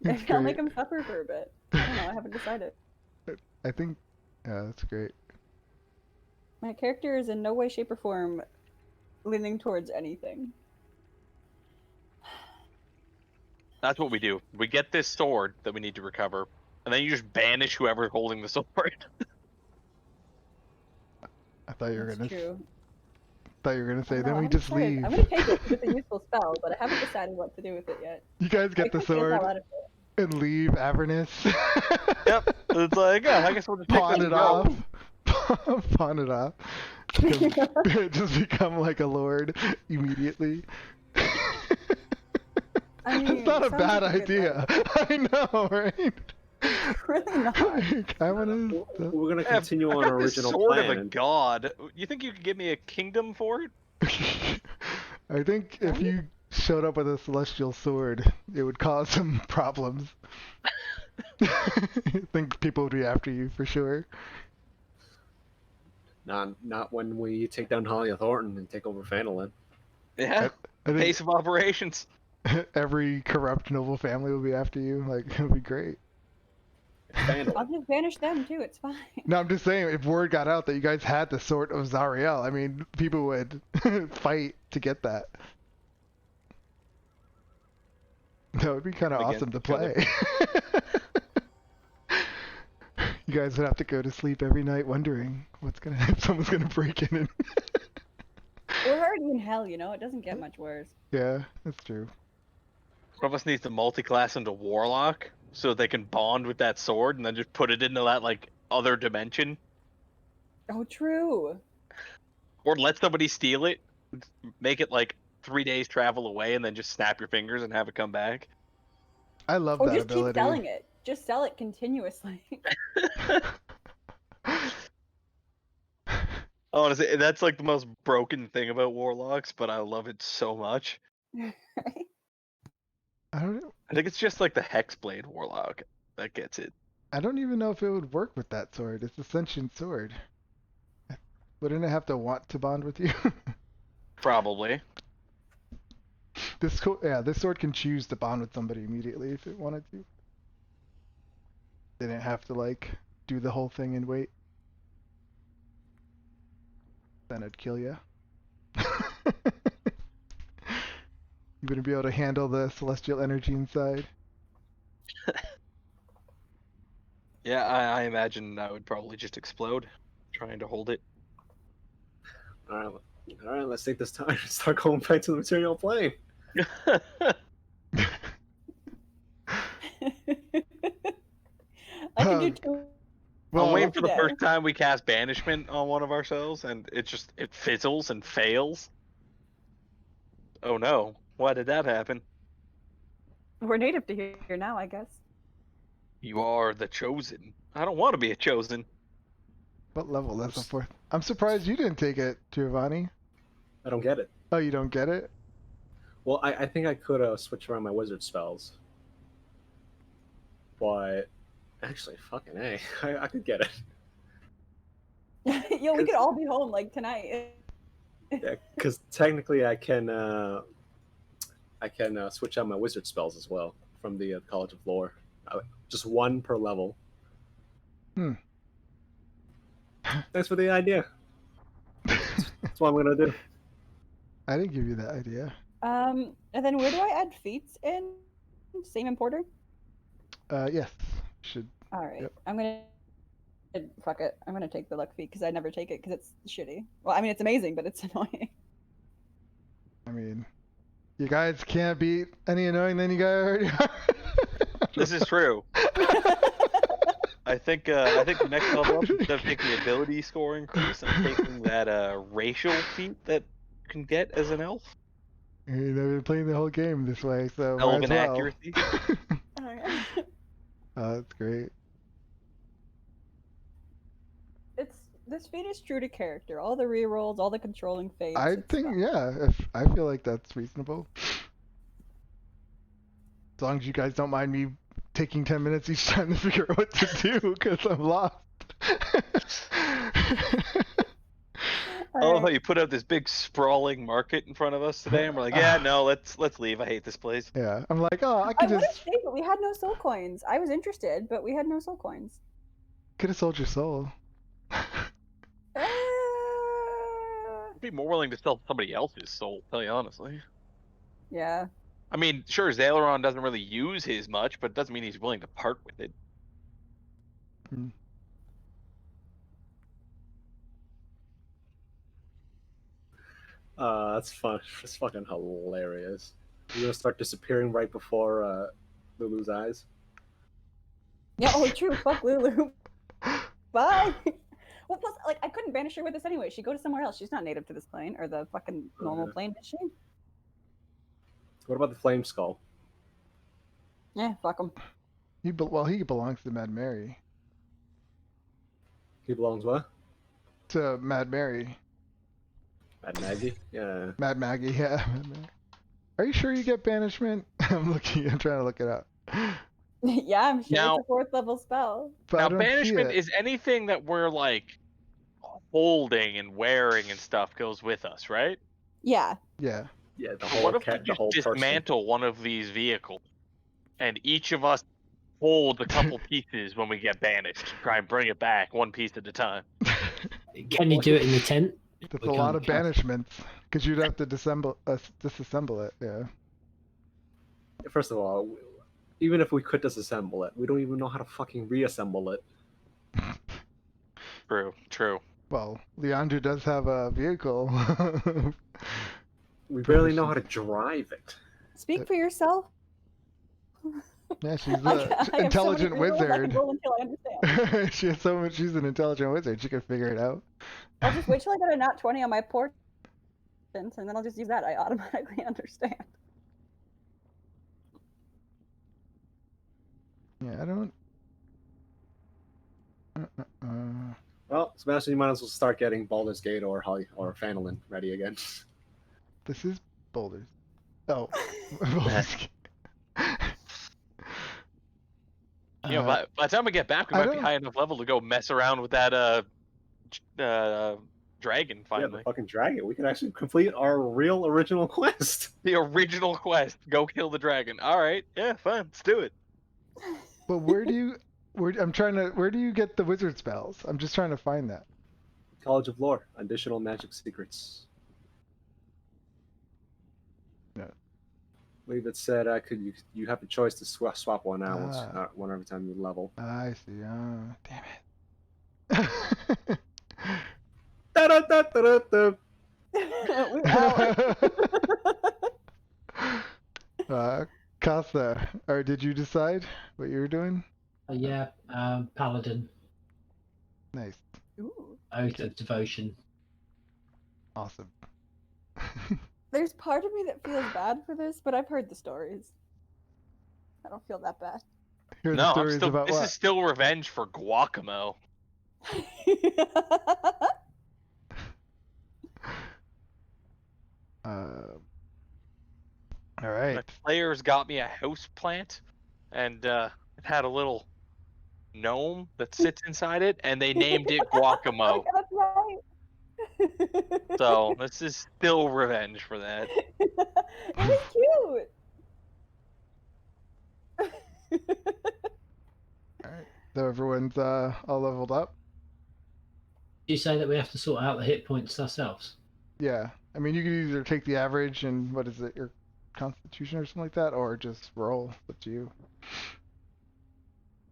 It's I'll make great. them suffer for a bit. I don't know. I haven't decided. I think, yeah, that's great. My character is in no way, shape, or form leaning towards anything. That's what we do. We get this sword that we need to recover, and then you just banish whoever's holding the sword. I thought you were That's gonna true. say, I then don't know, we I just haven't decided. leave. I'm gonna take it because it's a useful spell, but I haven't decided what to do with it yet. You guys get the I could get sword hell out of it. and leave Avernus. Yep. It's like, yeah, I guess we'll just take Pawn this it and go. off. Pawn it off. Just become like a lord immediately. I mean, It's not a sounds bad like a good idea. I know, right? Really not. Like, I wanna. We're gonna Yeah, continue I've on got our this original sword plan. of a and- god. You think you could give me a kingdom for it? I think if you showed up with a celestial sword, it would cause some problems. I think people would be after you for sure. Not when we take down Halia Thornton and take over Phandalin. Yeah. I think Pace of operations. every corrupt noble family will be after you. Like, it would be great. I'll Phandalin. just banish them too. It's fine. No, I'm just saying, if word got out that you guys had the sword of Zariel, I mean, people would fight to get that. That would be kind of Against awesome to each other. play. You guys would have to go to sleep every night wondering if someone's gonna break in. And We're already in hell, you know. It doesn't get much worse. yeah, that's true. One of us needs to multi-class into Warlock so they can bond with that sword and then just put it into that like other dimension. Oh, true. Or let somebody steal it, make it like 3 days travel away, and then just snap your fingers and have it come back. I love Or that just ability. keep selling it. Just sell it continuously. Honestly, that's like the most broken thing about Warlocks, but I love it so much. I don't. I think it's just like the Hexblade Warlock that gets it. I don't even know if it would work with that sword. It's a sentient sword. Wouldn't it have to want to bond with you? Probably. This sword can choose to bond with somebody immediately if it wanted to. They didn't have to like do the whole thing and wait. Then it'd kill you. You wouldn't be able to handle the celestial energy inside. Yeah, I imagine I would probably just explode trying to hold it. All right, let's take this time and start going back to the material plane. I can do two. Well, I'm waiting for the today. first time we cast Banishment on one of ourselves, and it fizzles and fails. Oh no, why did that happen? We're native to here now, I guess. You are the Chosen. I don't want to be a Chosen. what level? That's a fourth. I'm surprised you didn't take it, Giovanni. I don't get it. Oh, you don't get it? Well, I think I could switch around my wizard spells. But actually, fucking A, I could get it. Yo, we could all be home like tonight. Yeah, because technically I can switch out my wizard spells as well from the College of Lore. Just one per level. Hmm. Thanks for the idea. That's what I'm gonna do. I didn't give you that idea. And then where do I add feats in? Same importer? Yes. Should. All right. Yep. I'm gonna fuck it. I'm gonna take the luck feat because I never take it because it's shitty. Well, I mean it's amazing, but it's annoying. I mean, you guys can't beat any annoying than you guys already are. This is true. I think the next level up, instead of taking the ability score increase, I'm taking that racial feat that you can get as an elf. You've been playing the whole game this way, so might Elven as well. accuracy. Oh, that's great. This feat is true to character. All the rerolls, all the controlling fates. I it's think, fun. yeah, I feel like that's reasonable. As long as you guys don't mind me taking 10 minutes each time to figure out what to do, because I'm lost. I love how you put out this big sprawling market in front of us today, and we're like, yeah, no, let's leave. I hate this place. Yeah, I'm like, oh, I I could would have just stayed, but we had no soul coins. I was interested, but we had no soul coins. could have sold your soul. Uh, I'd be more willing to sell somebody else's soul, to tell you honestly. yeah. I mean, sure, Zaleron doesn't really use his much, but it doesn't mean he's willing to part with it. That's fun. It's fucking hilarious. You're gonna start disappearing right before Lulu's eyes. Yeah, oh true, fuck Lulu. Bye! Well, plus, like, I couldn't banish her with us anyway. She'd go to somewhere else. She's not native to this plane, or the fucking normal plane, is she? What about the flame skull? Yeah, fuck him. He belongs to Mad Mary. He belongs what? To Mad Mary. Mad Maggie? Yeah. Mad Maggie, yeah. Mad Mary. Are you sure you get banishment? I'm trying to look it up. Yeah, I'm sure Now- it's a 4th level spell. But I Now, don't see banishment it. is anything that we're like holding and wearing and stuff goes with us, right? Yeah. Yeah. Yeah, the So whole what if we the just whole person. dismantle one of these vehicles, and each of us hold a couple pieces when we get banished, try and bring it back one piece at a time? Can you do it in the tent? That's We a lot can't of cast- banishments, because you'd have to disassemble it, yeah. first of all, even if we could disassemble it, we don't even know how to fucking reassemble it. True. Well, Leandra does have a vehicle. We barely know how to drive it. Speak for yourself. Yeah, she's I an have so many intelligent rerolls, I can wizard. roll until I understand. She has so much. She's an intelligent wizard. She can figure it out. I'll just wait till I get a nat 20 on my portent, and then I'll just use that. I automatically understand. Yeah, I don't. Well, Sebastian, you might as well start getting Baldur's Gate or Phandalin ready again. This is boulders. Oh, Baldur's Gate. You know, by the time we get back, we I might be don't- high enough level to go mess around with that dragon Yeah, finally. the fucking dragon. We can actually complete our real original quest. The original quest. Go kill the dragon. All right. Yeah, fine. Let's do it. But where do you? Where do you get the wizard spells? I'm just trying to find that. College of Lore, additional magic secrets. Yeah. I believe it said you have a choice to swap one out Ah. one every time you level. I see. Damn it. Da-da-da-da-da-da. We're out. Costa, or did you decide what you were doing? Yeah, Paladin, Nice. Ooh. Oath of Devotion. Awesome. There's part of me that feels bad for this, but I've heard the stories. I don't feel that bad. Hear the No, I'm stories still. about This what? is still revenge for Guacamo. All right. The players got me a house plant, and it had a little gnome that sits inside it, and they named it Guacamo. That's right. So this is still revenge for that. It was cute. All right. So everyone's all leveled up. You say that we have to sort out the hit points ourselves. Yeah. I mean, you could either take the average and what is it, your constitution or something like that, or just roll. It's up to you.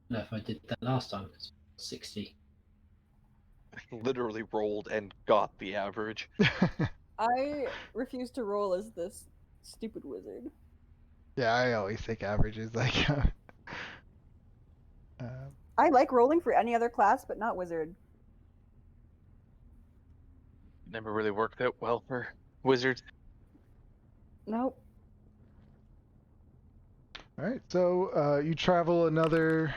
I don't know if I did that last time. It's 60. Literally rolled and got the average. I refuse to roll as this stupid wizard. Yeah, I always take averages. Like, I like rolling for any other class, but not wizard. Never really worked out well for wizards. Nope. all right. So you travel another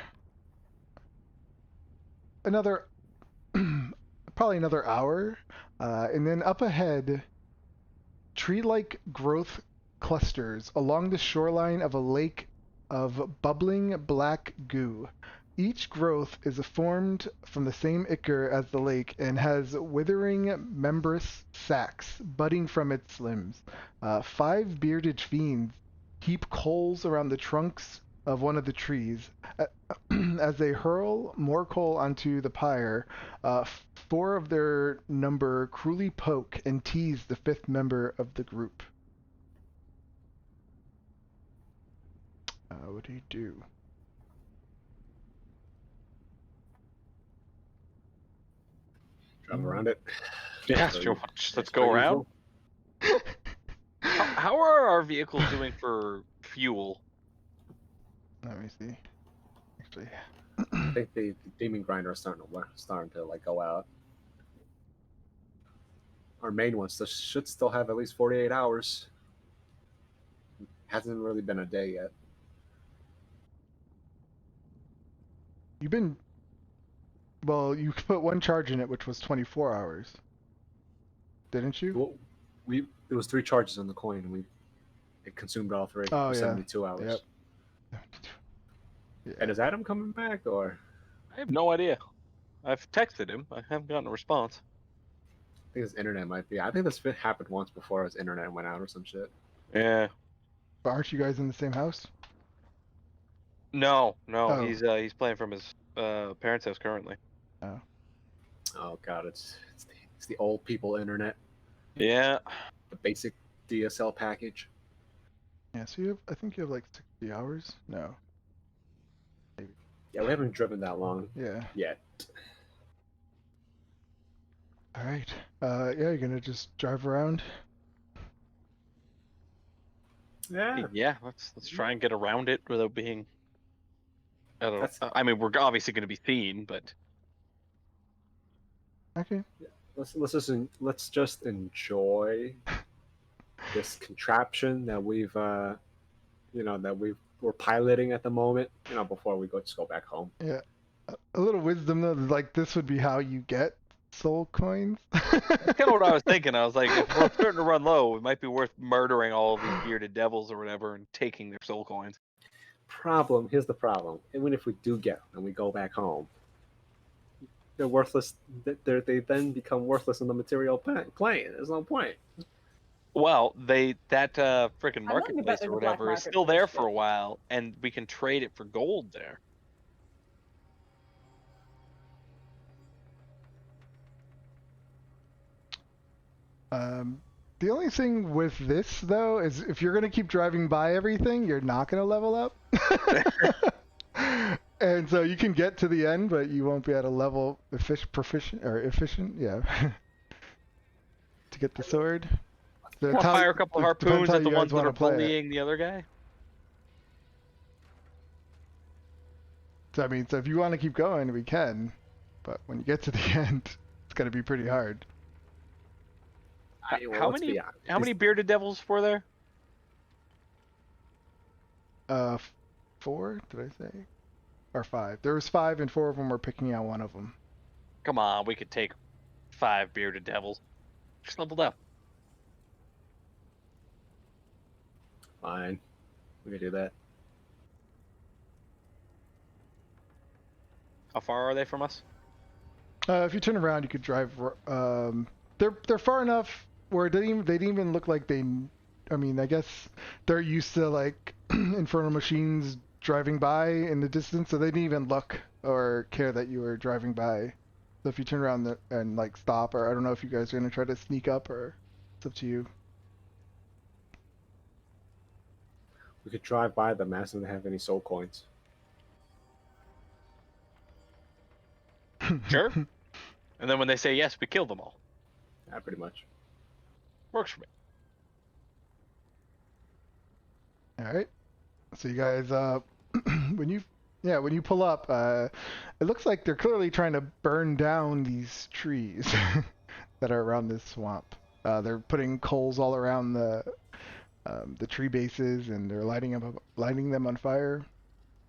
probably another hour, and then up ahead, tree-like growth clusters along the shoreline of a lake of bubbling black goo. Each growth is formed from the same ichor as the lake and has withering membranous sacs budding from its limbs. 5 bearded fiends heap coals around the trunks of one of the trees. As they hurl more coal onto the pyre, 4 of their number cruelly poke and tease the 5th member of the group. What do you do? Drive around it. Yeah, So sure. you- Let's as go per around. usual. How are our vehicles doing for fuel? Let me see. Actually, I think the demon grinder is starting to like go out. Our main ones should still have at least 48 hours. Hasn't really been a day yet. you've been. Well, you put one charge in it, which was 24 hours. Didn't you? Well, there was 3 charges on the coin, and it consumed all 3 Oh, for yeah. 72 hours. Yep. And is Adam coming back, or I have no idea. I've texted him. I haven't gotten a response. I think his internet might be? I think this happened once before. His internet went out or some shit. Yeah. But aren't you guys in the same house? No, Oh. he's playing from his parents' house currently. Oh god, it's the old people internet, Yeah. the basic DSL package. Yeah, so you have, I think you have like 60 hours? No. Yeah, we haven't driven that long Yeah. yet. Alright. Yeah, you're gonna just drive around? Yeah, Yeah, let's try and get around it without being. I don't know. that's I mean, we're obviously going to be seen, but Okay. let's just enjoy this contraption that we're piloting at the moment. Before we just go back home. Yeah. A little wisdom though, like this would be how you get soul coins. that's kind of what I was thinking. I was like, if we're starting to run low, it might be worth murdering all of these bearded devils or whatever and taking their soul coins. Here's the problem. Even if we do get them and we go back home, they're worthless. They then become worthless in the material plane. There's no point. Well, that freaking I'm willing to bet marketplace there's or a black whatever is still there marketplace, for a but- while, and we can trade it for gold there. The only thing with this though is if you're gonna keep driving by everything, you're not gonna level up. And so you can get to the end, but you won't be at a level efficient, yeah. To get the sword. So Want it's to how- fire a couple of it depends harpoons how at the you guys ones that wanna are play it. bullying the other guy? So I mean, so if you want to keep going, we can, but when you get to the end, it's gonna be pretty hard. How let's many be honest. how many bearded devils were there? 4? Did I say? Or 5? There was 5, and 4 of them were picking out one of them. Come on, we could take 5 bearded devils. Just leveled up. Fine, we can do that. How far are they from us? If you turn around, you could drive. They're far enough where they didn't even look like they. I mean, I guess they're used to like infernal machines driving by in the distance, so they didn't even look or care that you were driving by. So if you turn around and like stop, or I don't know if you guys are gonna try to sneak up, or it's up to you. We could drive by them, ask them if they have any soul coins. Sure. And then when they say yes, we kill them all. Yeah, pretty much. Works for me. All right. So you guys, when you pull up, it looks like they're clearly trying to burn down these trees that are around this swamp. They're putting coals all around the tree bases, and they're lighting them on fire.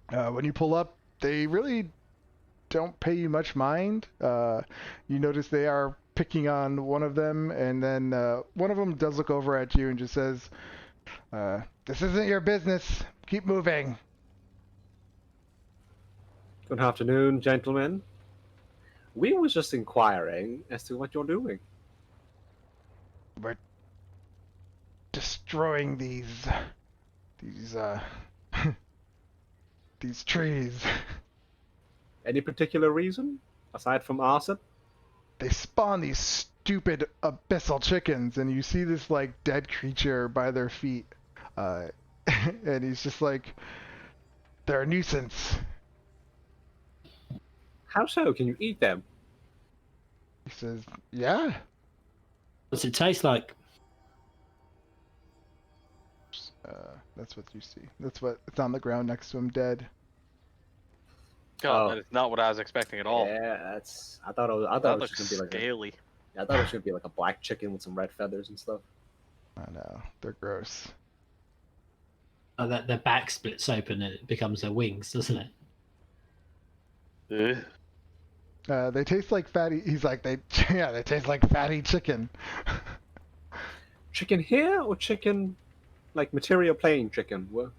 When you pull up, they really don't pay you much mind. You notice they are picking on one of them, and then one of them does look over at you and just says, "This isn't your business. Keep moving." Good afternoon, gentlemen. We was just inquiring as to what you're doing. We're destroying these these trees. Any particular reason aside from arson? They spawn these stupid abyssal chickens, and you see this like dead creature by their feet, and he's just like, they're a nuisance. How so? Can you eat them? He says, yeah. What's it taste like? That's what you see. That's what it's on the ground next to him, dead. God, Oh. that is not what I was expecting at all. Yeah, that's. I thought it was That just looks gonna be like. scaly. I thought it was gonna be like a black chicken with some red feathers and stuff. I know, they're gross. Oh, that the back splits open and it becomes their wings, doesn't it? Ugh. They taste like fatty. He's like, they taste like fatty chicken. Chicken here or chicken, like material plane chicken? What?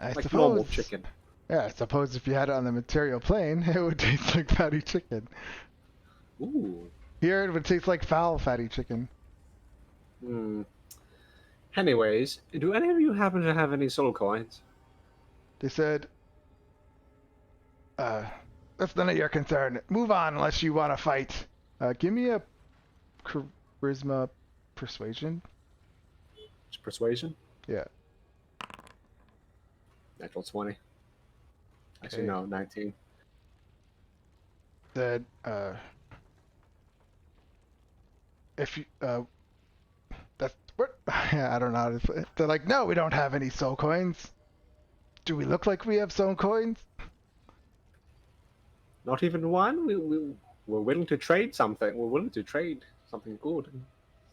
I Like suppose. normal chicken. Yeah, I suppose if you had it on the material plane, it would taste like fatty chicken. Ooh. Here, it would taste like foul fatty chicken. Hmm. Anyways, do any of you happen to have any soul coins? They said, that's none of your concern. Move on unless you want to fight. Give me a charisma persuasion. It's persuasion. Yeah. Natural 20. Actually, Okay. no, 19. That if you that's what I don't know how to put it. They're like, no, we don't have any soul coins. Do we look like we have soul coins? Not even one? We're willing to trade something. We're willing to trade something good.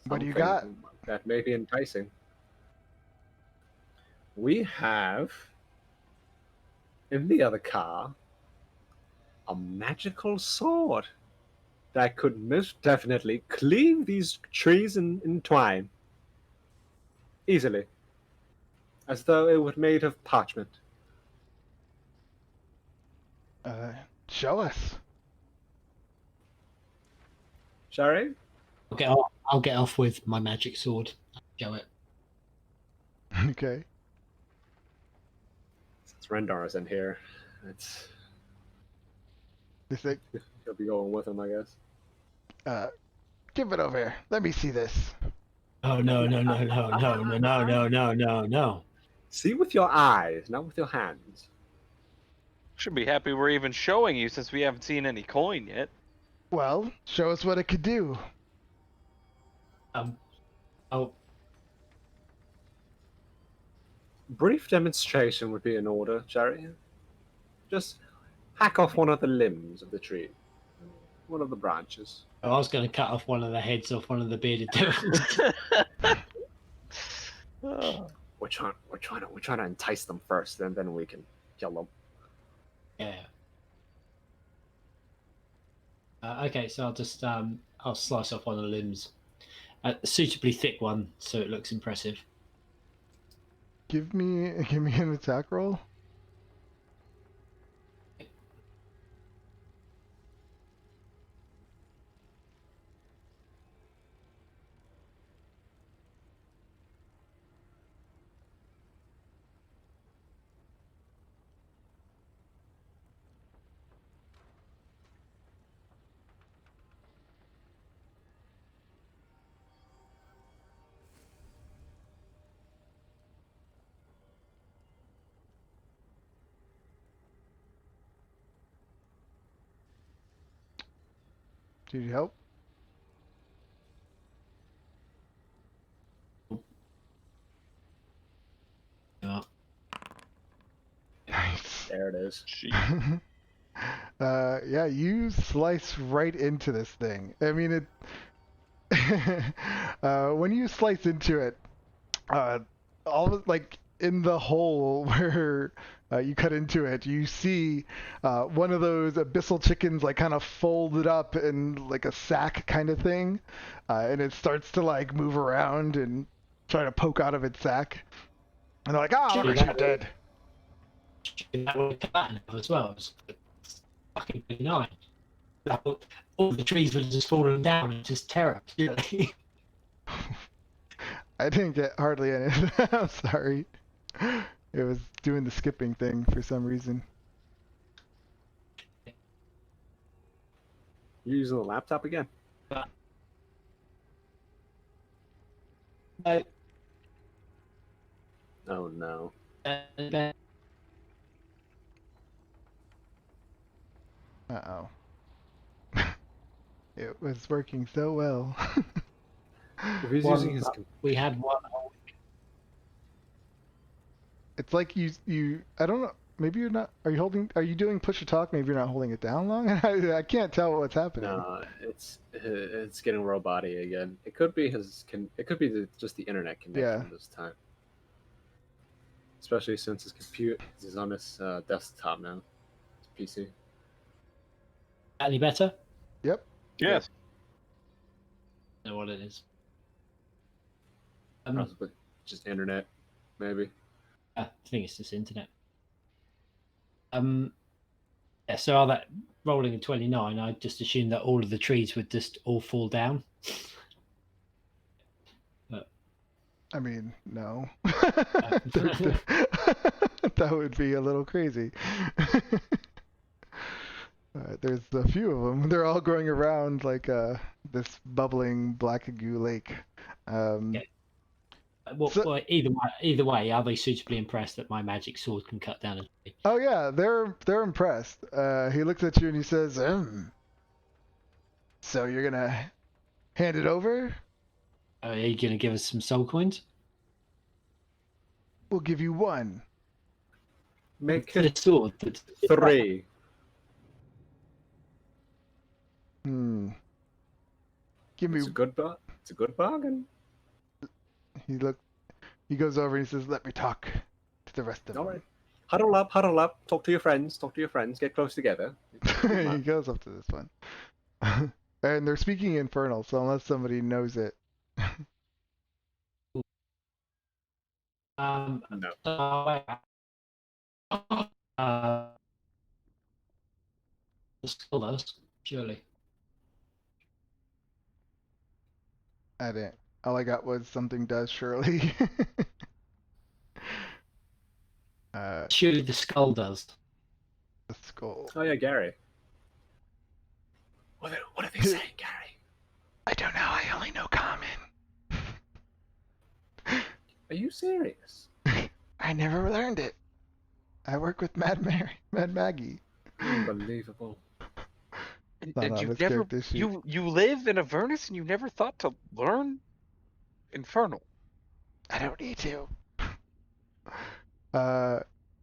What do you Something got? that may be enticing. We have, in the other car, a magical sword that could most definitely cleave these trees in twine. Easily. As though it were made of parchment. Uh, Show us. Shari? I'll get off with my magic sword. Show it. Okay. Since Rendar is in here, it's They say, he'll be going with him, I guess. give it over here. Let me see this. Oh no. See with your eyes, not with your hands. Should be happy we're even showing you since we haven't seen any coin yet. Well, show us what it could do. Oh, Brief demonstration would be in order, Shari. Just hack off one of the limbs of the tree. One of the branches. I was going to cut off one of the heads off one of the bearded devils. We're trying to entice them first, and then we can kill them. Yeah. Okay, so I'll just I'll slice off one of the limbs, a suitably thick one, so it looks impressive. Give me an attack roll. Did you help? Yeah. Nice. There it is. Yeah, you slice right into this thing. I mean, it. When you slice into it, all of, like in the hole where you cut into it, you see one of those abyssal chickens like kind of folded up in like a sack kind of thing, and it starts to like move around and try to poke out of its sack. And they're like, "Ah, look what you did!" That would cut that in half as well. It's fucking benign. All the trees would have just fallen down and just terror. I didn't get hardly any. I'm sorry. It was doing the skipping thing for some reason. You're using the laptop again? No. Oh no. Uh-oh. It was working so well. If he's using his We had one. It's like you I don't know, maybe you're not, are you doing push to talk? Maybe you're not holding it down long? I can't tell what's happening. No, it's getting roboty again. It could be just the internet connection this time. Especially since his computer is on his desktop now. His PC. Any better? Yep. Yes. I know what it is. Possibly just internet, maybe. I think it's just internet. Yeah, so all that rolling a 29, I just assumed that all of the trees would just all fall down. I mean, no. That would be a little crazy. There's a few of them. They're all growing around like this bubbling black goo lake. Well, either way, are they suitably impressed that my magic sword can cut down a tree? Oh yeah, they're impressed. He looks at you and he says, so you're gonna hand it over? Are you going to give us some soul coins? We'll give you one. Make For the it sword. 3. Give me. It's a good bargain. He goes over and he says, "Let me talk to the rest of All them." right. Huddle up. Talk to your friends. Get close together. He goes up to this one, and they're speaking Infernal. So unless somebody knows it, No. The skull does, surely. I didn't. All I got was something does surely. Surely the skull does. The skull. Oh yeah, Gary. What are they saying, Gary? I don't know. I only know common. Are you serious? I never learned it. I work with Mad Maggie. Unbelievable. Not And on you've this never character sheet. you live in Avernus and you never thought to learn Infernal. I don't need to.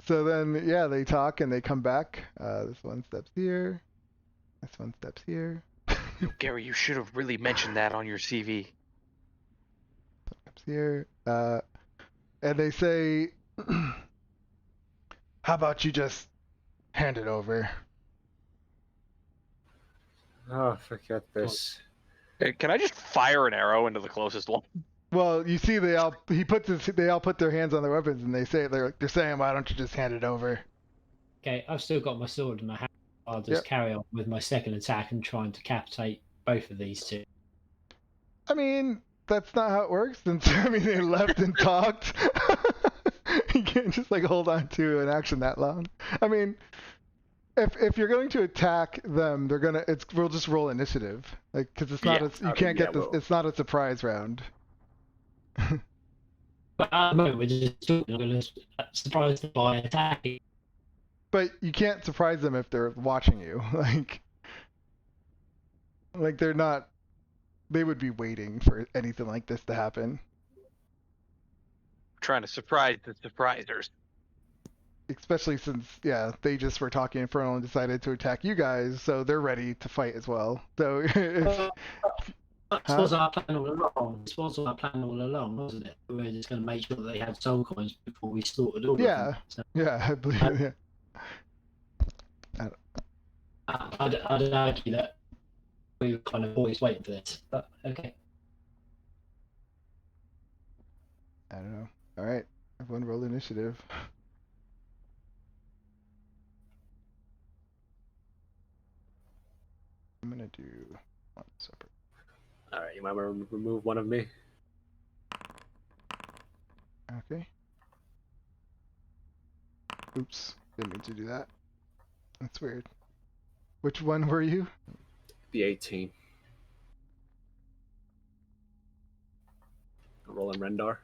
So then, yeah, they talk and they come back. This one steps here. This one steps here. Gary, you should have really mentioned that on your CV. Steps here. And they say, how about you just hand it over? Oh, forget this. Hey, can I just fire an arrow into the closest one? Well, you see, they all put their hands on their weapons and they're saying, why don't you just hand it over? Okay, I've still got my sword in my hand. I'll just Yep. carry on with my second attack and try and decapitate both of these two. I mean, that's not how it works. Since they left and talked. You can't just hold on to an action that long. I mean, if you're going to attack them, we'll just roll initiative, because it's not it's not a surprise round. But at the moment, we're just talking. I'm going to surprise them by attacking. But you can't surprise them if they're watching you. They're not. They would be waiting for anything like this to happen. Trying to surprise the surprisers. Especially since, they just were talking Infernal and decided to attack you guys, so they're ready to fight as well. So This was our plan all along. This was our plan all along, wasn't it? We were just going to make sure that they had soul coins before we slaughtered all of them. So, I believe. I'd argue that we were kind of always waiting for this, but okay. I don't know. All right, everyone roll initiative. I'm gonna do one separate. All right, you might want to remove one of me. Okay. Oops, didn't mean to do that. That's weird. Which one were you? The 18. Rolling Rendar.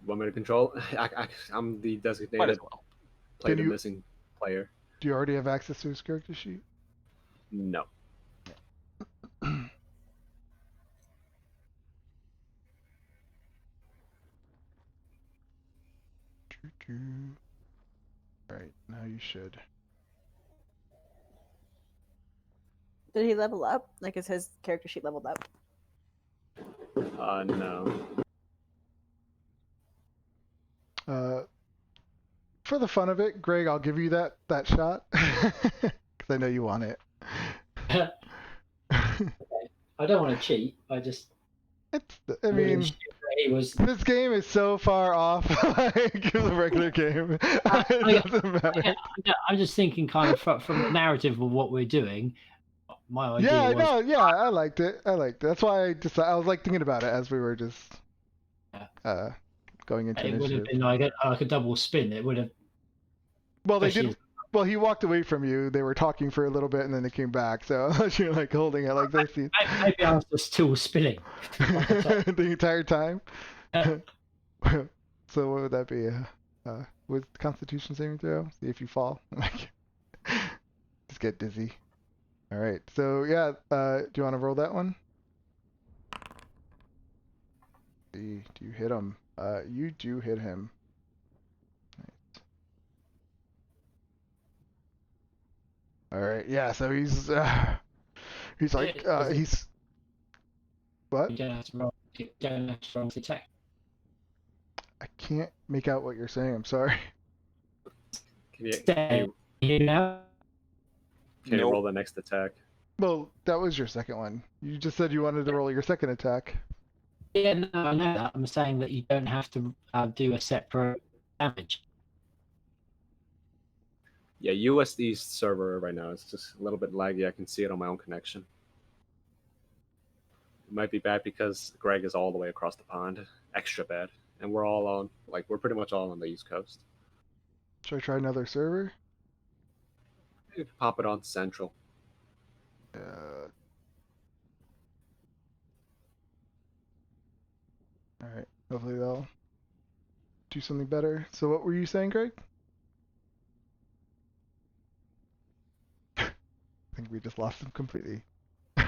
Want me to control? I'm the Might designated as well. play Can the you- missing player. Do you already have access to his character sheet? No. Alright, now you should. Did he level up? Like, is his character sheet leveled up? No. For the fun of it, Greg, I'll give you that shot. Because I know you want it. I don't want to cheat. I mean, he was. this game is so far off the regular game. It doesn't matter. I'm just thinking, kind of from the narrative of what we're doing. My idea was. I liked it. That's why I was thinking about it as we were just going into It would have initiative. been like a double spin. It would have. Well, they especially did. Well, he walked away from you. They were talking for a little bit, and then they came back. So you're like holding it like this Maybe I was just still spilling. the entire time. Yeah. So what would that be? With Constitution saving throw? See if you fall. Just get dizzy. All right. So yeah. Do you want to roll that one? See, do you hit him? You do hit him. All right. Yeah. So he's like he's what? You don't have to roll. You don't have to roll to attack. I can't make out what you're saying. I'm sorry. Can You know? you Nope. roll the next attack? Well, that was your second one. You just said you wanted to roll your second attack. Yeah, no, I know that. I'm saying that you don't have to do a separate damage. Yeah, USD server right now is just a little bit laggy. I can see it on my own connection. It might be bad because Greg is all the way across the pond. Extra bad. And we're all on, we're pretty much all on the East Coast. Should I try another server? You can pop it on Central. All right. Hopefully they'll do something better. So what were you saying, Greg? I think we just lost him completely. All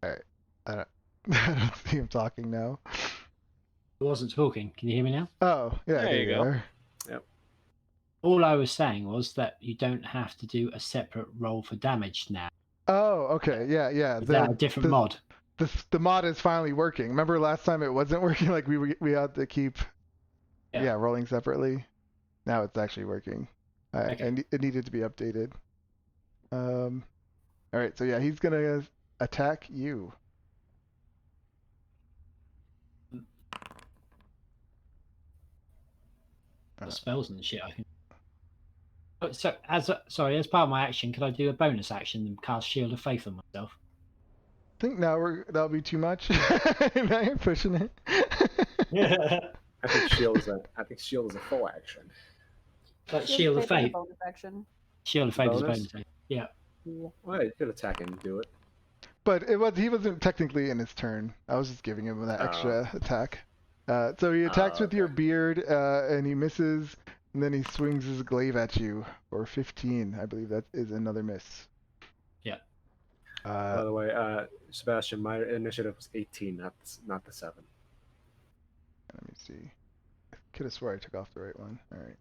right. I don't see him talking now. I wasn't talking. Can you hear me now? Oh, yeah. There you go. are. All I was saying was that you don't have to do a separate roll for damage now. Oh, okay. Yeah. Is that a different mod? The mod is finally working. Remember last time it wasn't working? Like we had to keep rolling separately. Now it's actually working. Okay. And it needed to be updated. All right. So yeah, he's gonna attack you. Got spells and shit. I can. So as part of my action, could I do a bonus action and cast Shield of Faith on myself? I think now that'll be too much. Now you're pushing it. I think shield is a full action. But Shield of Faith. Bonus action. Shield of Faith is a Bonus? bonus action. Yeah. Well, you could attack and do it. But he wasn't technically in his turn. I was just giving him that extra attack. So he attacks with your beard, and he misses, and then he swings his glaive at you for 15. I believe that is another miss. Yeah. By the way, Sebastian, my initiative was 18, not the 7. Let me see. I could have swore I took off the right one. All right.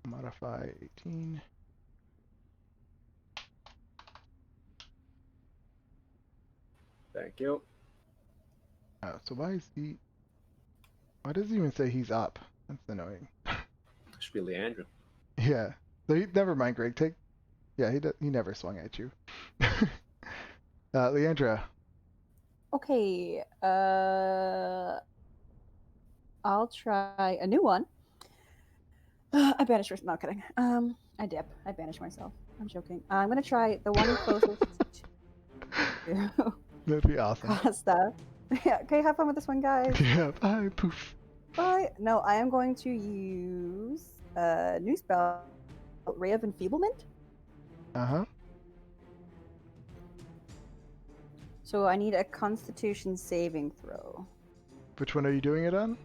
Modify 18. Thank you. Oh, so why does he even say he's up? That's annoying. Should be Leandro. Yeah. So never mind, Greg. He never swung at you. Leandra. Okay. I'll try a new one. I banish myself. No, kidding. I dip. I banish myself. I'm joking. I'm gonna try the one closest to That'd be awesome. Costa. Yeah. Okay. Have fun with this one, guys. Yeah. Bye. Poof. Bye. No, I am going to use a new spell, Ray of Enfeeblement. Uh-huh. So I need a Constitution saving throw. Which one are you doing it on?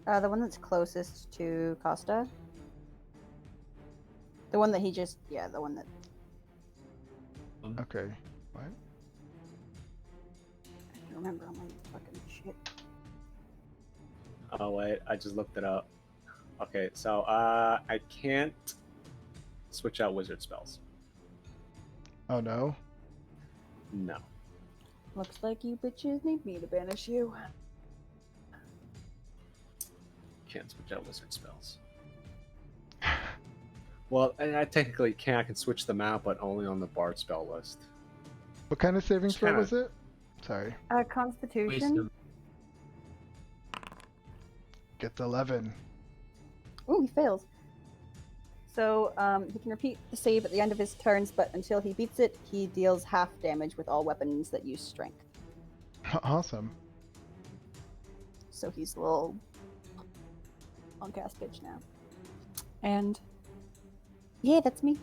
The one that's closest to Costa. The one that he just, the one that. Okay. What? I can't remember all my fucking shit. Oh wait, I just looked it up. Okay, so I can't switch out wizard spells. Oh no. No. Looks like you bitches need me to banish you. Can't switch out wizard spells. Well, I technically can. I can switch them out, but only on the bard spell list. What kind of saving Just throw kinda- was it? Sorry. Constitution. Wisdom. Gets 11. Ooh, he fails. So he can repeat the save at the end of his turns, but until he beats it, he deals half damage with all weapons that use strength. Awesome. So he's a little on cast pitch now. And yeah, that's me.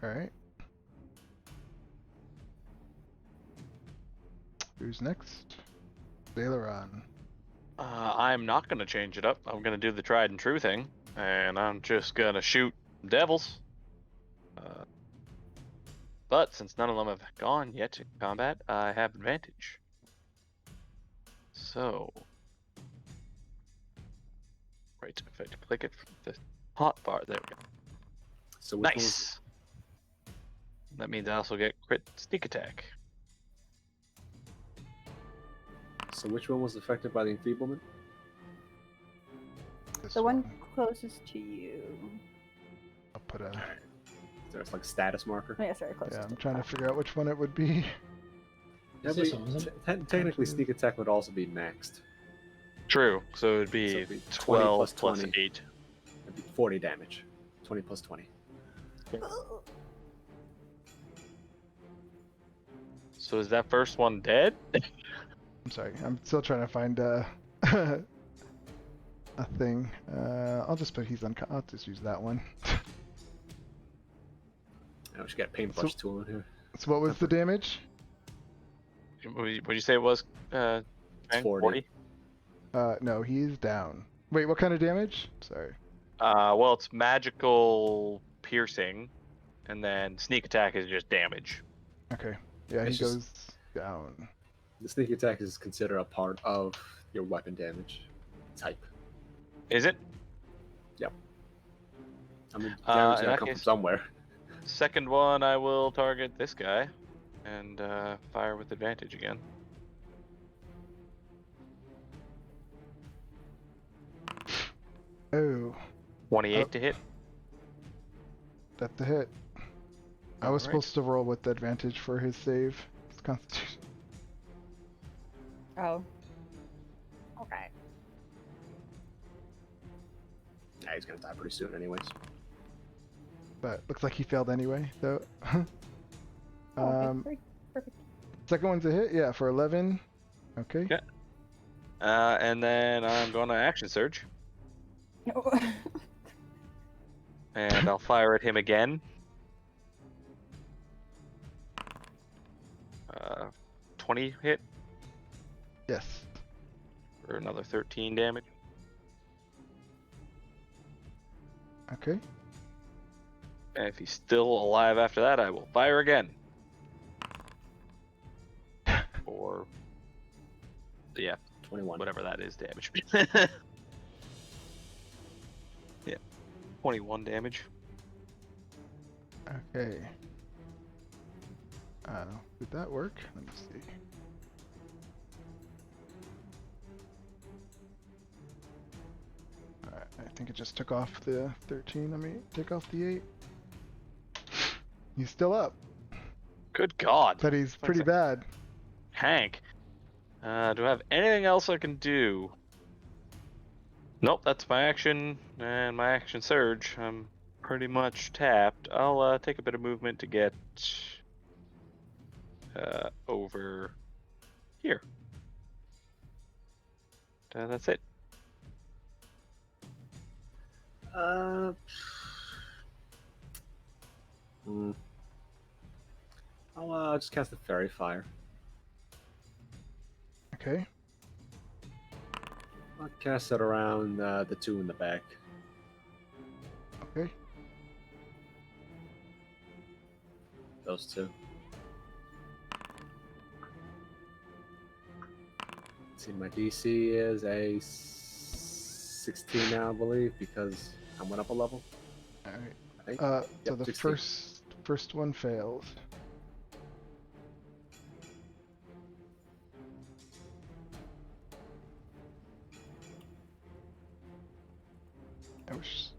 All right. Who's next? Aileron. I'm not going to change it up. I'm going to do the tried and true thing, and I'm just going to shoot devils. But since none of them have gone yet to combat, I have advantage. So, right, if I click it from the hot bar, there we go. So which Nice. That means I also get crit sneak attack. So which one was affected by the enfeeblement? This The one closest to you. I'll put a. Alright. There's like a status marker. Oh, yeah, sorry, closest. Yeah, I'm to trying to the figure out which one it would be. Yeah, It's this but one, isn't it? technically, sneak attack would also be maxed. True, so it'd So be it'd be 12 plus plus 20. 8. It'd be 40 damage. 20 plus 20. So is that first one dead? I'm sorry, I'm still trying to find a thing. I'll just put I'll just use that one. I we should get a paintbrush tool in here. So what was the damage? Would you say it was? It's Frank, 40. No, he's down. Wait, what kind of damage? Sorry. Well, it's magical piercing, and then sneak attack is just damage. Okay. Yeah, he It's just- goes down. The sneak attack is considered a part of your weapon damage type. Is it? I mean, In damage that gotta come from case- somewhere. Second one, I will target this guy, and fire with advantage again. Oh, 28 Oh. to hit. that's the hit. I was Alright. supposed to roll with advantage for his save. It's Constitution. Oh. Okay. Yeah, he's gonna die pretty soon, anyways. But looks like he failed anyway, though. Oh, okay, Um, great. Perfect. second one's a hit, yeah, for 11. Okay. Okay. And then I'm going to action surge, and I'll fire at him again. 20 hit Yes. for another 13 damage. Okay. And if he's still alive after that, I will fire again. Or, yeah, 21. whatever that is damage. Yeah, 21 damage. Okay. Did that work? Let me see. Alright, I think it just took off the 13. Let me take off the 8. He's still up, Good God. but he's pretty like- bad. Hank. Do I have anything else I can do? Nope, that's my action and my action surge. I'm pretty much tapped. I'll take a bit of movement to get over here. That's it. I'll just cast a fairy fire. Okay. I'll cast it around the two in the back. Okay. Those two. Let's see, my DC is a 16 now, I believe, because I went up a level. Alright. I think. So Yep, the 16. first one fails. I wish.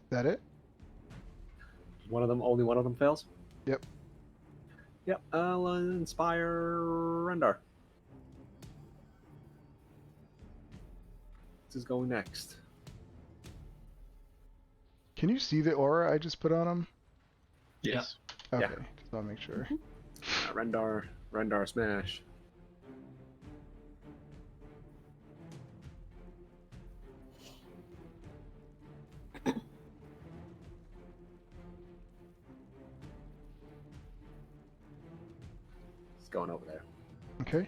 That it? Only one of them fails? Yep. Yep, I'll inspire Rendar. is going next. Can you see the aura I just put on him? Yes. Okay, Yeah. just want to make sure. Rendar smash. It's going over there. Okay.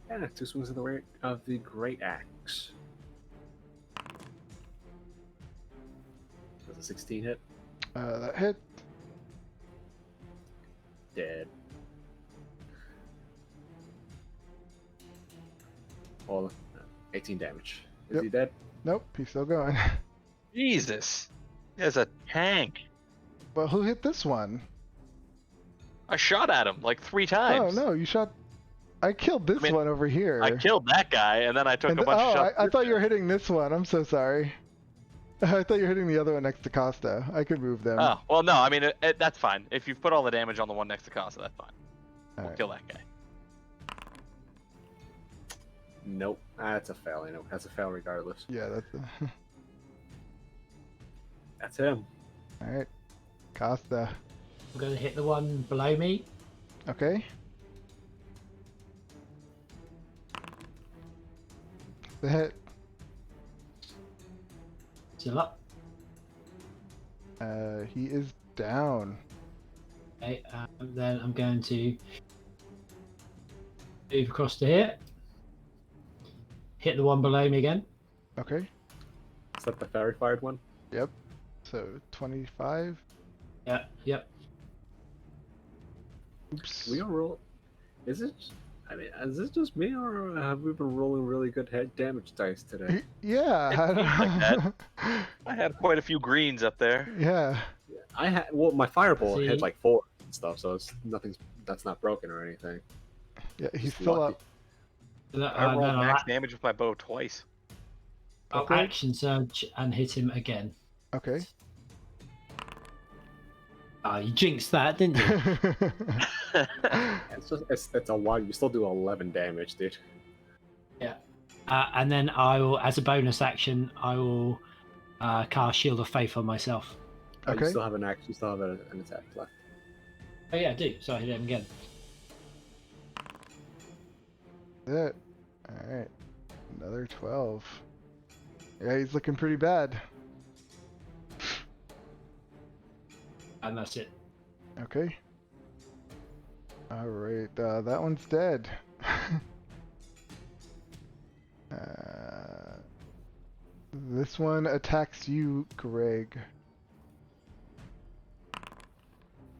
Yeah, 2 swings of the great axe. Does a 16 hit? That hit. Dead. Well, 18 damage. Is Yep. he dead? Nope, he's still going. Jesus. He has a tank. Well, who hit this one? I shot at him like 3 Oh times. no, you shot. I killed this one over here. I killed that guy, and then I took And a bunch of shots. I thought you were hitting this one. I'm so sorry. I thought you were hitting the other one next to Costa. I could move them. Oh, well, no, I mean, that's fine. If you've put all the damage on the one next to Casa, that's fine. We'll Alright. kill that guy. Nope. That's a fail. You know, that's a fail regardless. Yeah, that's. That's him. All right, Costa. I'm going to hit the one below me. Okay. The hit. Still up. He is down. Okay, then I'm going to move across to here. Hit the one below me again. Okay. Is that the fairy fired one? Yep. So 25. Yeah, yep. Oops. We all roll. Is it? I mean, is this just me, or have we been rolling really good head damage dice today? Yeah. It seems like I had quite a few greens up there. Yeah. I had my fireball See? hit like 4 and stuff, so it's nothing's that's not broken or anything. Yeah. He's Just still lucky. up. I rolled Then max damage with my bow twice. I'll Okay. action surge and hit him again. Okay. Oh, you jinxed that, didn't you? It's a lot. You still do 11 damage, dude. And then I will, as a bonus action, I will cast Shield of Faith on myself. You Okay. still have an action. You still have an attack left. Oh yeah, I do. So I hit him again. It. All right. Another 12. Yeah, he's looking pretty bad. And that's it. Okay. All right. That one's dead. This one attacks you, Greg.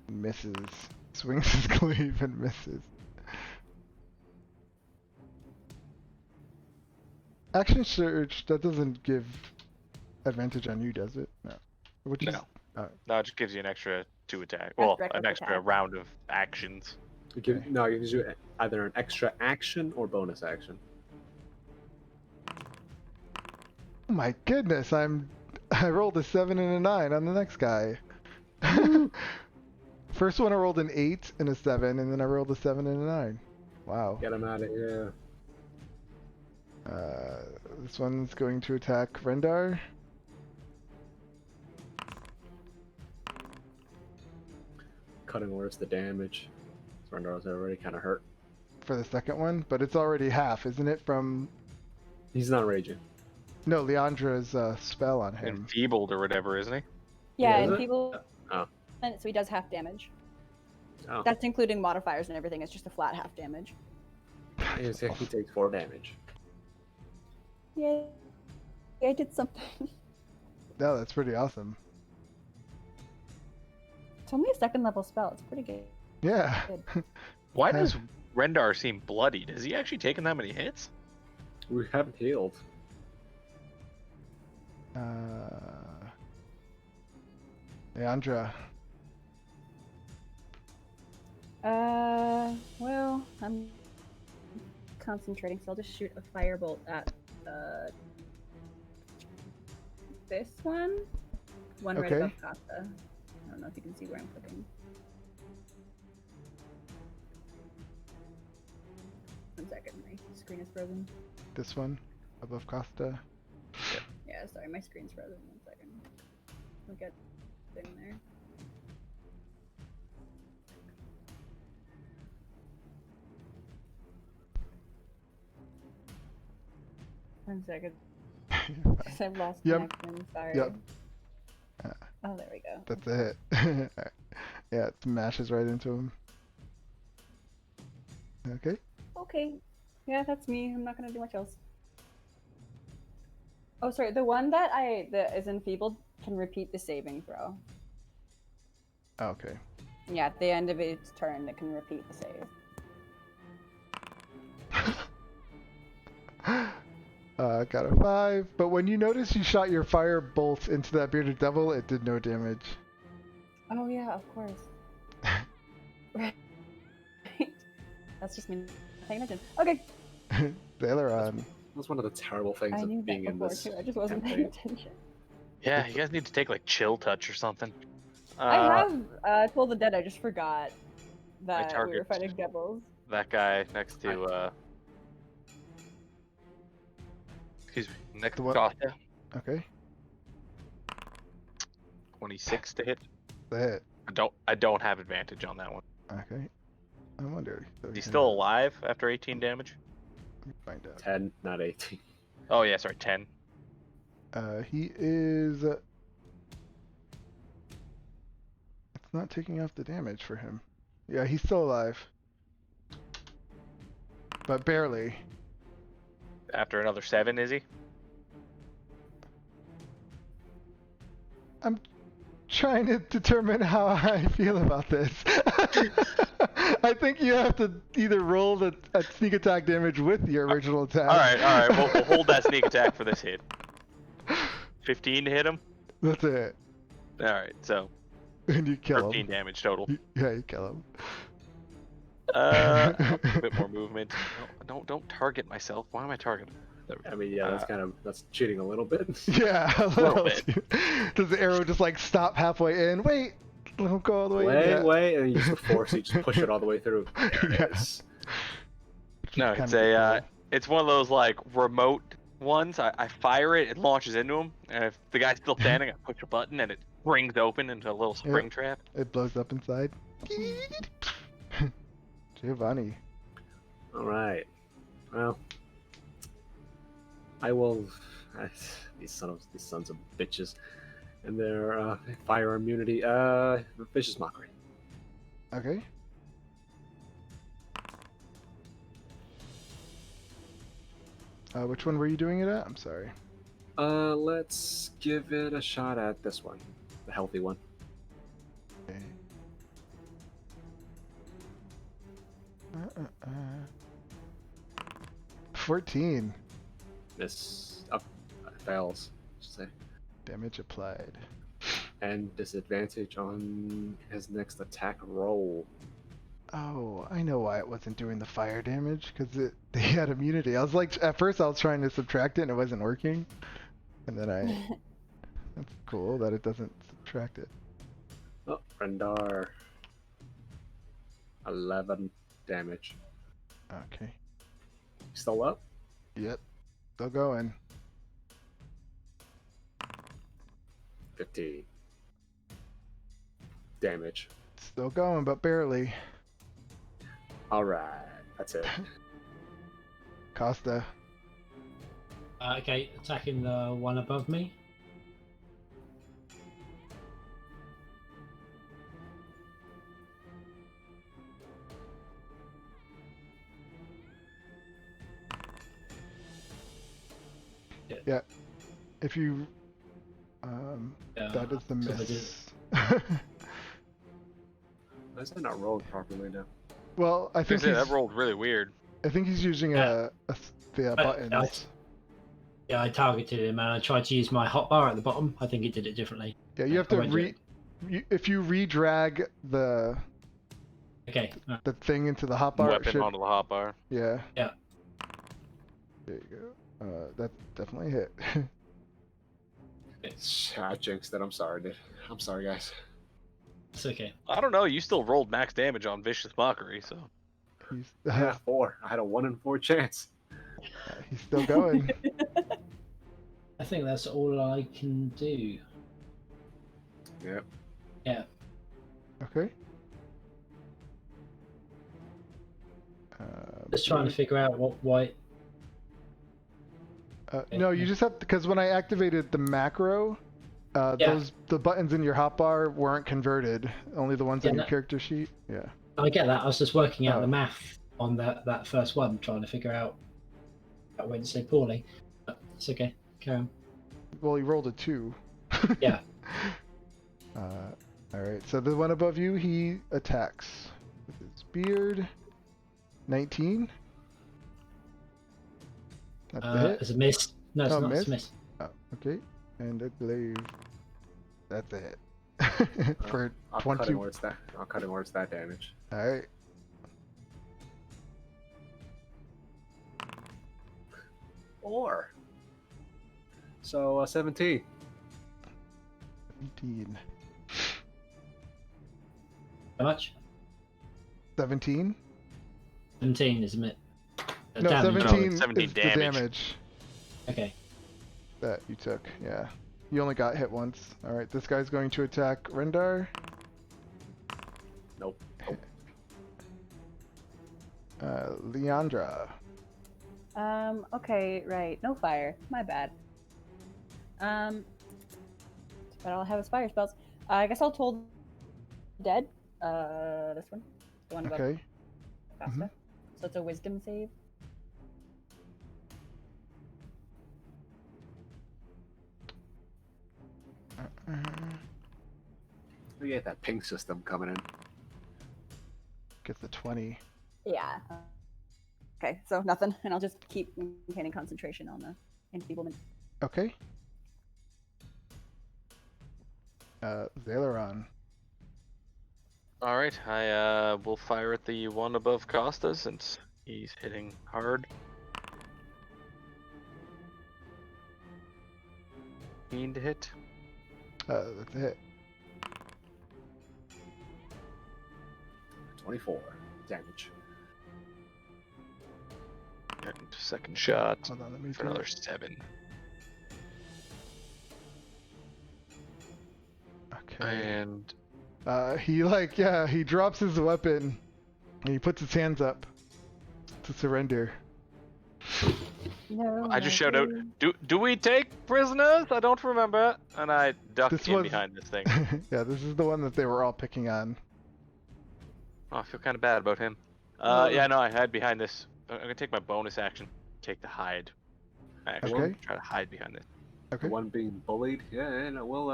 Misses. Swings his cleave and misses. Action surge, that doesn't give advantage on you, does it? No. What'd you No. s- oh, No, it just gives you an extra 2 attack. Well, reckless an extra attack. round of actions. It gives you either an extra action or bonus action. Oh my goodness, I rolled a 7 and a 9 on the next guy. First one I rolled an 8 and a 7, and then I rolled a 7 and a 9. Wow. Get him out of here. This one's going to attack Rendar. Cutting worse the damage. Rendar's already kind of hurt. For the second one, but it's already half, isn't it? From He's not raging. no, Leandra's spell on him. Enfeebled or whatever, isn't he? Yeah, is and it? people. Oh. So he does half damage. Oh, That's including modifiers and everything. It's just a flat half damage. he takes 4 damage. Yay! I did something. No, that's pretty awesome. It's only a second level spell. It's pretty good. Yeah. Why does Rendar seem bloodied? Has he actually taken that many hits? We haven't healed. Leandra. Well, I'm concentrating, so I'll just shoot a firebolt at this one. One right Okay. above Costa. I don't know if you can see where I'm clicking. 1 second. second, my screen is frozen. This one above Costa. Yeah, sorry, my screen's frozen. 1 second. We'll get in there. One second. Because I've lost Yep. connection. Sorry. Yep. Oh, there we go. That's a hit. Alright. Yeah, it smashes right into him. Okay. Okay. Yeah, that's me. I'm not gonna do much else. Oh, sorry. The one that is enfeebled can repeat the saving throw. Okay. Yeah, at the end of its turn, it can repeat the save. Got a 5. But when you notice you shot your fire bolt into that bearded devil, it did no damage. Oh yeah, of course. Right. That's just me not paying attention. Okay. Aileron. That's one of the terrible things I knew of that being in before this. too. I just wasn't paying attention. Yeah, you guys need to take like chill touch or something. I have Toll the Dead. I just forgot that we were target- fighting devils. That guy next to excuse me, next to what? Costa. Okay. 26 to hit. The hit. I don't have advantage on that one. Okay. I wonder. So Is he still alive after 18 damage? Let me find out. 10, not 18. Oh yeah, sorry, 10. He is. It's not taking off the damage for him. Yeah, he's still alive. But barely. After another 7, is he? I'm trying to determine how I feel about this. I think you have to either roll a sneak attack damage with your original attack. All right. We'll hold that sneak attack for this hit. 15 to hit him. That's it. All right, so And you kill 13 him. damage total. Yeah, you kill him. A bit more movement. No, don't target myself. Why am I targeting? There we go. I mean, yeah, that's cheating a little bit. Yeah, a Little little. Does the arrow just like stop halfway in? Wait, don't go all the way in. Wait, and you use the force, you just push it all the way through. There it Yeah. is. No, it's it's one of those like remote ones. I fire it, it launches into him, and if the guy's still standing, I push a button and it springs open into a little spring trap. It blows up inside. Giovanni. All right. Well, I will. These sons of bitches, and their fire immunity. Vicious mockery. Okay. Which one were you doing it at? I'm sorry. Let's give it a shot at this one, the healthy one. Okay. 14 This fails. I should say. damage applied. And disadvantage on his next attack roll. Oh, I know why it wasn't doing the fire damage, because they had immunity. I was like, at first I was trying to subtract it and it wasn't working. And then that's cool that it doesn't subtract it. Oh, Rendar. 11 damage. Okay. Still up? Yep. Still going. 15 damage. Still going, but barely. Alright, that's it. Costa. Okay, attacking the one above me. Yeah. If you that is the so I miss. Why is that not rolled properly now? Well, I think That he's, rolled really weird. I think he's using the buttons. Yeah, I targeted him and I tried to use my hotbar at the bottom. I think it did it differently. Yeah, you have to I won't do it. if you re-drag the Okay. thing into the hotbar. Weapon onto the hotbar. Yeah. Yeah. There you go. That's definitely a hit. I jinxed it. I'm sorry, dude. I'm sorry, guys. It's okay. I don't know. You still rolled max damage on Vicious Mockery, so. He's Yeah, 4. I had a 1 in 4 chance. he's still going. I think that's all I can do. Yep. Yeah. Okay. Just trying to figure out why. No, you just have because when I activated the macro, Yeah. the buttons in your hotbar weren't converted. Only the ones Yeah, on your no- character sheet. Yeah. I get that. I was just working out Oh. the math on that first one, trying to figure out that went so poorly. But it's okay. Carry on. Well, he rolled a 2. Yeah. All right. So the one above you, he attacks with his beard. 19. That's the hit. It's a miss. No, it's Oh, not. miss? It's a miss. Oh, okay. And I believe that's a hit. For I'll 20. cut towards that. I'll cut towards that damage. All right. 4. So 17. 17. How much? 17? 17 is a miss. No, Damage. 17 No, 17 is the damage. damage Okay. that you took. Yeah. You only got hit once. All right. This guy's going to attack Rendar. Nope. Leandra. Okay, right. No fire. My bad. But I'll have his fire spells. I guess I'll toll dead. This one. The one above Okay. Costa. Mhm. So it's a wisdom save. We get that ping system coming in. Gets the 20. Yeah. Okay, so nothing, and I'll just keep maintaining concentration on the enfeeblement. Okay. Zaileron. All right, I will fire at the one above Costa since he's hitting hard. 15 to hit. That's a hit. 24 damage. And second shot Hold on, let me for see. another 7. Okay. And he drops his weapon and he puts his hands up to surrender. No. I just no, shout out, please. do we take prisoners? I don't remember. And I duck This in was- behind this thing. Yeah, this is the one that they were all picking on. Oh, I feel kind of bad about him. Oh. Yeah, no, I hide behind this. I'm gonna take my bonus action. Take the hide. Action. Okay. Try to hide behind this. Okay. The one being bullied. Yeah, and we'll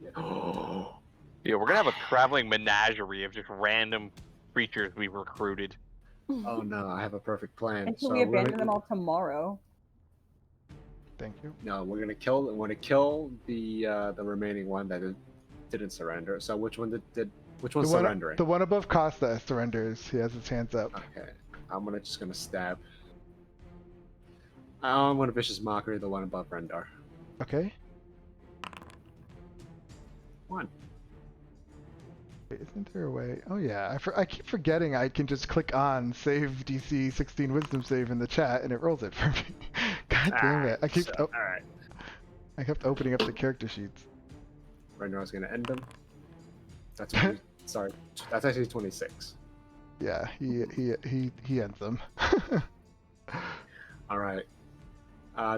yeah. Yeah, we're gonna have a traveling menagerie of just random creatures we recruited. Oh no, I have a perfect plan. Until So we we're abandon gonna, them all tomorrow. Thank you. No, we're gonna kill the remaining one that didn't surrender. So which one did which one's surrendering? The one above Costa surrenders. He has his hands up. Okay, I'm just gonna stab. I'm gonna vicious mockery the one above Rendar. Okay. 1. Wait, isn't there a way? Oh yeah, I keep forgetting I can just click on save DC 16 wisdom save in the chat and it rolls it for me. God damn it! I Alright. kept opening up the character sheets. Rendar's gonna end them. That's sorry. That's actually 26. Yeah, he ends them. Alright.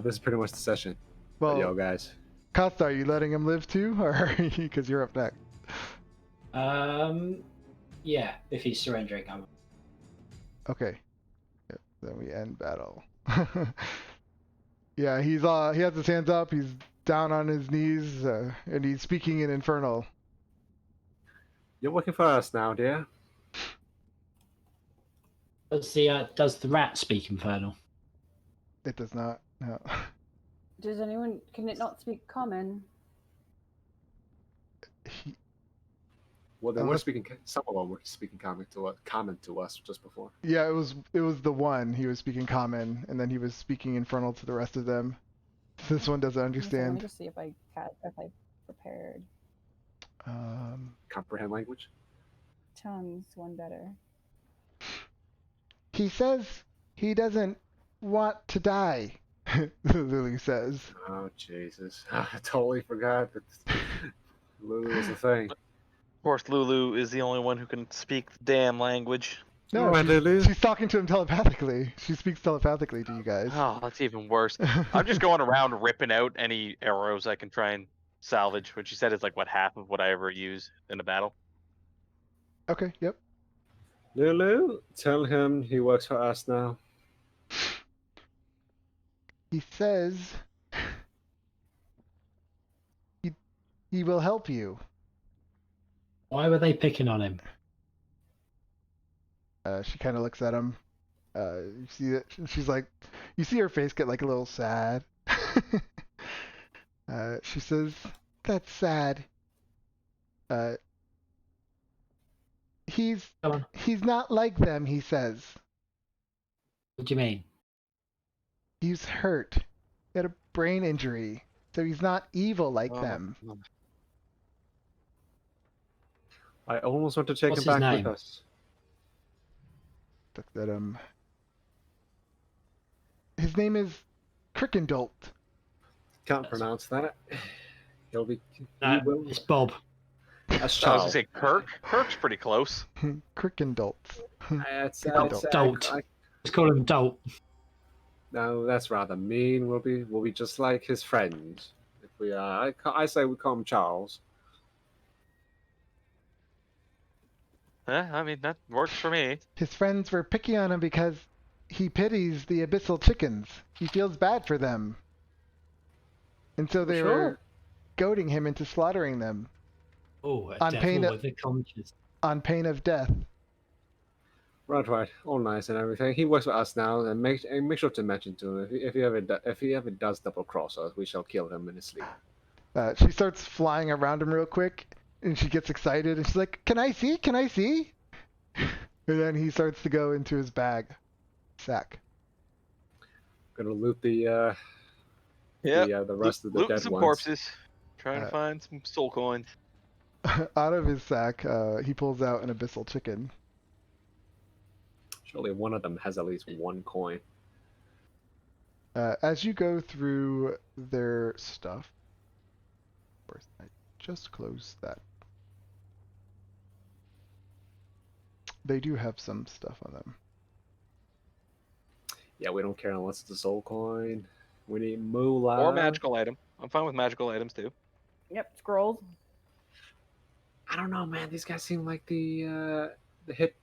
This is pretty much the session. Well, Yo guys. Costa, are you letting him live too, or because you're up next? Yeah, if he's surrendering, I'm. Okay. Yep, then we end battle. Yeah, he has his hands up. He's down on his knees, and he's speaking in Infernal. You're working for us now, dear. Does the rat speak Infernal? It does not. No. Does anyone? Can it not speak common? He, Well, then Unless- some of them were speaking comment to us just before. yeah, it was the one he was speaking Common, and then he was speaking Infernal to the rest of them. This one doesn't Let me understand. just see if I prepared. Comprehend language? Tongues, one better. He says he doesn't want to die, Lulu says. Oh, Jesus. I totally forgot that Lulu was a thing. Of course, Lulu is the only one who can speak the damn language. No, Alright, Lulu. she's talking to him telepathically. She speaks telepathically to you guys. Oh, that's even worse. I'm just going around ripping out any arrows I can try and salvage, which you said is like what, half of what I ever use in a battle. Okay, yep. Lulu, tell him he works for us now. He says he will help you. Why were they picking on him? She kind of looks at him. You see that she's like, you see her face get like a little sad. She says, "That's sad. He's Come on. he's not like them." He says What do you mean? he's hurt. He had a brain injury, so he's not evil like them. I almost want to take What's him his back name? with us. Looked at him. His name is Crickendolt. Can't pronounce that. He'll be. No, he will. it's Bob. That's I was Charles. gonna say Kirk. Kirk's pretty close. Crickendolt. Let's call him Dolt. No, that's rather mean. We'll be just like his friends. If we are, I say we call him Charles. I mean, that works for me. His friends were picking on him because he pities the abyssal chickens. He feels bad for them. And so they were goading him into slaughtering them Oh, a On pain devil of- with a conscience. on pain of death. Right. All nice and everything. He works with us now, and make sure to mention to him if he ever does double cross us, we shall kill him in his sleep. She starts flying around him real quick, and she gets excited, and she's like, "Can I see? Can I see?" And then he starts to go into his sack. Gonna loot the Yep. rest of the Looting dead some ones. corpses. Trying to find some soul coins. Out of his sack, he pulls out an abyssal chicken. Surely one of them has at least one coin. As you go through their stuff, of course, I just closed that. They do have some stuff on them. Yeah, we don't care unless it's a soul coin. We need moolah. Or magical item. I'm fine with magical items too. Yep, scrolls. I don't know, man. These guys seem like the hit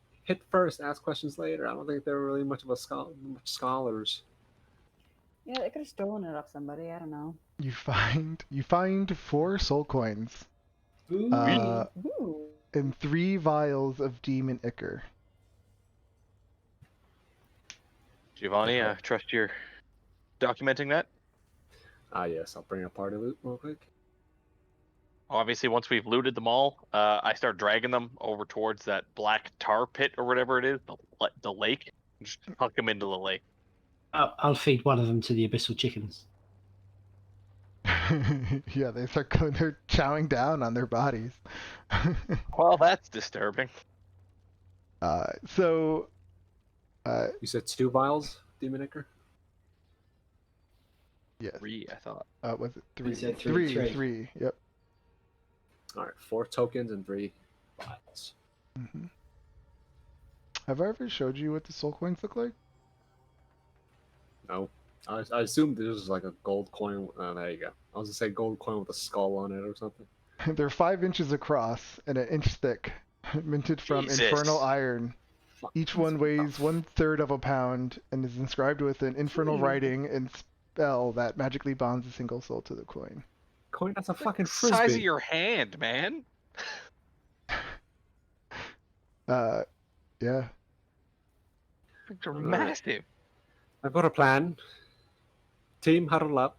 first, ask questions later. I don't think they're really much of a scholars. Yeah, they could have stolen it off somebody. I don't know. You find 4 soul coins. Ooh. Ooh. And 3 vials of demon ichor. Giovanni, I trust you're documenting that. Yes, I'll bring a party loot real quick. Obviously, once we've looted them all, I start dragging them over towards that black tar pit or whatever it is, the lake. Just huck them into the lake. I'll feed one of them to the abyssal chickens. Yeah, they start going. They're chowing down on their bodies. Well, that's disturbing. So, You said 2 vials, Demon Ichor? yes. 3, I thought. Was it 3? You said three. Three. Yep. Alright, 4 tokens and 3 vials. Mm-hmm. Have I ever showed you what the soul coins look like? No. I assumed this was like a gold coin. There you go. I was gonna say gold coin with a skull on it or something. They're 5 inches across and an inch thick, minted from Jesus. infernal iron. Each one weighs 1/3 of a pound and is inscribed with an infernal writing and spell that magically bonds a single soul to the coin. Coin, that's a fucking frisbee. Size of your hand, man. Yeah. They're massive. I've got a plan. Team, huddle up.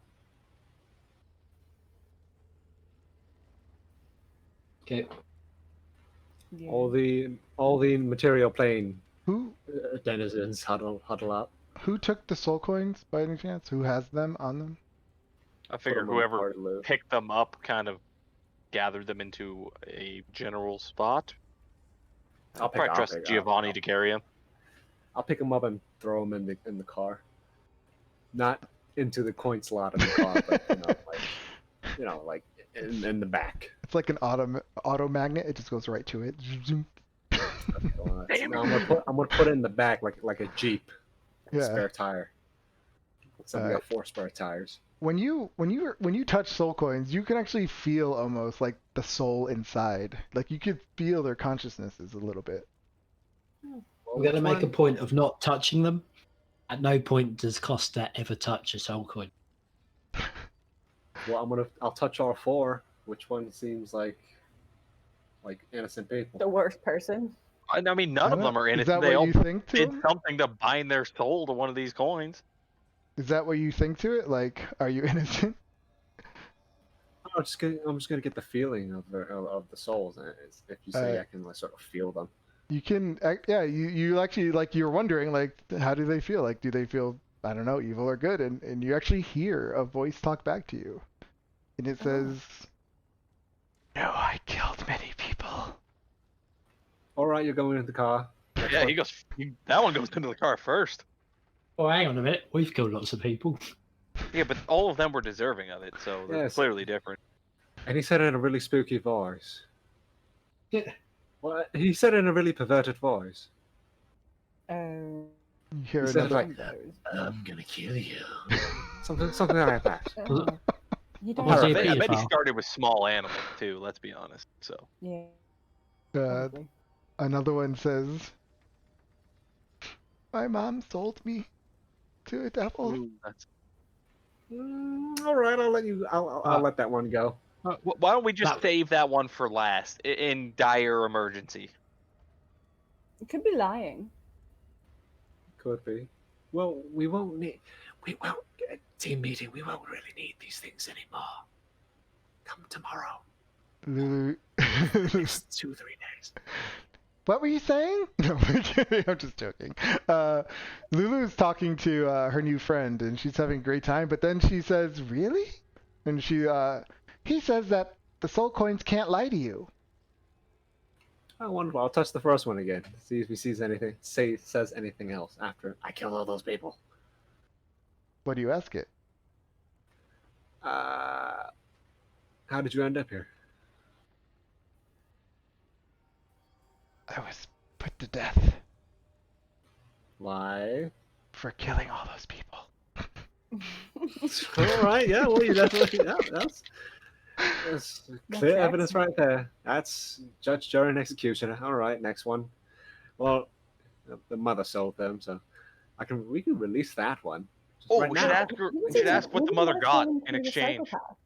Okay. Yeah. All the material plane Who denizens huddle up. who took the soul coins by any chance? Who has them on them? I figured them on the whoever party loot. picked them up kind of gathered them into a general spot. I'll pick Probably up, trust Giovanni to carry them. I'll pick them up and throw them in the car. Not into the coin slot in the car, but like in the back. It's like an auto magnet. It just goes right to it. No, I'm gonna put it in the back like a Jeep, Yeah. spare tire. Something got 4 spare tires. When you touch soul coins, you can actually feel almost like the soul inside. Like you could feel their consciousnesses a little bit. I'm going to make a point of not touching them. At no point does Costa ever touch a soul coin. Well, I'll touch all 4. Which one seems like innocent people? The worst person. I mean, none of them are Is innocent. that They what all you think to did them? something to bind their soul to one of these coins. Is that what you think to it? Like, are you innocent? I'm just gonna get the feeling of the souls. If you say I can sort of feel them. You can, yeah. You actually like you're wondering like, how do they feel? Like, do they feel I don't know, evil or good? And you actually hear a voice talk back to you, and it says, "No, I killed many people." All right, you're going in the car. Yeah, that one goes into the car first. Oh, hang on a minute. We've killed lots of people. Yeah, but all of them were deserving of it, so they're Yes. clearly different. And he said it in a really spooky voice. Yeah. Well, he said it in a really perverted voice. You hear He said another. like, I'm going to kill you. something like that. You Well, don't. see, I bet he pedophile. started with small animals too. Let's be honest. So Yeah. Uh, probably. another one says, "My mom sold me to a devil." ooh, that's... All right, I'll let you. I'll let that one go. Why don't we just That- save that one for last in dire emergency? It could be lying. Could be. Well, we won't team meeting. We won't really need these things anymore. Come tomorrow. Lulu. 2-3 days. What were you saying? No, I'm kidding. I'm just joking. Lulu's talking to her new friend, and she's having a great time. But then she says, "Really?" And he says that the soul coins can't lie to you. Oh, wonderful. I'll touch the first one again. See if he says anything else after I killed all those people. What do you ask it? How did you end up here? I was put to death Why? for killing all those people. All right. Yeah. Well, you definitely. Yeah, that's clear tracks. evidence right there. That's judge, jury, and executioner. All right. Next one. Well, the mother sold them, so we can release that one. Just Oh, right we should now. ask what the mother got in Maybe he's a exchange. psychopath.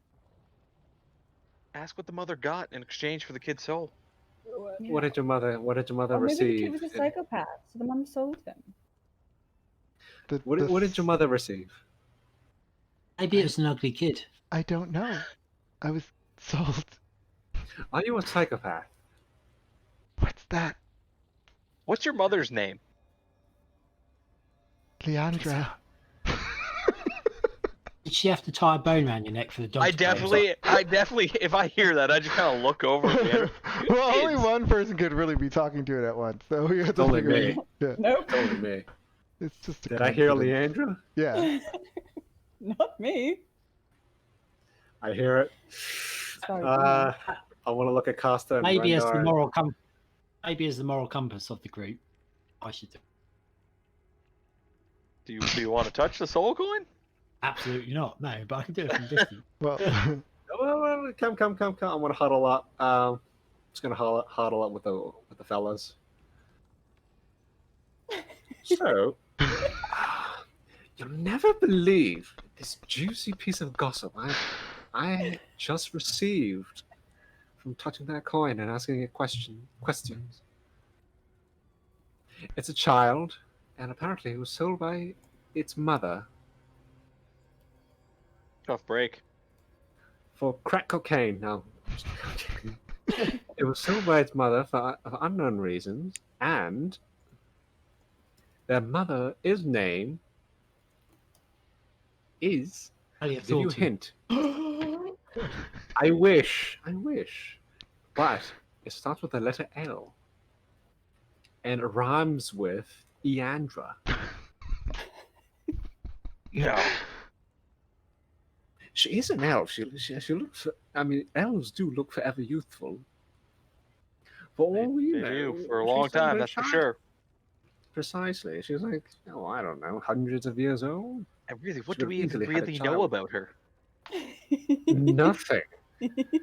Ask what the mother got in exchange for the kid's soul. What did your mother Or maybe the receive? kid was a psychopath, so the mom sold him. What did your mother receive? Maybe it was an ugly kid. I don't know. I was sold. Are you a psychopath? What's that? What's your mother's name? Leandra. Did she have to tie a bone around your neck for the dog? I to play? definitely, if I hear that, I just kind of look over at the other. Well, only Kids. one person could really be talking to it at once, so we have to Only figure me. it out. Yeah, Nope. It's only me. it's just a Did I hear coincidence. Leandra? Yeah. Not me. I hear it. Sorry. I want to look at Costa and Maybe as the Rendar. maybe as the moral compass of the group, I should do. Do you want to touch the soul coin? Absolutely not. No, but I can do it from distance. Well, Well, come. I want to huddle up. Just gonna huddle up with the fellas. So, you'll never believe this juicy piece of gossip I just received from touching that coin and asking it questions. It's a child, and apparently it was sold by its mother Tough break. for crack cocaine. No. It was sold by its mother for unknown reasons, and their mother's name is. Only a Give you a thought. hint. I wish. But it starts with the letter L, and it rhymes with Eandra. No. She is an elf. She looks. I mean, elves do look forever youthful. For all we They know, do for a she's long still time, a that's for child. sure. Precisely. She's like, oh, I don't know, hundreds of years old. And really, what She do could we even easily had a really know child. about her? Nothing.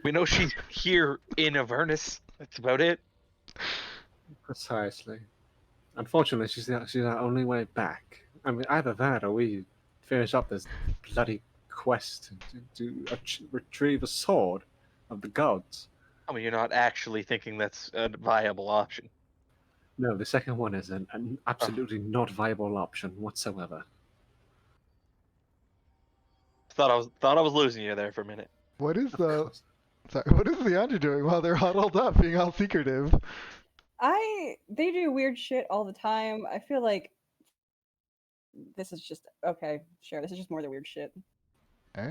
We know she's here in Avernus. That's about it. Precisely. Unfortunately, she's our only way back. I mean, either that or we finish up this bloody quest to retrieve a sword of the gods. I mean, you're not actually thinking that's a viable option. No, the second one is an absolutely not viable option whatsoever. Thought I was losing you there for a minute. What is Of the course. sorry? What is Leandra doing while they're huddled up, being all secretive? They do weird shit all the time. I feel like this is just okay, sure. This is just more of the weird shit.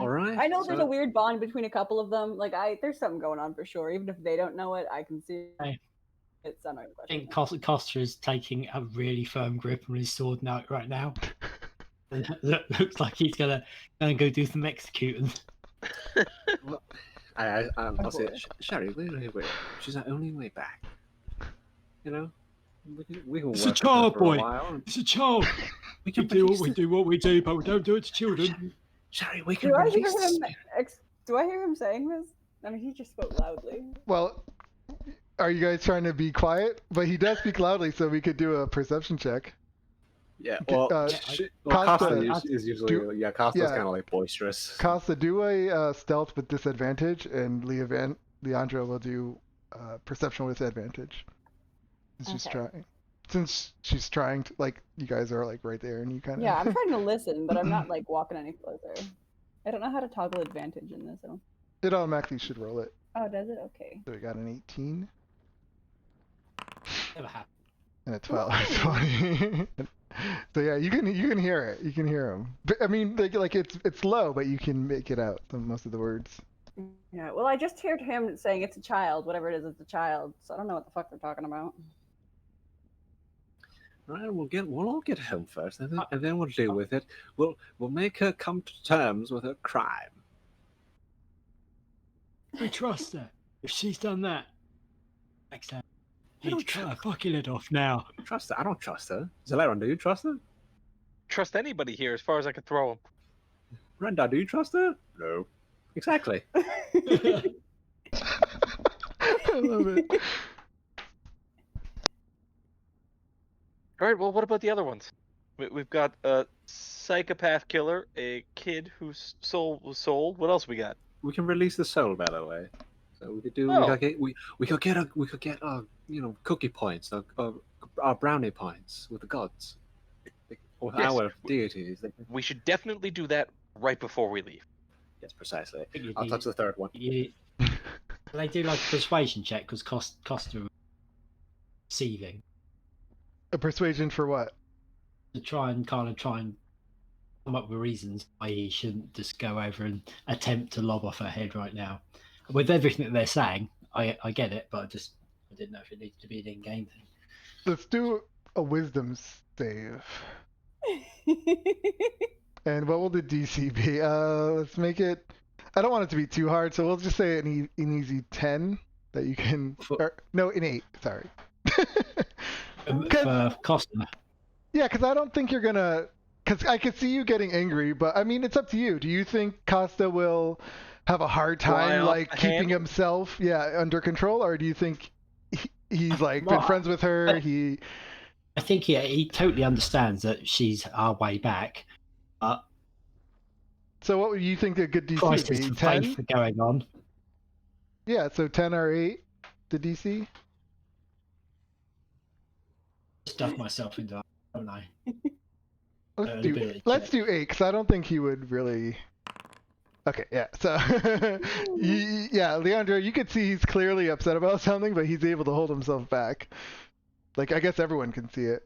All right. I know there's so- a weird bond between a couple of them. Like there's something going on for sure. Even if they don't know it, I can see Right. it's not a I think question. Costa is taking a really firm grip on his sword now right now. And looks like he's gonna go do some executing. Well, I'll say, Sherry, wait. She's our only way back. You know, we can It's work a with child, her for boy. a while. It's a child. We We can do release what we do, but we don't do it to children. Sherry, we can Do I hear release the him? spirit. Do I hear him saying this? I mean, he just spoke loudly. Well, are you guys trying to be quiet? But he does speak loudly, so we could do a perception check. Yeah, D- well, uh, Costa Costa, is usually Costa's yeah. kind of like boisterous. Costa, do a stealth with disadvantage, and Leandra will do perception with advantage. She's Okay. trying. Since she's trying to, like, you guys are like right there, and you kind of. Yeah, I'm trying to listen, but I'm not like walking any closer. I don't know how to toggle advantage in this. It automatically should roll it. Oh, does it? Okay. So we got an 18 Never happened. and a 12. Ooh. 20. So yeah, you can hear it. You can hear them. But, I mean, like it's low, but you can make it out. Most of the words. Yeah. Well, I just heard him saying it's a child. Whatever it is, it's a child. So I don't know what the fuck they're talking about. Right, we'll all get home first, and then we'll deal with it. We'll make her come to terms with her crime. We trust her. If she's done that, next time, I don't he'd cut her trust- fucking head off now. Trust her? I don't trust her. Zaleron, do you trust her? Trust anybody here as far as I can throw them. Renda, do you trust her? No. Exactly. I love it. All right, well, what about the other ones? We've got a psychopath killer, a kid whose soul was sold. What else we got? We can release the soul, by the way. So we could do. Oh. We could get cookie points, brownie points with the gods, with Yes. our deities. We should definitely do that right before we leave. Yes, precisely. think you'd I'll need- touch the third one. They do like a persuasion check because Costa receiving A persuasion for what? to try and come up with reasons why he shouldn't just go over and attempt to lob off her head right now. With everything that they're saying, I get it, but I didn't know if it needed to be an in-game thing. Let's do a wisdom save. And what will the DC be? Let's make it. I don't want it to be too hard, so we'll just say an easy 10 that you can. No, an 8. Sorry. For Costa, Yeah, because I don't think you're gonna. Because I could see you getting angry, but I mean, it's up to you. Do you think Costa will have a hard time, Fly off like the keeping handle? himself, under control, or do you think he's like been Well, friends with her? I think he totally understands that she's our way back. So what would you think a good DC Crisis would be? of 10? faith are going on. Yeah, so 10 or 8, the DC. Stuff myself into, don't I? Let's ability do 8 because I don't think he would really. Okay, yeah. So yeah, Leandro, you could see he's clearly upset about something, but he's able to hold himself back. Like I guess everyone can see it.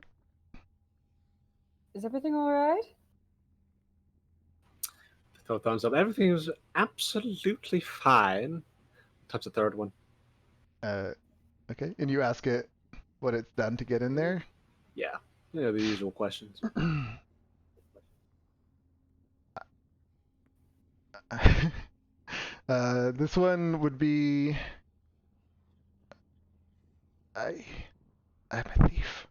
Is everything all right? Throw thumbs up. Everything is absolutely fine. Touch the third one. Okay, and you ask it what it's done to get in there. Yeah. Yeah, the usual questions. This one would be I'm a thief.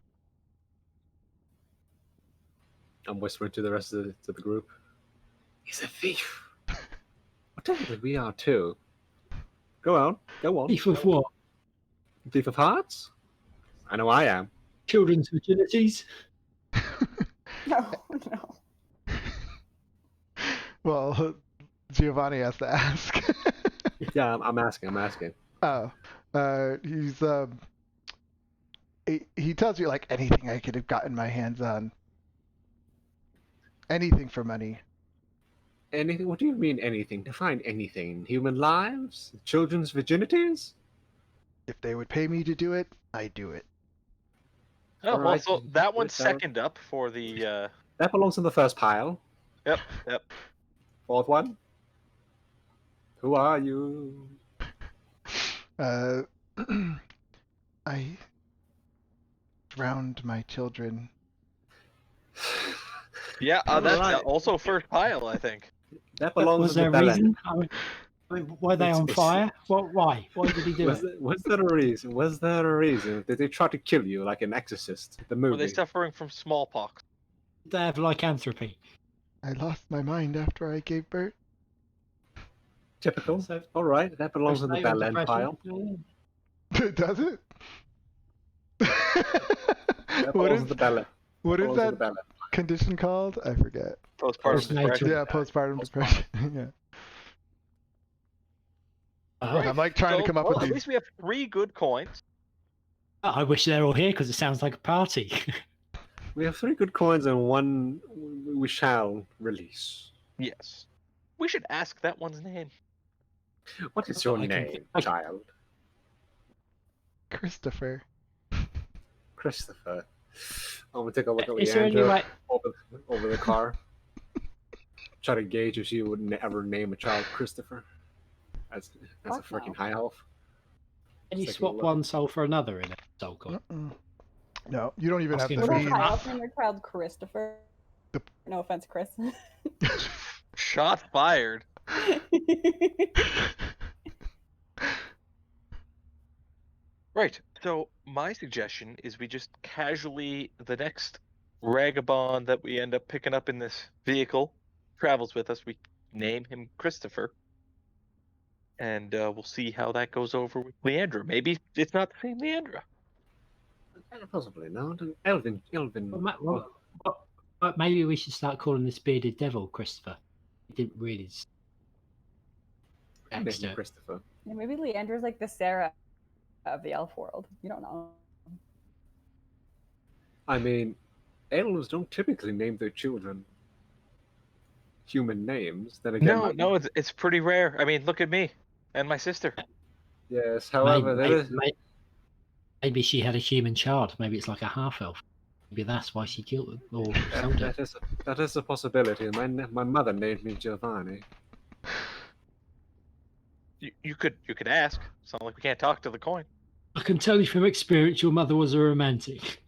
I'm whispering to the rest of the group. He's a thief. Well, technically, we are too. Go on. Go on. Thief of what? Thief of hearts? I know I am. Children's virginities? No, no. Well, Giovanni has to ask. Yeah, I'm asking. I'm asking. Oh, he tells you like anything I could have gotten my hands on. Anything for money. Anything? What do you mean anything? Define anything. Human lives? Children's virginities? If they would pay me to do it, I'd do it. Oh, well, Alright, so that one's that one- second up for the. That belongs in the first pile. Yep. Fourth one. Who are you? I drowned my children. Yeah, that's Alright. also first pile, I think. That belongs Was in there the a bell reason? end. Were they on It's- fire? What? Why? Why did he do Was, it? was there a reason? Was there a reason? Did they try to kill you like an exorcist? The movie. Were they suffering from smallpox? Did they have lycanthropy? I lost my mind after I gave birth. Typical. So- Alright, that belongs in the Postnatal bell end depression? pile. Does it? That what belongs is in the bell end. what is Belongs in the that bell end. condition called? I forget. Postpartum Postnatal. depression. Yeah, postpartum depression. Yeah. Oh, I'm like trying to come up with At these. least we have 3 good coins. I wish they're all here because it sounds like a party. We have 3 good coins and 1 we shall release. Yes. We should ask that one's name. What is your I can- name, I- child? Christopher. Christopher. I'm gonna take a look at Is there any Leandra way? over the car. Try to gauge if she would ever name a child Christopher. That's a Fuck freaking no. high elf. Can you Let's take a swap look. one soul for another in a soul coin? No, you don't even have Asking to for Would be. a high elf name their child Christopher? The- No offense, Chris. Shot fired. Right. So my suggestion is we just casually the next vagabond that we end up picking up in this vehicle travels with us. We name him Christopher, and we'll see how that goes over with Leandra. Maybe it's not the same Leandra. Possibly no. Elvin. But maybe we should start calling this bearded devil Christopher. He didn't really. Name Next him to it. Christopher. Yeah, maybe Leandra's like the Sarah of the elf world. You don't know. I mean, elves don't typically name their children human names. Then again, No, it's pretty rare. I mean, look at me and my sister. Yes, however, Maybe she had a human child. Maybe it's like a half elf. Maybe that's why she killed him or sold it. that is a possibility. My mother named me Giovanni. You could ask. It's not like we can't talk to the coin. I can tell you from experience, your mother was a romantic.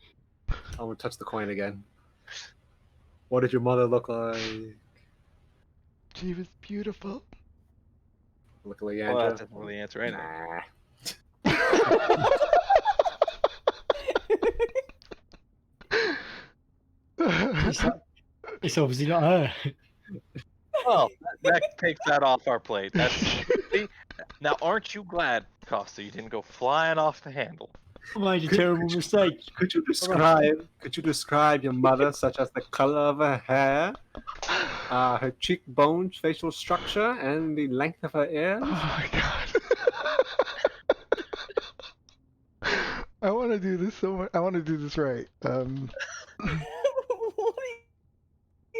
I'm gonna touch the coin again. What did your mother look like? She was beautiful. Look at Well, Leandra. that's definitely the answer anyway. Nah. It's obviously not her. Well, that takes that off our plate. That's see, now. Aren't you glad, Costa, you didn't go flying off the handle? I made a terrible mistake. Could you describe your mother, such as the color of her hair, her cheekbones, facial structure, and the length of her ears? Oh my god. I want to do this so much. I want to do this right.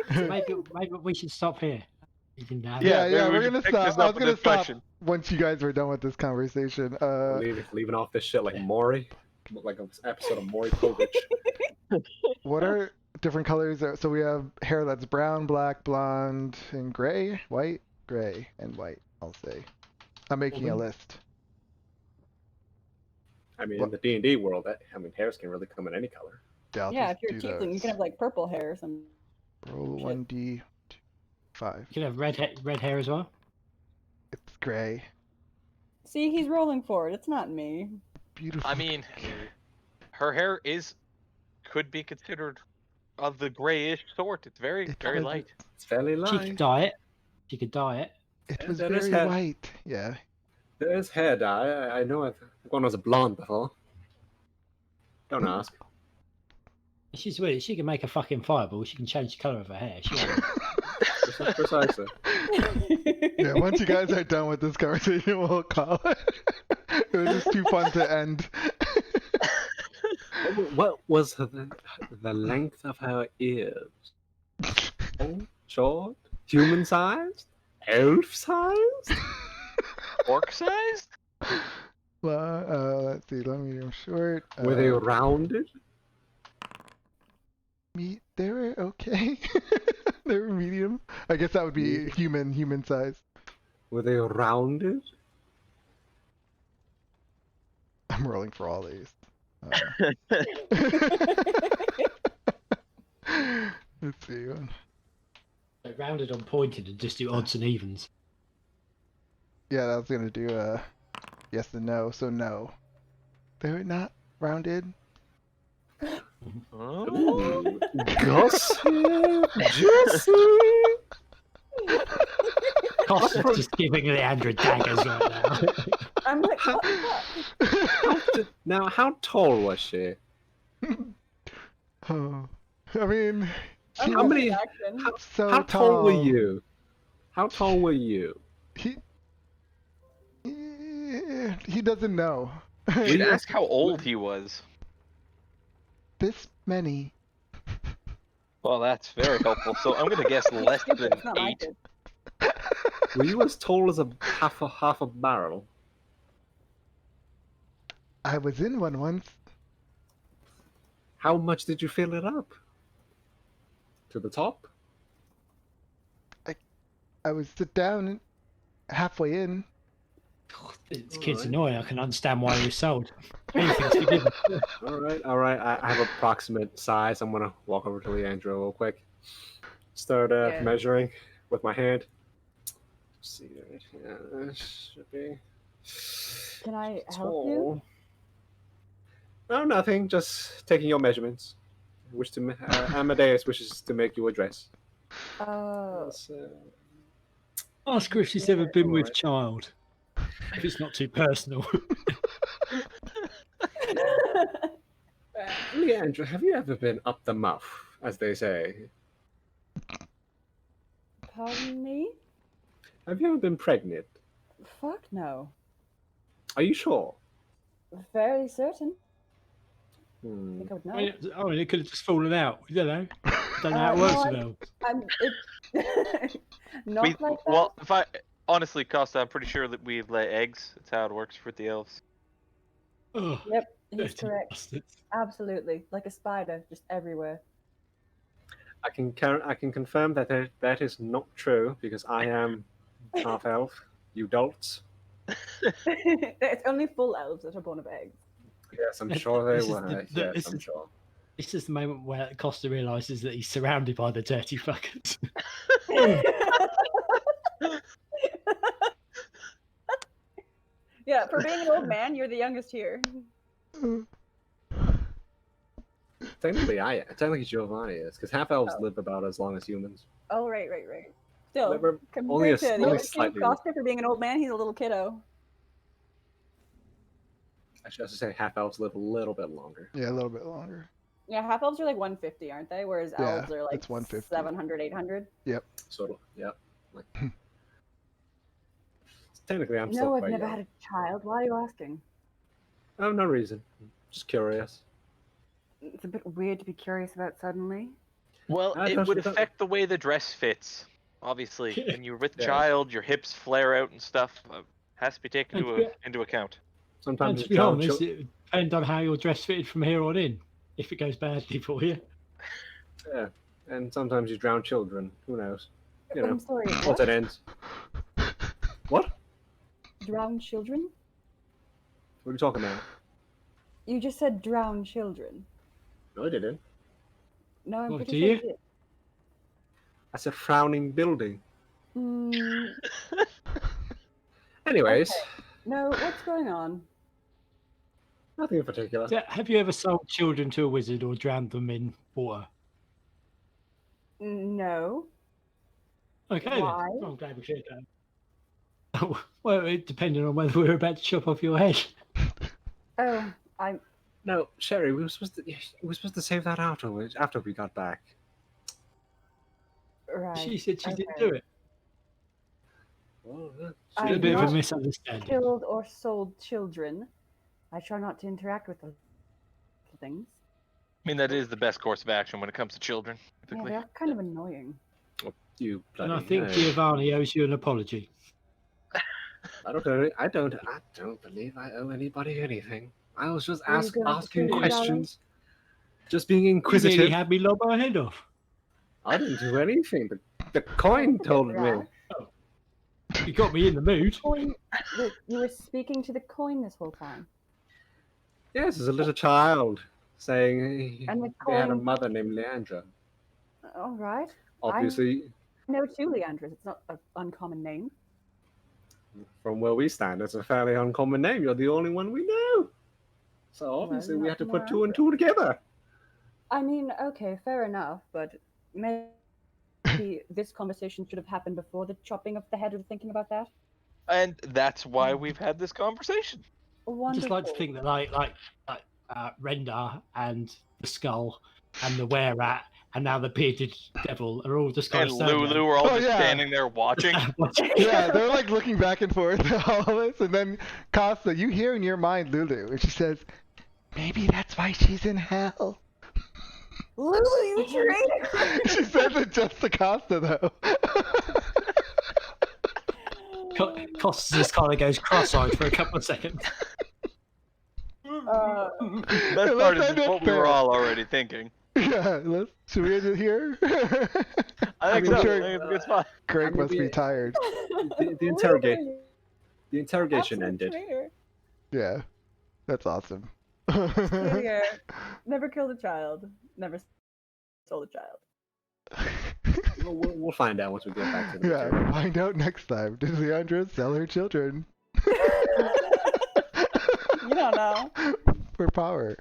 Maybe we should stop here. You can have Yeah, maybe we we're should gonna pick stop. this I up was with gonna this stop question. once you guys were done with this conversation. Leaving off this shit like Maury, like an episode of Maury Povich. What are different colors? So we have hair that's brown, black, blonde, and gray, white, gray, and white. I'll say. I'm making a list. I mean, in the D&D world, hairs can really come in any color. Yeah, I'll Yeah, just if you're a do tiefling, you those. can have like purple hair or something. Roll shit. 1d5. You can have red hair as well. It's gray. See, he's rolling for it. It's not me. Beautiful. I mean, her hair could be considered of the grayish sort. It's very It very was- light. It's fairly She light. could dye it. She could dye it. It was That is very hair. white. Yeah. There is hair dye. I know one was a blonde before. Don't ask. She's weird. She can make a fucking fireball. She can change the color of her hair. She Precisely. Yeah, once you guys are done with this conversation, we'll call it. It was just too fun to end. What was the length of her ears? Long, short, human sized, elf sized? Orc sized? Let's see, long, medium, short. Were they rounded? They were okay. They were medium. I guess that would be human size. Were they rounded? I'm rolling for all these. Let's see. rounded on pointed and just do odds and evens. Yeah, I was gonna do yes and no. So no, they were not rounded. Oh. Gossip, Jesse. Cost is just giving Leandra daggers right now. I'm like, what the fuck? Now, how tall was she? Oh, I mean, she How was many- Action. so How tall were tall. you? How tall were you? He doesn't know. You should ask how old he was. This many. Well, that's very helpful. So I'm gonna guess less than It's not my 8. kid. Were you as tall as half a barrel? I was in one once. How much did you fill it up? To the top? I was sit down halfway in. This kid's Alright. annoying. I can understand why he was sold. Anything's forgiven. All right. I have approximate size. I'm gonna walk over to Leandro real quick. Start Yeah. measuring with my hand. Let's see, yeah, this should be. Can I help you? tall. No, nothing. Just taking your measurements. Wish to Amadeus wishes to make you a dress. Oh, Ask her if she's ever been with Alright. child. If it's not too personal. Leandro, have you ever been up the muff, as they say? pardon me? Have you ever been pregnant? Fuck no. Are you sure? Fairly certain. I Hmm. think I would know. I mean, it could have just fallen out. You don't know. Don't know how it works no, with elves. I'm not like that. Well, if I honestly, Costa, I'm pretty sure that we lay eggs. That's how it works with the elves. Oh, Yep, he's dirty correct. bastards. Absolutely, like a spider, just everywhere. I can confirm that that is not true because I am half elf. You dolts. It's only full elves that are born of eggs. Yes, I'm sure they This is were. the- Yes, this I'm is- sure. This is the moment where Costa realizes that he's surrounded by the dirty fuckers. Yeah, for being an old man, you're the youngest here. Technically Giovanni is because half elves Oh. live about as long as humans. Oh, right. Still, Never- compared only a- to the only other two, slightly- Costa, for being an old man, he's a little kiddo. I should also say half elves live a little bit longer. Yeah, a little bit longer. Yeah, half elves are like 150, aren't they? Whereas Yeah, elves are like it's 150. 700, 800. Sort of. Yeah. Like, technically, I'm No, still I've quite never young. had a child. Why are you asking? Oh, no reason. Just curious. It's a bit weird to be curious about suddenly. Well, Ah, it that's- would that- affect the way the dress fits. Obviously, when you're with Yeah. child, your hips flare out and stuff. Has to be taken And into account. And Sometimes to it's be child honest, it depends on how your dress fitted from here on in. If it goes badly for you. yeah, and sometimes you drown children. Who knows? You know, I'm sorry. once What? it ends. What? Drown children? What are you talking about? You just said drown children. No, I didn't. No, I'm Oh, pretty do sure you? you did. I said frowning building. Mm, Anyways, okay. No, what's going on? nothing in particular. So, have you ever sold children to a wizard or drowned them in water? No. Okay, Why? then. I'm glad we shared that. Oh, well, it depended on whether we were about to chop off your head. Oh, I'm No, Sherry, we were supposed to save that after we got back. right. She said she didn't okay. do it. Well, I A bit of a not misunderstanding. killed or sold children. I try not to interact with those things. I mean, that is the best course of action when it comes to children, Yeah, typically. they're kind of annoying. you bloody. And I think Giovanni owes you an apology. I don't believe I owe anybody anything. I was just Were you going to asking $2 questions. Just being You inquisitive. nearly had me lob my head off. I didn't do anything. The coin told me. You got me in the mood. Coin, you were speaking to the coin this whole time. Yes, as a little child saying And the they had a coin- mother named Leandra. All right. Obviously, No, two Leandras. It's not an uncommon name. from where we stand, it's a fairly uncommon name. You're the only one we know. So obviously, we not had to from put where 2 and 2 together. I mean, okay, fair enough, but maybe this conversation should have happened before the chopping of the head or thinking about that. And that's why we've had this conversation. I Wonderful. just like to think that like Rendar and the skull and the were rat and now the bearded devil are all just kind And of standing Lulu were all Oh, just yeah. standing there watching. Yeah, they're like looking back and forth at all this, and then Costa, you hear in your mind Lulu, and she says, "Maybe that's why she's in hell." Lulu, you traitor! She says it just to Costa, though. Costas just kind of goes cross-eyed for a couple of seconds. Best part let's is end just it what we were there. all already thinking. Yeah, should we end it here? I think I'm so. sure I think it's a good spot. Greg I must be mean, tired. The interrogation ended. Traitor. Yeah, that's awesome. Traitor. Never killed a child. Never sold a child. We'll find out once we get back to the Yeah, material. find out next time. Did Leandra sell her children? You don't know. For power.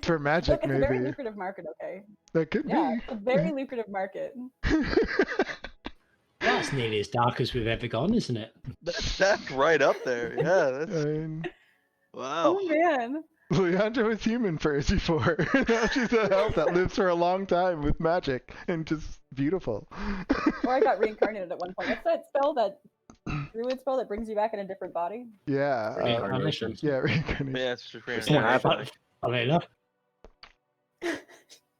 For magic, Look, it's a very maybe. lucrative market, okay? That could Yeah, be. it's a very lucrative market. That's nearly as dark as we've ever gone, isn't it? That's right up there. Yeah, that's wow. Oh man. Leandra was human first before. Now she's a elf that lives for a long time with magic and just beautiful. Or I got reincarnated at one point. What's that spell, that druid spell that brings you back in a different body? Yeah. Reincarnation. Yeah, reincarnation. Yeah, it's just weird. Yeah, Funny enough.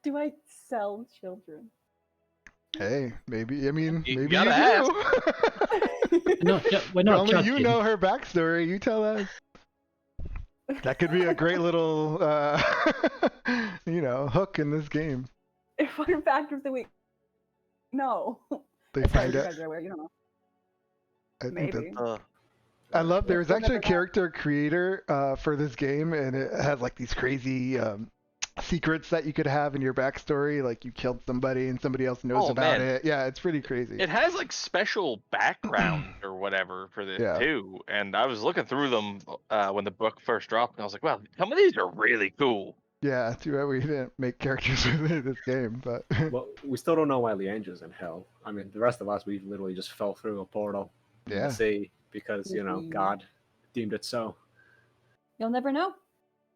Do I sell children? Hey, maybe. I mean, You maybe gotta you do. We're not Only judging. you know her backstory. You tell us. That could be a great little, hook in this game. Fun fact of the week. No. They As far as find you out. guys are aware, you don't know. I think Maybe. that's I love there's We'll actually a never know. character creator for this game, and it has like these crazy secrets that you could have in your backstory, like you killed somebody and somebody else knows Oh, about man. it. Yeah, it's pretty crazy. It has like special background or whatever for this Yeah. too. And I was looking through them when the book first dropped, and I was like, wow, some of these are really cool. Yeah, too bad we didn't make characters within this game, but Well, we still don't know why Leandra's in hell. I mean, the rest of us, we literally just fell through a portal in yeah. the sea because, God deemed it so. You'll never know.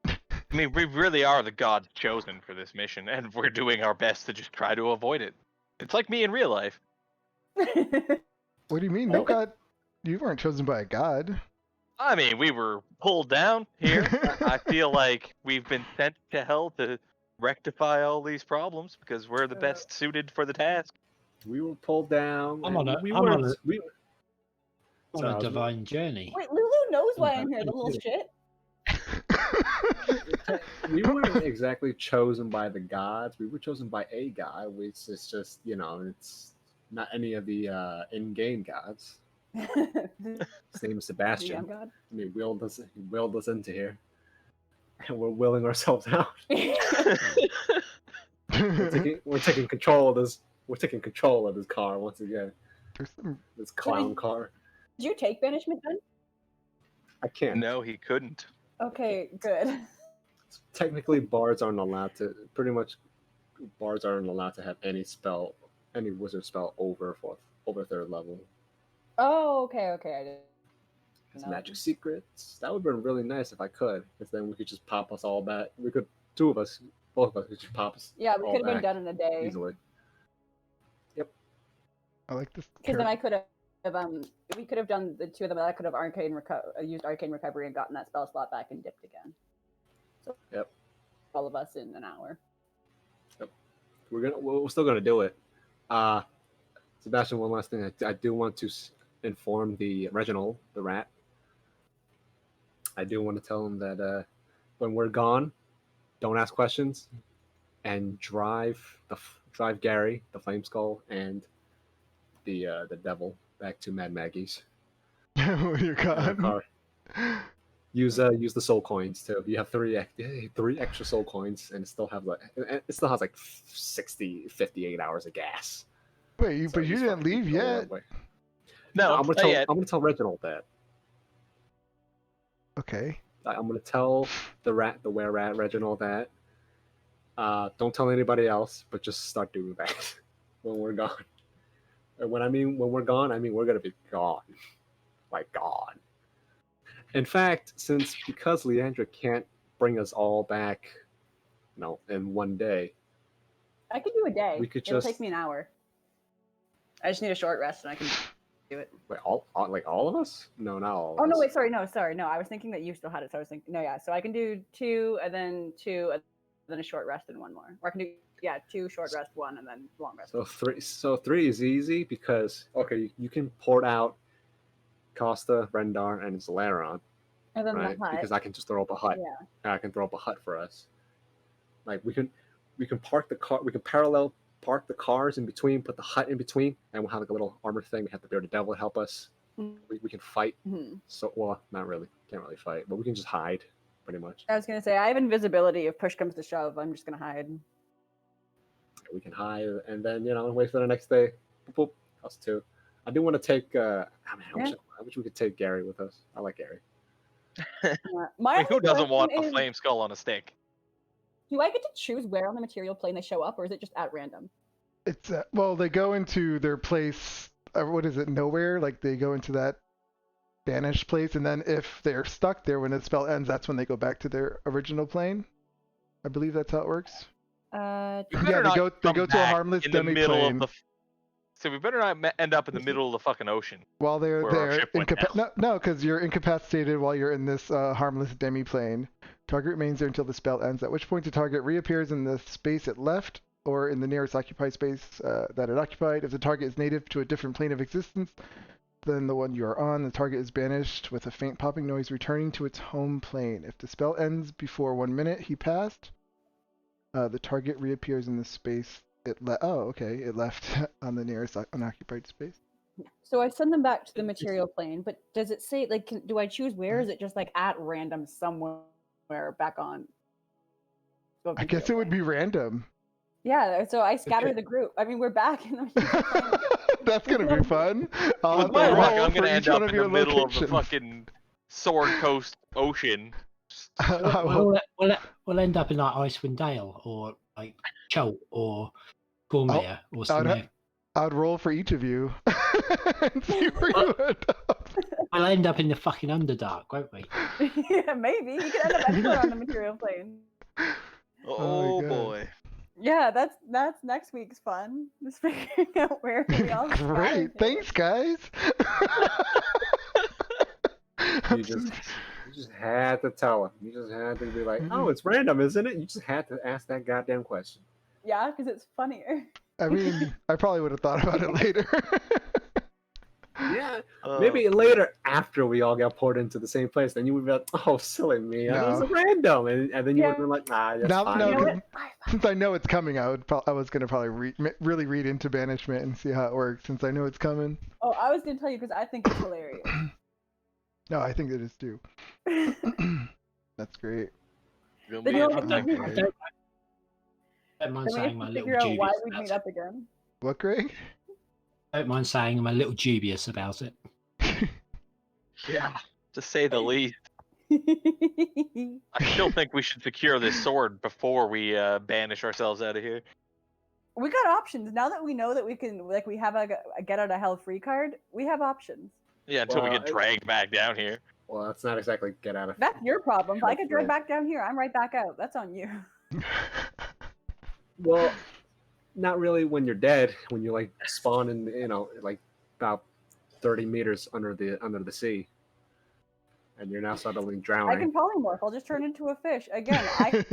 I mean, we really are the gods chosen for this mission, and we're doing our best to just try to avoid it. It's like me in real life. What do you mean? No god, you weren't chosen by a god. I mean, we were pulled down here. I feel like we've been sent to hell to rectify all these problems because we're the best suited for the task. We were pulled down. I'm on and a- we I'm weren't. on a- we, On So I a was- divine journey. Wait, Lulu knows why I'm here, the little shit. we weren't exactly chosen by the gods. We were chosen by a god, which is just, it's not any of the in-game gods. The His name is GM Sebastian. god. And he willed us into here. and we're willing ourselves out. We're taking control of this. We're taking control of this car once again. There's some... This clown car. Did you take banishment then? I can't. No, he couldn't. Okay, good. Technically, bards aren't allowed to. Pretty much, bards aren't allowed to have any wizard spell over third level. Oh, okay. I didn't. Has No. magic secrets. That would have been really nice if I could, because then we could just pop us all back. We could, both of us could just pop us. Yeah, we all could have been back done in a day. easily. I like this. Because then I could have, we could have done the two of them. I could have used arcane recovery and gotten that spell slot back and dipped again. So Yep. all of us in an hour. We're still gonna do it. Sebastian, one last thing. I do want to inform the Reginald, the rat. I do want to tell him that when we're gone, don't ask questions, and drive Gary, the Flame Skull, and the devil back to Mad Maggie's. When you're gone. Car. Use the soul coins too. You have three extra soul coins, and it still has like 58 hours of gas. Wait, So but you just didn't fucking leave go yet. that way. No, I'm gonna tell Reginald that. Okay. I'm gonna tell the were rat Reginald that. Don't tell anybody else, but just start doing that when we're gone. And when we're gone, I mean we're gonna be gone, like gone. In fact, because Leandra can't bring us all back, in one day. I could do a day. We could It'll just- take me an hour. I just need a short rest and I can do it. Wait, all of us? No, not all. Oh of no! us. Wait, sorry, no. I was thinking that you still had it, so I was thinking no, yeah. So I can do 2 and then 2 and then a short rest and 1 more, or I can do 2 short rest, 1 and then long rest. So 3 is easy because you can port out Costa, Rendar, and Zalaron, And then right? the hut. Because I can just throw up a hut. Yeah. I can throw up a hut for us. Like we can park the car. We can parallel park the cars in between, put the hut in between, and we'll have like a little armor thing. We have the bearded devil to help us. Mhm. We can fight. Mhm. So not really. Can't really fight, but we can just hide, pretty much. I was gonna say I have invisibility. If push comes to shove, I'm just gonna hide. We can hide, and then wait for the next day. Boop, boop, us 2. I do want to take. I wish we could take Gary with us. I like Gary. My I mean, who only doesn't want question a is, flame skull on a stick? Do I get to choose where on the material plane they show up, or is it just at random? It's well, they go into their place. What is it? Nowhere. Like they go into that banished place, and then if they're stuck there when the spell ends, that's when they go back to their original plane. I believe that's how it works. You Yeah, better they not go come to a back harmless in the middle of demi-plane. the. So we better not end up in the middle of the fucking ocean. While they're where our there, ship went no, because you're incapacitated while you're in this harmless demi-plane. Target remains there until the spell ends, at which point the target reappears in the space it left, or in the nearest occupied space that it occupied. If the target is native to a different plane of existence than the one you are on, the target is banished with a faint popping noise returning to its home plane. If the spell ends before 1 minute he passed, the target reappears in the space it left. Oh, okay, it left on the nearest unoccupied space. So I send them back to the material plane, but does it say like, do I choose where? Is it just like at random somewhere back on? I guess it would be random. Yeah. So I scatter Okay. the group. I mean, we're back in the material plane. That's gonna be fun. I'll With have my to luck, roll I'm for gonna end each one up of in the your middle of the locations. fucking Sword Coast Ocean. I will- We'll end up in like Icewind Dale or like Cholt or Cormier or somewhere. I'd roll for each of you and see where you end up. We'll end up in the fucking Underdark, won't we? Yeah, maybe you could end up anywhere on the material plane. Oh God. boy. Yeah, that's next week's fun. Just figuring out where we all scattered Great, to. thanks guys. You just had to tell him. You just had to be like, oh, it's random, isn't it? You just had to ask that goddamn question. Yeah, because it's funnier. I mean, I probably would have thought about it later. Yeah, maybe later after we all got poured into the same place, then you would be like, oh, silly me, No. it was random, and then you Yeah. would be like, nah, that's Now- fine. no, You know because- what? Since I know it's coming, I was gonna probably really read into banishment and see how it works. Since I know it's coming. Oh, I was gonna tell you because I think it's hilarious. No, I think it is too. That's great. Gonna Then be you'll a- have to meet- Okay. Don't mind then we have saying to I'm a little figure out why dubious we about meet it. up again. What, Greg? Don't mind saying I'm a little dubious about it. Yeah, to say the least. I still think we should secure this sword before we banish ourselves out of here. We got options now that we know that we can, like, we have a get out of hell free card. We have options. Yeah, until we Well, get dragged back down here. Well, that's not exactly get out of. That's your problem. If I get dragged Hell back down here, I'm right back out. That's on you. Well, not really when you're dead. When you like spawn in, like about 30 meters under the sea, and you're now suddenly I drowning. can polymorph. I'll just turn into a fish. Again, I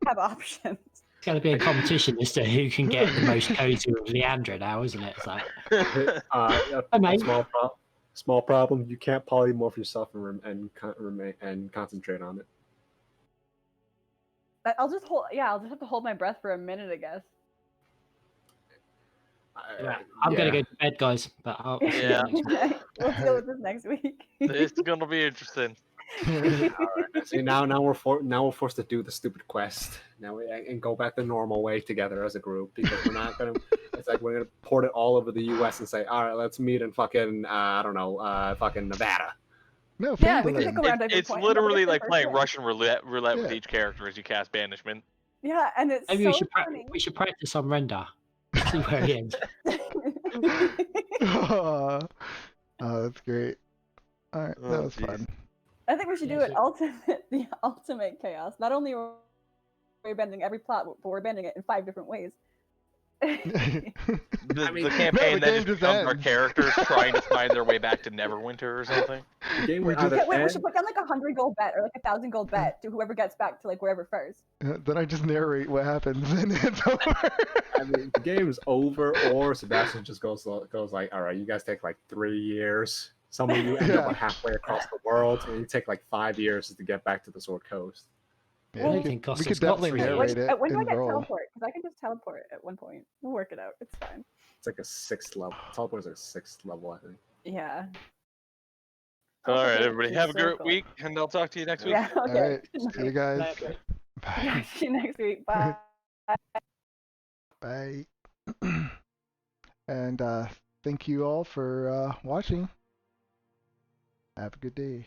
have options. It's going to be a competition as to who can get the most cozy with Leandra now, isn't it? It's like, A mate. small problem. You can't polymorph yourself and concentrate on it. I'll just hold. Yeah, I'll just have to hold my breath for a minute, I guess. I'm going Yeah. to go to bed, guys. But I'll see you Yeah. next week. We'll deal with this next week. It's gonna be interesting. Alright. See, now we're forced to do the stupid quest and go back the normal way together as a group, because we're not gonna. It's like we're gonna port it all over the U.S. and say, all right, let's meet in fucking I don't know, fucking Nevada. No, Yeah, we Finland. can pick around every It's point and nobody literally gets their like first playing hit. Russian roulette with Yeah. each character as you cast banishment. Yeah, and it's Maybe so we should funny. we should practice on render. See where he ends. Oh, that's great. All right, that Oh, was jeez. fun. I think we should do Yeah, it the ultimate chaos. Not only are we bending every plot, but we're bending it in 5 different ways. The No, campaign the then game just just becomes our ends. characters trying to find their way back to Neverwinter or something. The game We would just- either We end. should put down like 100 gold bet or like 1,000 gold bet to whoever gets back to like wherever first. Then I just narrate what happens and it's over. I mean, the game's over, or Sebastian just goes like, all right, you guys take like 3 years. Some of you end up like halfway across the world, and you take like 5 years to get back to the Sword Coast. Yeah, Well, we I think could, we Costa's could got definitely 3 years. narrate it When do I and get roll. teleport? Because I can just teleport at one point. We'll work it out. It's fine. It's like a 6th level. Teleport is like a 6th level, I think. Yeah. All right, Okay, everybody, to have a great circle. week, and I'll talk to you next week. Yeah, All okay. right, see you guys. Bye. Bye. See you next week. Bye. Bye. And thank you all for watching. Have a good day.